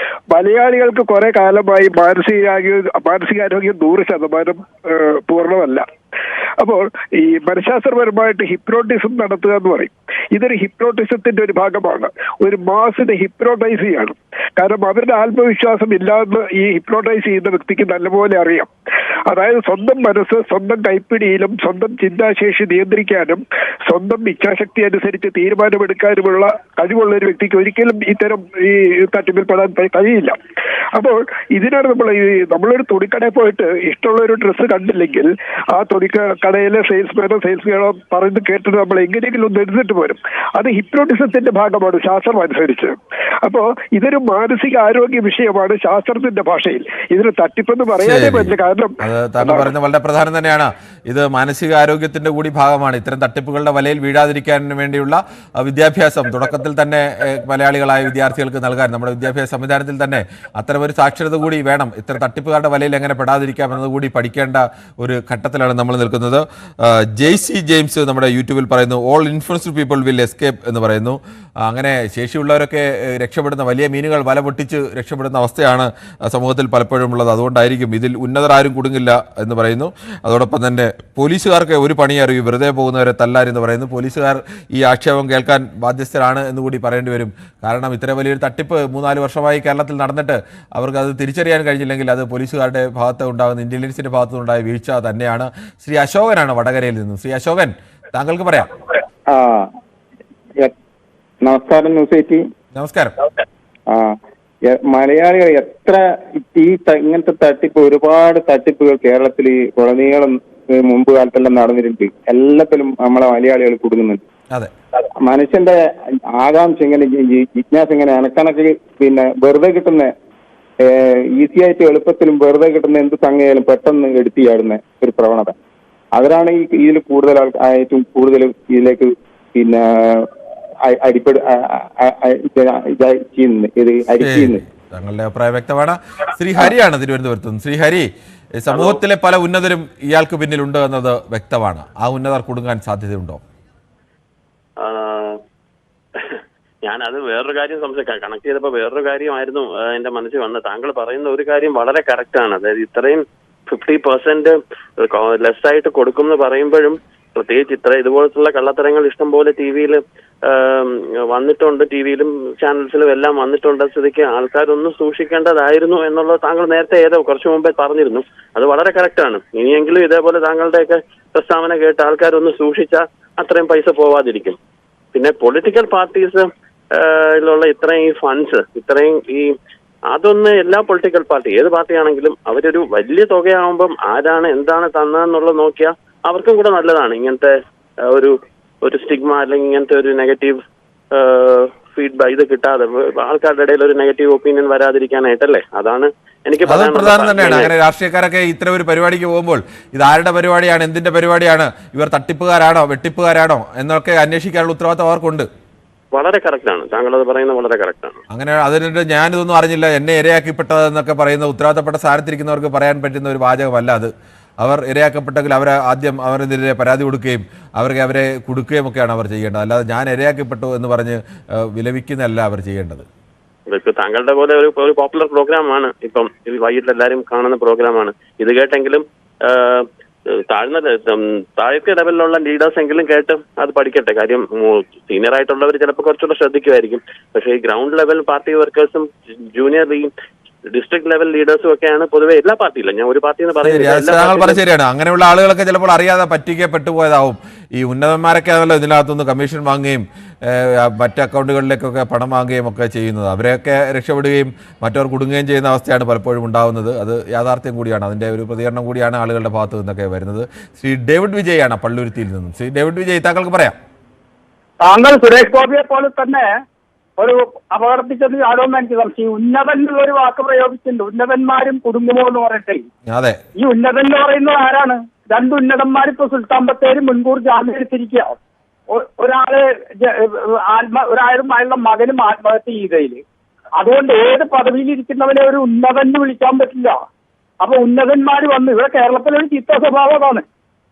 S2: മലയാളികൾക്ക് കുറെ കാലമായി മാനസികാരോഗ്യം 100% പൂർണ്ണമല്ല. അപ്പോൾ ഈ മനഃശാസ്ത്രപരമായിട്ട് ഹിപ്നോട്ടിസം നടത്തുക എന്ന് പറയും. ഇതൊരു ഹിപ്നോട്ടിസത്തിന്റെ ഒരു ഭാഗമാണ്. ഒരു മാസിനെ ഹിപ്നോട്ടൈസ് ചെയ്യണം. കാരണം അവരുടെ ആത്മവിശ്വാസം ഇല്ലാന്ന് ഈ ഹിപ്നോട്ടൈസ് ചെയ്യുന്ന വ്യക്തിക്ക് നല്ലപോലെ അറിയാം. അതായത് സ്വന്തം മനസ്സ് സ്വന്തം കൈപ്പിടിയിലും സ്വന്തം ചിന്താശേഷി നിയന്ത്രിക്കാനും സ്വന്തം ഇച്ഛാശക്തി അനുസരിച്ച് തീരുമാനമെടുക്കാനുമുള്ള കഴിവുള്ള ഒരു വ്യക്തിക്ക് ഒരിക്കലും ഇത്തരം ഈ തട്ടിപ്പിൽ പെടാൻ കഴിയില്ല. അപ്പോൾ ഇതിനാണ് നമ്മളൊരു തുണിക്കടയിൽ പോയിട്ട് ഇഷ്ടമുള്ള ഒരു ഡ്രസ്സ് കണ്ടില്ലെങ്കിൽ ആ തുണിക്കടയിലെ സെയിൽസ്മാനോ പറയുന്നത് കേട്ടിട്ട് നമ്മൾ എങ്ങനെയെങ്കിലും ഒന്ന് എടുത്തിട്ട് പോരും. അത് ഹിപ്നോട്ടിസത്തിന്റെ ഭാഗമാണ് ശാസ്ത്രം അനുസരിച്ച്. അപ്പോ ഇതൊരു മാനസിക ആരോഗ്യ വിഷയമാണ് ശാസ്ത്രത്തിന്റെ ഭാഷയിൽ. ഇതിന് തട്ടിപ്പെന്ന് പറയാനേ പറ്റില്ല. കാരണം
S1: താങ്കൾ പറയുന്നത് വളരെ പ്രധാനം തന്നെയാണ്. ഇത് മാനസികാരോഗ്യത്തിന്റെ കൂടി ഭാഗമാണ്. ഇത്തരം തട്ടിപ്പുകളുടെ വലയിൽ വീഴാതിരിക്കാൻ വേണ്ടിയുള്ള വിദ്യാഭ്യാസം തുടക്കത്തിൽ തന്നെ മലയാളികളായ വിദ്യാർത്ഥികൾക്ക് നൽകാൻ നമ്മുടെ വിദ്യാഭ്യാസ സംവിധാനത്തിൽ തന്നെ അത്തരമൊരു സാക്ഷരത കൂടി വേണം. ഇത്തരം തട്ടിപ്പുകാരുടെ വലയിൽ എങ്ങനെ പെടാതിരിക്കാം എന്നതുകൂടി പഠിക്കേണ്ട ഒരു ഘട്ടത്തിലാണ് നമ്മൾ നിൽക്കുന്നത്. ജെയ്സി ജെയിംസ് നമ്മുടെ യൂട്യൂബിൽ പറയുന്നു, all influenced people will escape എന്ന് പറയുന്നു. അങ്ങനെ ശേഷിയുള്ളവരൊക്കെ രക്ഷപ്പെടുന്ന, വലിയ മീനുകൾ വല പൊട്ടിച്ച് രക്ഷപ്പെടുന്ന അവസ്ഥയാണ് സമൂഹത്തിൽ പലപ്പോഴും ഉള്ളത്. അതുകൊണ്ടായിരിക്കും ഇതിൽ ഉന്നതർ ആരും കുടുങ്ങില്ല എന്ന് പറയുന്നു. അതോടൊപ്പം തന്നെ പോലീസുകാർക്ക് ഒരു പണി അറിയൂ, വെറുതെ പോകുന്നവരെ തല്ലാരെന്ന് പറയുന്നു. പോലീസുകാർ ഈ ആക്ഷേപം കേൾക്കാൻ ബാധ്യസ്ഥരാണ് എന്നുകൂടി പറയേണ്ടി വരും. കാരണം ഇത്ര വലിയൊരു തട്ടിപ്പ് 3-4 വർഷമായി കേരളത്തിൽ നടന്നിട്ട് അവർക്ക് അത് തിരിച്ചറിയാൻ കഴിഞ്ഞില്ലെങ്കിൽ അത് പോലീസുകാരുടെ ഭാഗത്ത് ഉണ്ടാകുന്ന ഇന്റലിജൻസിന്റെ ഭാഗത്തുനിന്നുണ്ടായ വീഴ്ച തന്നെയാണ്. ശ്രീ അശോകനാണ് വടകരയിൽ നിന്നും. ശ്രീ അശോകൻ, താങ്കൾക്ക് പറയാം.
S5: നമസ്കാരം ന്യൂസ് 18.
S1: നമസ്കാരം.
S5: മലയാളികൾ എത്ര ഇങ്ങനത്തെ തട്ടിപ്പ്, ഒരുപാട് തട്ടിപ്പുകൾ കേരളത്തിൽ ഉടനീളം മുമ്പ് കാലത്തെല്ലാം നടന്നിട്ടുണ്ട്. എല്ലാത്തിലും നമ്മളെ മലയാളികൾ കുടുങ്ങുന്നുണ്ട്. മനുഷ്യന്റെ ആകാംക്ഷ ഇങ്ങനെ, ജിജ്ഞാസ ഇങ്ങനെ അനക്കണക്ക് വെറുതെ കിട്ടുന്ന ഈസി ആയിട്ട് എളുപ്പത്തിലും വെറുതെ കിട്ടുന്ന എന്ത് സംഗതിയായാലും പെട്ടെന്ന് എടുത്തു ചാടുന്ന ഒരു പ്രവണത, അവരാണ് ഇതിൽ കൂടുതൽ ആയിട്ടും കൂടുതൽ ഇതിലേക്ക്
S1: തങ്ങളുടെ അഭിപ്രായം വ്യക്തമാണ്. ശ്രീ ഹരിയാണ് തിരുവനന്തപുരത്ത് നിന്ന്. ശ്രീ ഹരി, സമൂഹത്തിലെ പല ഉന്നതരും ഇയാൾക്ക് പിന്നിലുണ്ട് എന്നത് വ്യക്തമാണ്. ആ ഉന്നതർ കുടുങ്ങാൻ സാധ്യതയുണ്ടോ?
S23: ഞാനത് വേറൊരു കാര്യം കണക്ട് ചെയ്തപ്പോൾ വേറൊരു കാര്യമായിരുന്നു എന്റെ മനസ്സിൽ വന്നത്. താങ്കൾ പറയുന്ന ഒരു കാര്യം വളരെ കറക്റ്റാണ്. അതായത് ഇത്രയും 50% ലെസ് ആയിട്ട് കൊടുക്കും എന്ന് പറയുമ്പോഴും, പ്രത്യേകിച്ച് ഇതുപോലത്തുള്ള കള്ളത്തരങ്ങൾ ഇഷ്ടംപോലെ ടി-വിയിൽ വന്നിട്ടുണ്ട്, ടി-വിയിലും ചാനൽസിലും എല്ലാം വന്നിട്ടുണ്ട്. സ്ഥിതിക്ക് ആൾക്കാരൊന്നും സൂക്ഷിക്കേണ്ടതായിരുന്നു എന്നുള്ളത് താങ്കൾ നേരത്തെ കുറച്ചു മുമ്പേ പറഞ്ഞിരുന്നു. അത് വളരെ കറക്റ്റാണ്. ഇനിയെങ്കിലും ഇതേപോലെ താങ്കളുടെയൊക്കെ പ്രസ്താവന കേട്ട് ആൾക്കാരൊന്ന് സൂക്ഷിച്ചാൽ അത്രയും പൈസ പോവാതിരിക്കും. പിന്നെ പൊളിറ്റിക്കൽ പാർട്ടീസ് ിലുള്ള ഇത്രയും ഈ ഫണ്ട്സ്, ഇത്രയും അതൊന്ന് എല്ലാ പൊളിറ്റിക്കൽ പാർട്ടി, ഏത് പാർട്ടിയാണെങ്കിലും അവരൊരു വലിയ തുകയാകുമ്പം ആരാണ് എന്താണ് തന്നതെന്നുള്ളത് നോക്കിയാൽ അവർക്കും കൂടെ നല്ലതാണ്. ഇങ്ങനത്തെ ഒരു സ്റ്റിഗ്മ അല്ലെങ്കിൽ ഇങ്ങനത്തെ ഒരു നെഗറ്റീവ് ഫീഡ്ബാക്ക് ഇത് കിട്ടാതെ ആൾക്കാരുടെ ഇടയിൽ ഒരു നെഗറ്റീവ് ഒപ്പീനിയൻ വരാതിരിക്കാനായിട്ടല്ലേ? അതാണ് എനിക്ക്
S1: പ്രധാനം തന്നെയാണ്. അങ്ങനെ രാഷ്ട്രീയക്കാരൊക്കെ ഇത്തരം ഒരു പരിപാടിക്ക് പോകുമ്പോൾ ഇത് ആരുടെ പരിപാടിയാണ്, എന്തിന്റെ പരിപാടിയാണ്, ഇവർ തട്ടിപ്പുകാരാണോ വെട്ടിപ്പുകാരാണോ എന്നൊക്കെ അന്വേഷിക്കാനുള്ള ഉത്തരവാദിത്വം അവർക്കുണ്ട്.
S23: വളരെ കറക്റ്റ് ആണ്, താങ്കൾ അത് പറയുന്നത് വളരെ കറക്റ്റ് ആണ്.
S1: അങ്ങനെ അതിനിട്ട് ഞാനിതൊന്നും അറിഞ്ഞില്ല, എന്നെ ഇരയാക്കിപ്പെട്ടതെന്നൊക്കെ പറയുന്ന ഉത്തരവാദിത്തപ്പെട്ട സ്ഥാനത്തിരിക്കുന്നവർക്ക് പറയാൻ പറ്റുന്ന ഒരു വാചകമല്ല അത്. അവർ ഇരയാക്കപ്പെട്ടെങ്കിൽ അവരെ ആദ്യം അവരെതിരെ പരാതി കൊടുക്കുകയും അവരെ കൊടുക്കുകയും ഒക്കെയാണ് അവർ ചെയ്യേണ്ടത്. അല്ലാതെ ഞാൻ ഇരയാക്കപ്പെട്ടു എന്ന് പറഞ്ഞ് വിലപിക്കുന്നതല്ല അവർ ചെയ്യേണ്ടത്.
S23: ഇപ്പൊ താങ്കളുടെ പോലെ ഒരു പോപ്പുലർ പ്രോഗ്രാമാണ്, ഇപ്പം വൈകിട്ട് എല്ലാവരും കാണുന്ന പ്രോഗ്രാമാണ്. ഇത് കേട്ടെങ്കിലും താഴത്തെ ലെവലിലുള്ള ലീഡേഴ്സ് എങ്കിലും കേട്ട് അത് പഠിക്കട്ടെ. കാര്യം സീനിയർ ആയിട്ടുള്ളവർ ചിലപ്പോൾ കുറച്ചുകൂടെ ശ്രദ്ധിക്കുമായിരിക്കും. പക്ഷേ ഈ ഗ്രൗണ്ട് ലെവൽ പാർട്ടി വർക്കേഴ്സും ജൂനിയർ ഈ ഡിസ്ട്രിക്ട് ലെവൽ ലീഡേഴ്സും ഒക്കെയാണ് പൊതുവെ എല്ലാ പാർട്ടിയിലും, ഞാൻ ഒരു പാർട്ടി എന്ന് പറയുന്നത്
S1: ശരിയാണ്. അങ്ങനെയുള്ള ആളുകളൊക്കെ ചിലപ്പോൾ അറിയാതെ പറ്റിക്കപ്പെട്ടു പോയതാവും. ഈ ഉന്നതന്മാരൊക്കെ ആണല്ലോ ഇതിനകത്തുനിന്ന് കമ്മീഷൻ വാങ്ങുകയും മറ്റ് അക്കൗണ്ടുകളിലേക്കൊക്കെ പണം വാങ്ങുകയും ഒക്കെ ചെയ്യുന്നത്. അവരെയൊക്കെ രക്ഷപ്പെടുകയും മറ്റവർ കുടുങ്ങുകയും ചെയ്യുന്ന അവസ്ഥയാണ് പലപ്പോഴും ഉണ്ടാകുന്നത്. അത് യാഥാർത്ഥ്യം കൂടിയാണ്, അതിൻ്റെ ഒരു പ്രതികരണം കൂടിയാണ് ആളുകളുടെ ഭാഗത്തു നിന്നൊക്കെ വരുന്നത്. ശ്രീ ഡേവിഡ് വിജയാണ് പള്ളുരുത്തിയിൽ നിന്നും. ശ്രീ ഡേവിഡ് വിജയ്, താങ്കൾക്ക് പറയാം.
S16: താങ്കൾ സുരേഷ് ഗോപിയെ പോലെ തന്നെ ഒരു അപകടപ്പിച്ചത് ആരോപണം എനിക്ക് സംശയം. ഉന്നതൻ എന്നുള്ള ഒരു വാക്ക് പ്രയോഗിച്ചിട്ടുണ്ട്. ഉന്നതന്മാരും കുടുംബമോ എന്ന് പറയട്ടെ.
S1: അതെ,
S16: ഈ ഉന്നതൻ എന്ന് പറയുന്നത് ആരാണ്? രണ്ട് ഉന്നതന്മാർ ഇപ്പൊ സുൽത്താൻ ബത്തേരി മുൻകൂർ ജാമ്യം എടുത്തിരിക്കുക. ഒരാളും അയാളുടെ മകനും ആത്മഹത്യ ചെയ്തതില്. അതുകൊണ്ട് ഏത് പദവിയിലിരിക്കുന്നവനെ ഒരു ഉന്നതൻ വിളിക്കാൻ പറ്റില്ല. അപ്പൊ ഉന്നതന്മാർ വന്ന് ഇവിടെ കേരളത്തിലൊരു ചിത്ത സ്വഭാവമാണ്.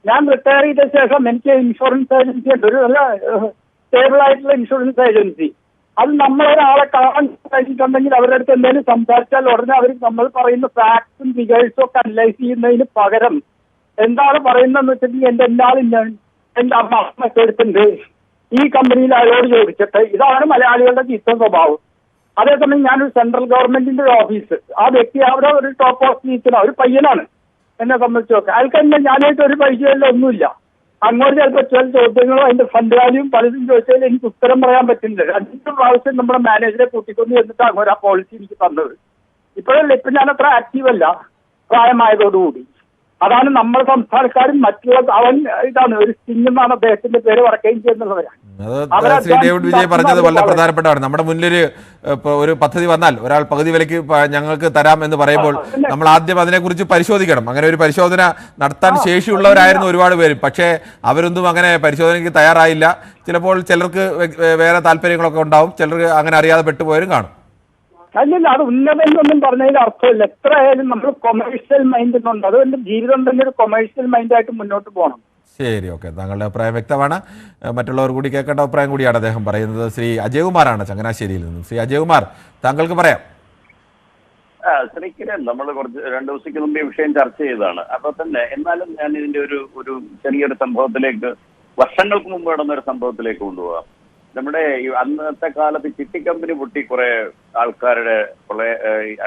S16: ഞാൻ റിട്ടയർ ചെയ്ത ശേഷം എനിക്ക് ഇൻഷുറൻസ് ഏജൻസി ഉണ്ട്, ഒരു നല്ല സ്റ്റേബിൾ ആയിട്ടുള്ള ഇൻഷുറൻസ് ഏജൻസി. അത് നമ്മളൊരാളെ കാണാൻ കഴിഞ്ഞിട്ടുണ്ടെങ്കിൽ അവരുടെ അടുത്ത് എന്തെങ്കിലും സംസാരിച്ചാൽ ഉടനെ അവർ നമ്മൾ പറയുന്ന ഫാക്ട്സും ഫിഗേഴ്സും ഒക്കെ അനലൈസ് ചെയ്യുന്നതിന് പകരം എന്താണ് പറയുന്നതെന്ന് വെച്ചിട്ടുണ്ടെങ്കിൽ എന്റെ അമ്മ എടുത്തിട്ടുണ്ട്, ഈ കമ്പനിയിൽ അയാളോട് ചോദിച്ചിട്ട്. ഇതാണ് മലയാളികളുടെ ചിത്ത സ്വഭാവം. അതേസമയം ഞാനൊരു സെൻട്രൽ ഗവൺമെന്റിന്റെ ഒരു ഓഫീസ്, ആ വ്യക്തി അവിടെ ഒരു ടോപ്പ് പോസ്റ്റ് നിൽക്കുന്ന ഒരു പയ്യനാണ്. എന്നെ സംബന്ധിച്ച് നോക്കാം, അയാൾക്ക് തന്നെ ഞാനായിട്ട് ഒരു പരിചയമില്ല, ഒന്നുമില്ല. അങ്ങോട്ട് ചിലപ്പോൾ ചില ചോദ്യങ്ങളും അതിന്റെ ഫണ്ട് വാല്യൂം പലതും ചോദിച്ചാൽ എനിക്ക് ഉത്തരം പറയാൻ പറ്റുന്നില്ല. 2 പ്രാവശ്യം നമ്മുടെ മാനേജറെ കൂട്ടിക്കൊണ്ട് എന്നിട്ട് അങ്ങോട്ട് ആ പോളിസി എനിക്ക് തന്നത്. ഇപ്പോഴല്ല, ഇപ്പൊ ഞാൻ അത്ര ആക്റ്റീവ് അല്ല പ്രായമായതോടുകൂടി. അതാണ് നമ്മുടെ സംസ്ഥാനക്കാരും മറ്റുള്ള അവൻ ഇതാണ് ഒരു സ്റ്റിംഗ് എന്നാണ് അദ്ദേഹത്തിന്റെ പേര് വടക്കുകയും ചെയ്യുന്നവരാണ്.
S1: അത് ശ്രീ ഡേവിഡ് വിജയ് പറഞ്ഞത് വളരെ പ്രധാനപ്പെട്ടതാണ്. നമ്മുടെ മുന്നിലൊരു ഒരു പദ്ധതി വന്നാൽ ഒരാൾ പകുതി വിലയ്ക്ക് ഞങ്ങൾക്ക് തരാം എന്ന് പറയുമ്പോൾ നമ്മൾ ആദ്യം അതിനെക്കുറിച്ച് പരിശോധിക്കണം. അങ്ങനെ ഒരു പരിശോധന നടത്താൻ ശേഷിയുള്ളവരായിരുന്നു ഒരുപാട് പേര്. പക്ഷേ അവരൊന്നും അങ്ങനെ പരിശോധനയ്ക്ക് തയ്യാറായില്ല. ചിലപ്പോൾ ചിലർക്ക് വേറെ താല്പര്യങ്ങളൊക്കെ ഉണ്ടാവും, ചിലർക്ക് അങ്ങനെ അറിയാതെ പെട്ടുപോയവരും കാണും.
S16: അല്ലല്ല, അത് ഉന്നതനൊന്നും പറഞ്ഞതിൽ അർത്ഥമില്ല. എത്ര ആയാലും നമ്മൾ കൊമേഴ്ഷ്യൽ മൈൻഡ് എന്നുണ്ട്. അതുകൊണ്ട് ജീവിതം തന്നെ ഒരു കൊമേഴ്ഷ്യൽ മൈൻഡായിട്ട് മുന്നോട്ട് പോകണം.
S1: ശരി, ഓക്കെ, താങ്കളുടെ അഭിപ്രായം വ്യക്തമാണ്. മറ്റുള്ളവർ കൂടി കേൾക്കേണ്ട അഭിപ്രായം കൂടിയാണ് അദ്ദേഹം പറയുന്നത്. ശ്രീ അജയകുമാറാണ് ചങ്ങനാശ്ശേരിയിൽ നിന്നും. ശ്രീ അജയകുമാർ, താങ്കൾക്ക് പറയാം.
S17: ശ്രീ കിരൺ, നമ്മൾ 2 ദിവസത്തേക്ക് മുമ്പ് ഈ വിഷയം ചർച്ച ചെയ്തതാണ്. അപ്പൊ തന്നെ എന്നാലും ഞാൻ ഇതിന്റെ ഒരു ചെറിയൊരു സംഭവത്തിലേക്ക്, വർഷങ്ങൾക്ക് മുമ്പ് നടന്ന ഒരു സംഭവത്തിലേക്ക് കൊണ്ടുപോകാം. നമ്മുടെ അന്നത്തെ കാലത്ത് ചിട്ടി കമ്പനി പൊട്ടി കുറെ ആൾക്കാരുടെ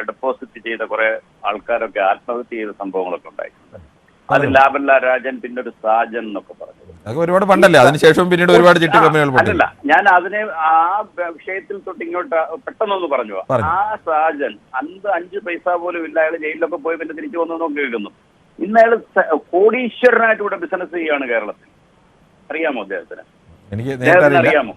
S17: ഡെപ്പോസിറ്റ് ചെയ്ത കുറെ ആൾക്കാരൊക്കെ ആത്മഹത്യ ചെയ്ത സംഭവങ്ങളൊക്കെ ഉണ്ടായിട്ടുണ്ട്. അത് ലാഭല്ല രാജൻ, പിന്നെ ഒരു സാജൻ എന്നൊക്കെ പറഞ്ഞു.
S1: ഒരുപാട് പണ്ടല്ലേ, അതിനുശേഷം പിന്നീട് ഒരുപാട് ചിട്ടി കമ്പനികൾ.
S17: അല്ലല്ല, ഞാൻ അതിനെ ആ വിഷയത്തിൽ തൊട്ട് ഇങ്ങോട്ട് പെട്ടെന്നൊന്ന് പറഞ്ഞു. ആ സാജൻ അന്ന് 5 പൈസ പോലും ഇല്ല, അയാൾ ജയിലിലൊക്കെ പോയി പിന്നെ തിരിച്ചു വന്നു നോക്കി കേൾക്കുന്നു. ഇന്ന് അയാൾ കോടീശ്വരനായിട്ട് ഇവിടെ ബിസിനസ് ചെയ്യുകയാണ് കേരളത്തിൽ. അറിയാമോ അദ്ദേഹത്തിന്?
S1: അറിയാമോ?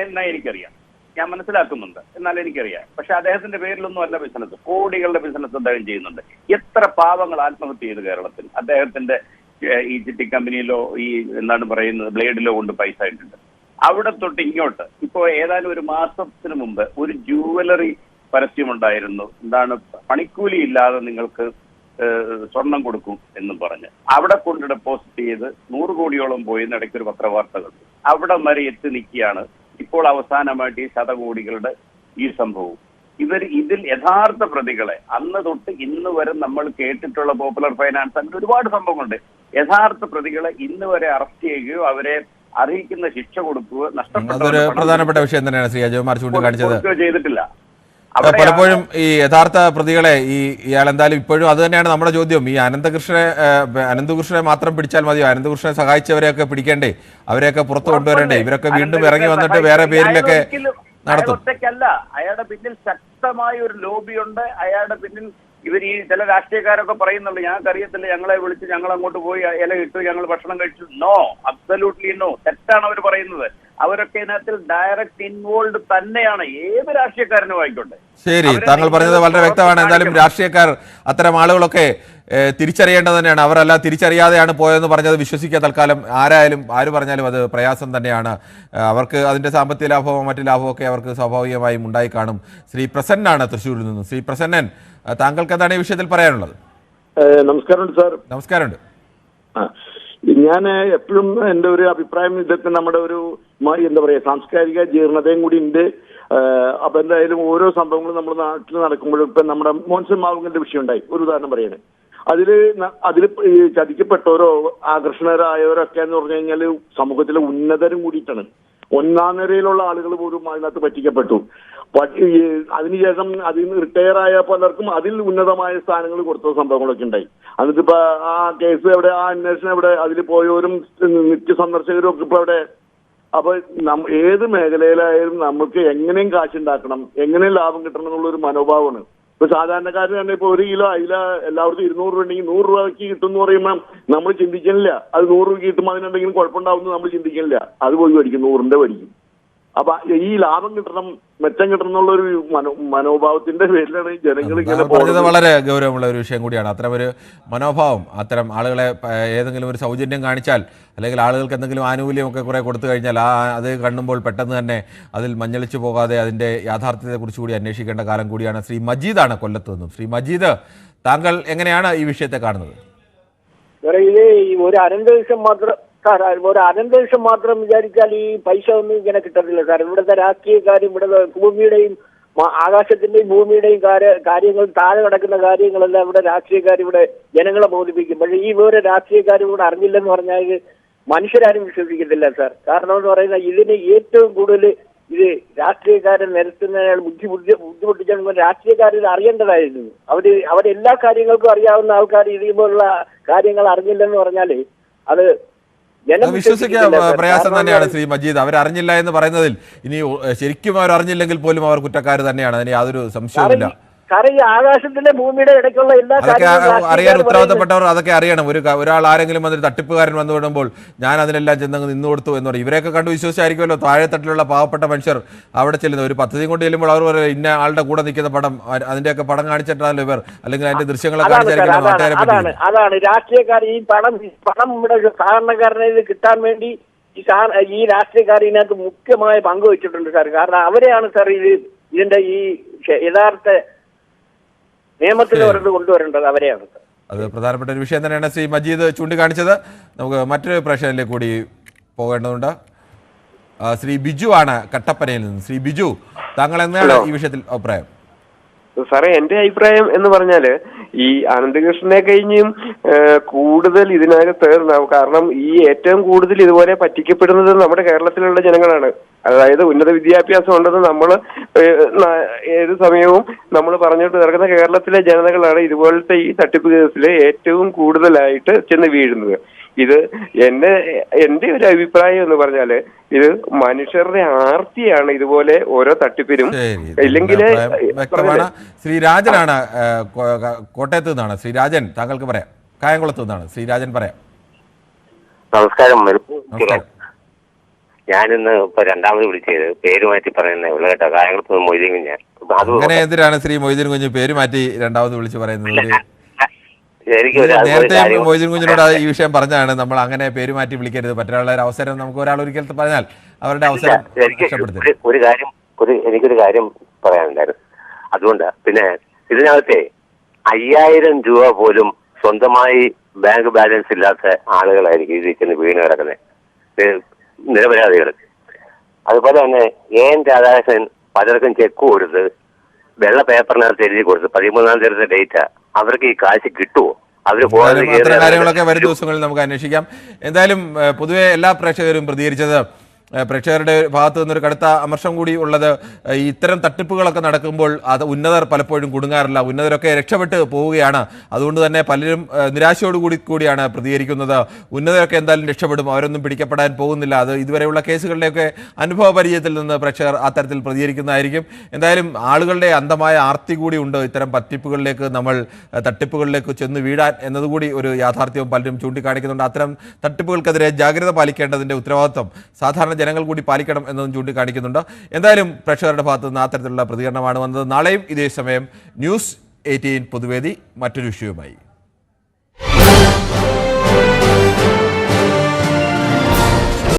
S17: എന്നാ എനിക്കറിയാം, ഞാൻ മനസ്സിലാക്കുന്നുണ്ട്, എന്നാലും എനിക്കറിയാം. പക്ഷെ അദ്ദേഹത്തിന്റെ പേരിലൊന്നും അല്ല ബിസിനസ്, കോടികളുടെ ബിസിനസ് അദ്ദേഹം ചെയ്യുന്നുണ്ട്. എത്ര പാവങ്ങൾ ആത്മഹത്യ ചെയ്തു കേരളത്തിൽ അദ്ദേഹത്തിന്റെ ഈ ചിട്ടി കമ്പനിയിലോ ഈ എന്താണ് പറയുന്നത് ബ്ലേഡിലോ കൊണ്ട് പൈസ ഇട്ടുണ്ട്. അവിടെ തൊട്ട് ഇങ്ങോട്ട് ഇപ്പോ ഏതായാലും ഒരു മാസത്തിന് മുമ്പ് ഒരു ജുവലറി പരസ്യമുണ്ടായിരുന്നു. എന്താണ്, പണിക്കൂലി ഇല്ലാതെ നിങ്ങൾക്ക് സ്വർണം കൊടുക്കും എന്നും പറഞ്ഞ് അവിടെ കൊണ്ട് ഡെപ്പോസിറ്റ് ചെയ്ത് 100 കോടിയോളം പോയി ഇടയ്ക്ക് ഒരു പത്രവാർത്തകൾ. അവിടെ വരെ എത്തി നിൽക്കുകയാണ് ഇപ്പോൾ അവസാനമായിട്ട് ഈ ശതകോടികളുടെ ഈ സംഭവം. ഇതിൽ യഥാർത്ഥ പ്രതികളെ അന്ന് തൊട്ട് ഇന്ന് വരെ നമ്മൾ കേട്ടിട്ടുള്ള പോപ്പുലർ ഫൈനാൻസ് അങ്ങനെ ഒരുപാട് സംഭവങ്ങളുണ്ട്. യഥാർത്ഥ പ്രതികളെ ഇന്ന് വരെ അറസ്റ്റ് ചെയ്യുകയോ അവരെ അറിയിക്കുന്ന ശിക്ഷ കൊടുക്കുകയോ
S1: നഷ്ടപ്പെട്ട പ്രധാനപ്പെട്ട വിഷയം തന്നെയാണ് ശ്രീ അജയകുമാർ ചൂണ്ടിക്കാണിച്ചത്.
S17: ചെയ്തിട്ടില്ല.
S1: പലപ്പോഴും ഈ യഥാർത്ഥ പ്രതികളെ ഇയാൾ എന്തായാലും ഇപ്പോഴും അത് തന്നെയാണ് നമ്മുടെ ചോദ്യം. ഈ അനന്തകൃഷ്ണനെ മാത്രം പിടിച്ചാൽ മതിയോ? അനന്തകൃഷ്ണനെ സഹായിച്ചവരെയൊക്കെ പിടിക്കേണ്ടേ? അവരെയൊക്കെ പുറത്തു കൊണ്ടുവരണ്ടേ? ഇവരൊക്കെ വീണ്ടും ഇറങ്ങി വന്നിട്ട് വേറെ പേരിലൊക്കെ നടത്തും.
S17: ഒറ്റയ്ക്കല്ല, അയാളുടെ പിന്നിൽ ശക്തമായ ഒരു ലോബിയുണ്ട്. അയാളുടെ പിന്നിൽ ഇവർ ഈ ചില രാഷ്ട്രീയക്കാരൊക്കെ പറയുന്നുള്ളൂ, ഞങ്ങൾക്കറിയത്തില്ല, ഞങ്ങളെ വിളിച്ച് ഞങ്ങൾ അങ്ങോട്ട് പോയി ഇല ഇട്ടു, ഞങ്ങൾ ഭക്ഷണം കഴിച്ചു. നോ, അബ്സല്യൂട്ട്ലി നോ, തെറ്റാണ് അവർ പറയുന്നത്.
S6: അവരൊക്കെ ഇതിനകത്തിൽ ഡയറക്റ്റ് ഇൻവോൾവ് തന്നെയാണ്, ഏത് രാഷ്ട്രീയക്കാരനും ആയിക്കോട്ടെ.
S1: ശരി, താങ്കൾ പറഞ്ഞത് വളരെ വ്യക്തമാണ്. എന്തായാലും രാഷ്ട്രീയക്കാർ അത്തരം ആളുകളൊക്കെ തിരിച്ചറിയേണ്ടത് തന്നെയാണ്. അവരല്ല തിരിച്ചറിയാതെയാണ് പോയതെന്ന് പറഞ്ഞത് വിശ്വസിക്കുക തൽക്കാലം ആര് പറഞ്ഞാലും അത് പ്രയാസം തന്നെയാണ്. അവർക്ക് അതിൻ്റെ സാമ്പത്തിക ലാഭമോ മറ്റു ലാഭമോ ഒക്കെ അവർക്ക് സ്വാഭാവികമായും ഉണ്ടായി കാണും. ശ്രീ പ്രസന്നാണ് തൃശ്ശൂരിൽ നിന്നും. ശ്രീ പ്രസന്നൻ, താങ്കൾക്ക് എന്താണ് ഈ വിഷയത്തിൽ പറയാനുള്ളത്?
S7: നമസ്കാരമുണ്ട് സാർ.
S1: നമസ്കാരമുണ്ട്.
S7: ഞാൻ എപ്പോഴും എൻ്റെ ഒരു അഭിപ്രായം ഇതൊക്കെ നമ്മുടെ ഒരു എന്താ പറയുക സാംസ്കാരിക ജീർണതയും കൂടി ഉണ്ട്. അപ്പൊ എന്തായാലും ഓരോ സംഭവങ്ങളും നമ്മുടെ നാട്ടിൽ നടക്കുമ്പോഴും ഇപ്പൊ നമ്മുടെ മോൻസൺ മാവുങ്കലിന്റെ വിഷയം ഉണ്ടായി, ഒരു ഉദാഹരണം പറയണേ. അതിൽ ചതിക്കപ്പെട്ടവരോ ആകർഷണരായവരോ ഒക്കെ എന്ന് പറഞ്ഞു കഴിഞ്ഞാൽ സമൂഹത്തിലെ ഉന്നതരും കൂടിയിട്ടാണ്. ഒന്നാം നിരയിലുള്ള ആളുകൾ പോലും അതിനകത്ത് പറ്റിക്കപ്പെട്ടു. അതിനുശേഷം അതിൽ നിന്ന് റിട്ടയർ ആയ പലർക്കും അതിൽ ഉന്നതമായ സ്ഥാനങ്ങൾ കൊടുത്ത സംഭവങ്ങളൊക്കെ ഉണ്ടായി. എന്നിട്ടിപ്പോ ആ കേസ് എവിടെ, ആ അന്വേഷണം എവിടെ, അതിൽ പോയവരും നിത്യ സന്ദർശകരും ഒക്കെ ഇപ്പൊ എവിടെ? അപ്പൊ ഏത് മേഖലയിലായാലും നമുക്ക് എങ്ങനെയും കാശുണ്ടാക്കണം, എങ്ങനെയും ലാഭം കിട്ടണം എന്നുള്ളൊരു മനോഭാവമാണ്. ഇപ്പൊ സാധാരണക്കാരന് തന്നെ ഇപ്പൊ 1 കിലോ അയില എല്ലാവർക്കും 200 രൂപ ഉണ്ടെങ്കിൽ 100 രൂപയ്ക്ക് കിട്ടും എന്ന് പറയുമ്പോൾ നമ്മൾ ചിന്തിക്കുന്നില്ല. അത് 100 രൂപ കിട്ടുമ്പോൾ അതിനുണ്ടെങ്കിലും കുഴപ്പമുണ്ടാവുമെന്ന് നമ്മൾ ചിന്തിക്കുന്നില്ല. അത് പോയി മേടിക്കും, 100ന്റെ മേടിക്കും. അപ്പൊ ഈ ലാഭം കിട്ടണം, മെച്ചം കിട്ടണം എന്നുള്ളൊരു മനോഭാവത്തിന്റെ പേരിലാണ് ജനങ്ങൾ ഇങ്ങനെ
S1: പറഞ്ഞത്. വളരെ ഗൗരവമുള്ള ഒരു വിഷയം കൂടിയാണ് അത്തരം ഒരു മനോഭാവം. അത്തരം ആളുകളെ ഏതെങ്കിലും ഒരു സൗജന്യം കാണിച്ചാൽ അല്ലെങ്കിൽ ആളുകൾക്ക് എന്തെങ്കിലും ആനുകൂല്യമൊക്കെ കുറെ കൊടുത്തു കഴിഞ്ഞാൽ അത് കാണുമ്പോൾ പെട്ടെന്ന് തന്നെ അതിൽ മഞ്ഞളിച്ചു പോകാതെ അതിന്റെ യാഥാർത്ഥ്യത്തെക്കുറിച്ച് കൂടി അന്വേഷിക്കേണ്ട കാലം കൂടിയാണ്. ശ്രീ മജീദാണ് കൊല്ലത്ത് നിന്നും. ശ്രീ മജീദ്, താങ്കൾ എങ്ങനെയാണ് ഈ വിഷയത്തെ കാണുന്നത്?
S21: ഇത് ഒരു അനന്തരീക്ഷം മാത്രം സാർ, ഒരു അനന്തരീക്ഷം മാത്രം വിചാരിച്ചാൽ ഈ പൈസ ഒന്നും ഇങ്ങനെ കിട്ടത്തില്ല സാർ. ഇവിടുത്തെ രാഷ്ട്രീയക്കാരും ഇവിടെ ഭൂമിയുടെയും ആകാശത്തിന്റെയും ഭൂമിയുടെയും കാര്യങ്ങൾ താഴെ കിടക്കുന്ന കാര്യങ്ങളെല്ലാം ഇവിടെ രാഷ്ട്രീയക്കാർ ഇവിടെ ജനങ്ങളെ ബോധിപ്പിക്കും. പക്ഷേ ഈ വേറെ രാഷ്ട്രീയക്കാർ ഇവിടെ അറിഞ്ഞില്ലെന്ന് പറഞ്ഞാൽ മനുഷ്യരാരും വിശ്വസിക്കത്തില്ല സാർ. കാരണം എന്ന് പറയുന്നത് ഇതിന് ഏറ്റവും കൂടുതൽ ഇത് രാഷ്ട്രീയക്കാരെ നിരത്തുന്നതിനാൽ ബുദ്ധിമുട്ടിച്ചാൽ രാഷ്ട്രീയക്കാരിൽ അറിയേണ്ടതായിരുന്നു. അവരെല്ലാ കാര്യങ്ങൾക്കും അറിയാവുന്ന ആൾക്കാർ ഇതുപോലുള്ള കാര്യങ്ങൾ അറിഞ്ഞില്ലെന്ന് പറഞ്ഞാല് അത്
S1: വിശ്വസിക്കാൻ പ്രയാസം തന്നെയാണ്. ശ്രീ മജീദ്, അവരറിഞ്ഞില്ല എന്ന് പറയുന്നതിൽ ഇനി ശരിക്കും അവർ അറിഞ്ഞില്ലെങ്കിൽ പോലും അവർ കുറ്റക്കാർ തന്നെയാണ്, അതിന് യാതൊരു സംശയവുമില്ല.
S21: കാരണം ഈ ആകാശത്തിന്റെ ഭൂമിയുടെ ഇടയ്ക്കുള്ള എല്ലാ
S1: അറിയാൻ ഉത്തരവാദിത്തപ്പെട്ടവർ അതൊക്കെ അറിയണം. ഒരാൾ ആരെങ്കിലും വന്നിട്ട് തട്ടിപ്പുകാരൻ വന്നു വിടുമ്പോൾ ഞാൻ അതിനെല്ലാം ചെന്നങ്ങ് നിന്നു കൊടുത്തു എന്ന് പറയും. ഇവരെയൊക്കെ കണ്ട് വിശ്വസിച്ചായിരിക്കുമല്ലോ താഴെത്തട്ടിലുള്ള പാവപ്പെട്ട മനുഷ്യർ അവിടെ ചെല്ലുന്നത്. ഒരു പദ്ധതി കൊണ്ട് ചെല്ലുമ്പോൾ അവർ പറയും ഇന്ന ആളുടെ കൂടെ നിൽക്കുന്ന പടം, അതിന്റെയൊക്കെ പടം കാണിച്ചിട്ടാണല്ലോ ഇവർ, അല്ലെങ്കിൽ അതിന്റെ ദൃശ്യങ്ങളെ കാണിച്ചായിരിക്കും.
S21: അതാണ് രാഷ്ട്രീയക്കാർ ഈ പണം ഇവിടെ സാധാരണക്കാരനെ കിട്ടാൻ വേണ്ടി ഈ രാഷ്ട്രീയക്കാർ ഇതിനകത്ത് മുഖ്യമായ പങ്ക് വെച്ചിട്ടുണ്ട് സാർ. കാരണം അവരെയാണ് സാർ ഇതിന്റെ ഈ യഥാർത്ഥ നിയമത്തിൽ കൊണ്ടുവരേണ്ടത് അവരെയാണ്.
S1: അത് പ്രധാനപ്പെട്ട ഒരു വിഷയം തന്നെയാണ് ശ്രീ മജീദ് ചൂണ്ടിക്കാണിച്ചത്. നമുക്ക് മറ്റൊരു പ്രശ്നത്തിലേക്ക് കൂടി പോകേണ്ടതുണ്ട്. ശ്രീ ബിജു ആണ് കട്ടപ്പനയിൽ നിന്ന്. ശ്രീ ബിജു, താങ്കൾ എന്താണ് ഈ വിഷയത്തിൽ അഭിപ്രായം?
S9: സാറേ, എന്റെ അഭിപ്രായം എന്ന് പറഞ്ഞാല് ഈ അനന്തകൃഷ്ണനെ കഴിഞ്ഞും കൂടുതൽ ഇതിനകത്ത് കാരണം ഈ ഏറ്റവും കൂടുതൽ ഇതുപോലെ പറ്റിക്കപ്പെടുന്നത് നമ്മുടെ കേരളത്തിലുള്ള ജനങ്ങളാണ്. അതായത് ഉന്നത വിദ്യാഭ്യാസം ഉണ്ടെന്ന് നമ്മൾ ഏത് സമയവും നമ്മൾ പറഞ്ഞിട്ട് നടക്കുന്ന കേരളത്തിലെ ജനതകളാണ് ഇതുപോലത്തെ ഈ തട്ടിപ്പ് കേസിൽ ഏറ്റവും കൂടുതലായിട്ട് ചെന്ന് വീഴുന്നത്. ഇത് എന്റെ ഒരു അഭിപ്രായം എന്ന് പറഞ്ഞാല് ഇത് മനുഷ്യരുടെ ആർത്തിയാണ് ഇതുപോലെ ഓരോ തട്ടിപ്പിനും. ഇല്ലെങ്കിൽ
S1: ശ്രീരാജനാണ് കോട്ടയത്ത് നിന്നാണ്. ശ്രീരാജൻ, താങ്കൾക്ക് പറയാം. കായംകുളത്ത് നിന്നാണ് ശ്രീരാജൻ, പറയാം.
S3: നമസ്കാരം. ഞാനിന്ന് ഇപ്പൊ രണ്ടാമത് വിളിച്ചത് പേര് മാറ്റി പറയുന്നേ ഉള്ളു കേട്ടോ. കായംകുളത്ത് നിന്ന് മൊയ്തീൻ കുഞ്ഞ്.
S1: അങ്ങനെ എന്തിനാണ് ശ്രീ മൊയ്തീൻ കുഞ്ഞ് പേര് മാറ്റി രണ്ടാമത് വിളിച്ച് പറയുന്നത്? നേരത്തെ മൊയ്തീൻ കുഞ്ഞിനോട് ഈ വിഷയം പറഞ്ഞാണ് നമ്മൾ അങ്ങനെ പേര് മാറ്റി വിളിക്കരുത്, മറ്റൊരാളുടെ ഒരു അവസരം നമുക്ക് ഒരാൾ ഒരിക്കൽ പറഞ്ഞാൽ അവരുടെ അവസരം നഷ്ടപ്പെടുത്തരുത്.
S3: എനിക്കൊരു കാര്യം പറയാനുണ്ടായിരുന്നു. അതുകൊണ്ട് പിന്നെ ഇതിനകത്തെ 5000 രൂപ പോലും സ്വന്തമായി ബാങ്ക് ബാലൻസ് ഇല്ലാത്ത ആളുകളായിരിക്കും ഇതിൽ വീണ് കിടക്കുന്നത്, നിരപരാധികൾ. അതുപോലെ തന്നെ AN രാധാകൃഷ്ണൻ പലർക്കും ചെക്ക് കൊടുത്ത് വെള്ള പേപ്പറിനകത്ത് എഴുതി കൊടുത്ത് 13-ാം തീയതി ഡേറ്റ്. അവർക്ക് ഈ കാശ് കിട്ടുമോ?
S1: അത്തരം കാര്യങ്ങളൊക്കെ വരും ദിവസങ്ങളിൽ നമുക്ക് അന്വേഷിക്കാം. എന്തായാലും പൊതുവെ എല്ലാ പ്രേക്ഷകരും പ്രതികരിച്ചത് പ്രേക്ഷകരുടെ ഭാഗത്തു നിന്നൊരു കടുത്ത അമർഷം കൂടി ഉള്ളത് ഇത്തരം തട്ടിപ്പുകളൊക്കെ നടക്കുമ്പോൾ അത് ഉന്നതർ പലപ്പോഴും കുടുങ്ങാറില്ല, ഉന്നതരൊക്കെ രക്ഷപ്പെട്ട് പോവുകയാണ്. അതുകൊണ്ട് തന്നെ പലരും നിരാശയോടുകൂടിയാണ് പ്രതികരിക്കുന്നത്. ഉന്നതരൊക്കെ എന്തായാലും രക്ഷപ്പെടും, അവരൊന്നും പിടിക്കപ്പെടാൻ പോകുന്നില്ല. അത് ഇതുവരെയുള്ള കേസുകളുടെയൊക്കെ അനുഭവ പരിചയത്തിൽ നിന്ന് പ്രേക്ഷകർ അത്തരത്തിൽ പ്രതികരിക്കുന്നതായിരിക്കും. എന്തായാലും ആളുകളുടെ അന്ധമായ ആർത്തി കൂടി ഉണ്ട് ഇത്തരം തട്ടിപ്പുകളിലേക്ക് ചെന്ന് വീഴാൻ എന്നതുകൂടി ഒരു യാഥാർത്ഥ്യവും പലരും ചൂണ്ടിക്കാണിക്കുന്നുണ്ട്. അത്തരം തട്ടിപ്പുകൾക്കെതിരെ ജാഗ്രത പാലിക്കേണ്ടതിൻ്റെ ഉത്തരവാദിത്വം സാധാരണ ജനങ്ങൾ കൂടി പാലിക്കണം എന്നതും ചൂണ്ടിക്കാണിക്കുന്നുണ്ട്. എന്തായാലും പ്രേക്ഷകരുടെ ഭാഗത്ത് നിന്ന് അത്തരത്തിലുള്ള പ്രതികരണമാണ് വന്നത്. നാളെയും ഇതേ സമയം ന്യൂസ് 18 പൊതുവേദി മറ്റൊരു വിഷയവുമായി.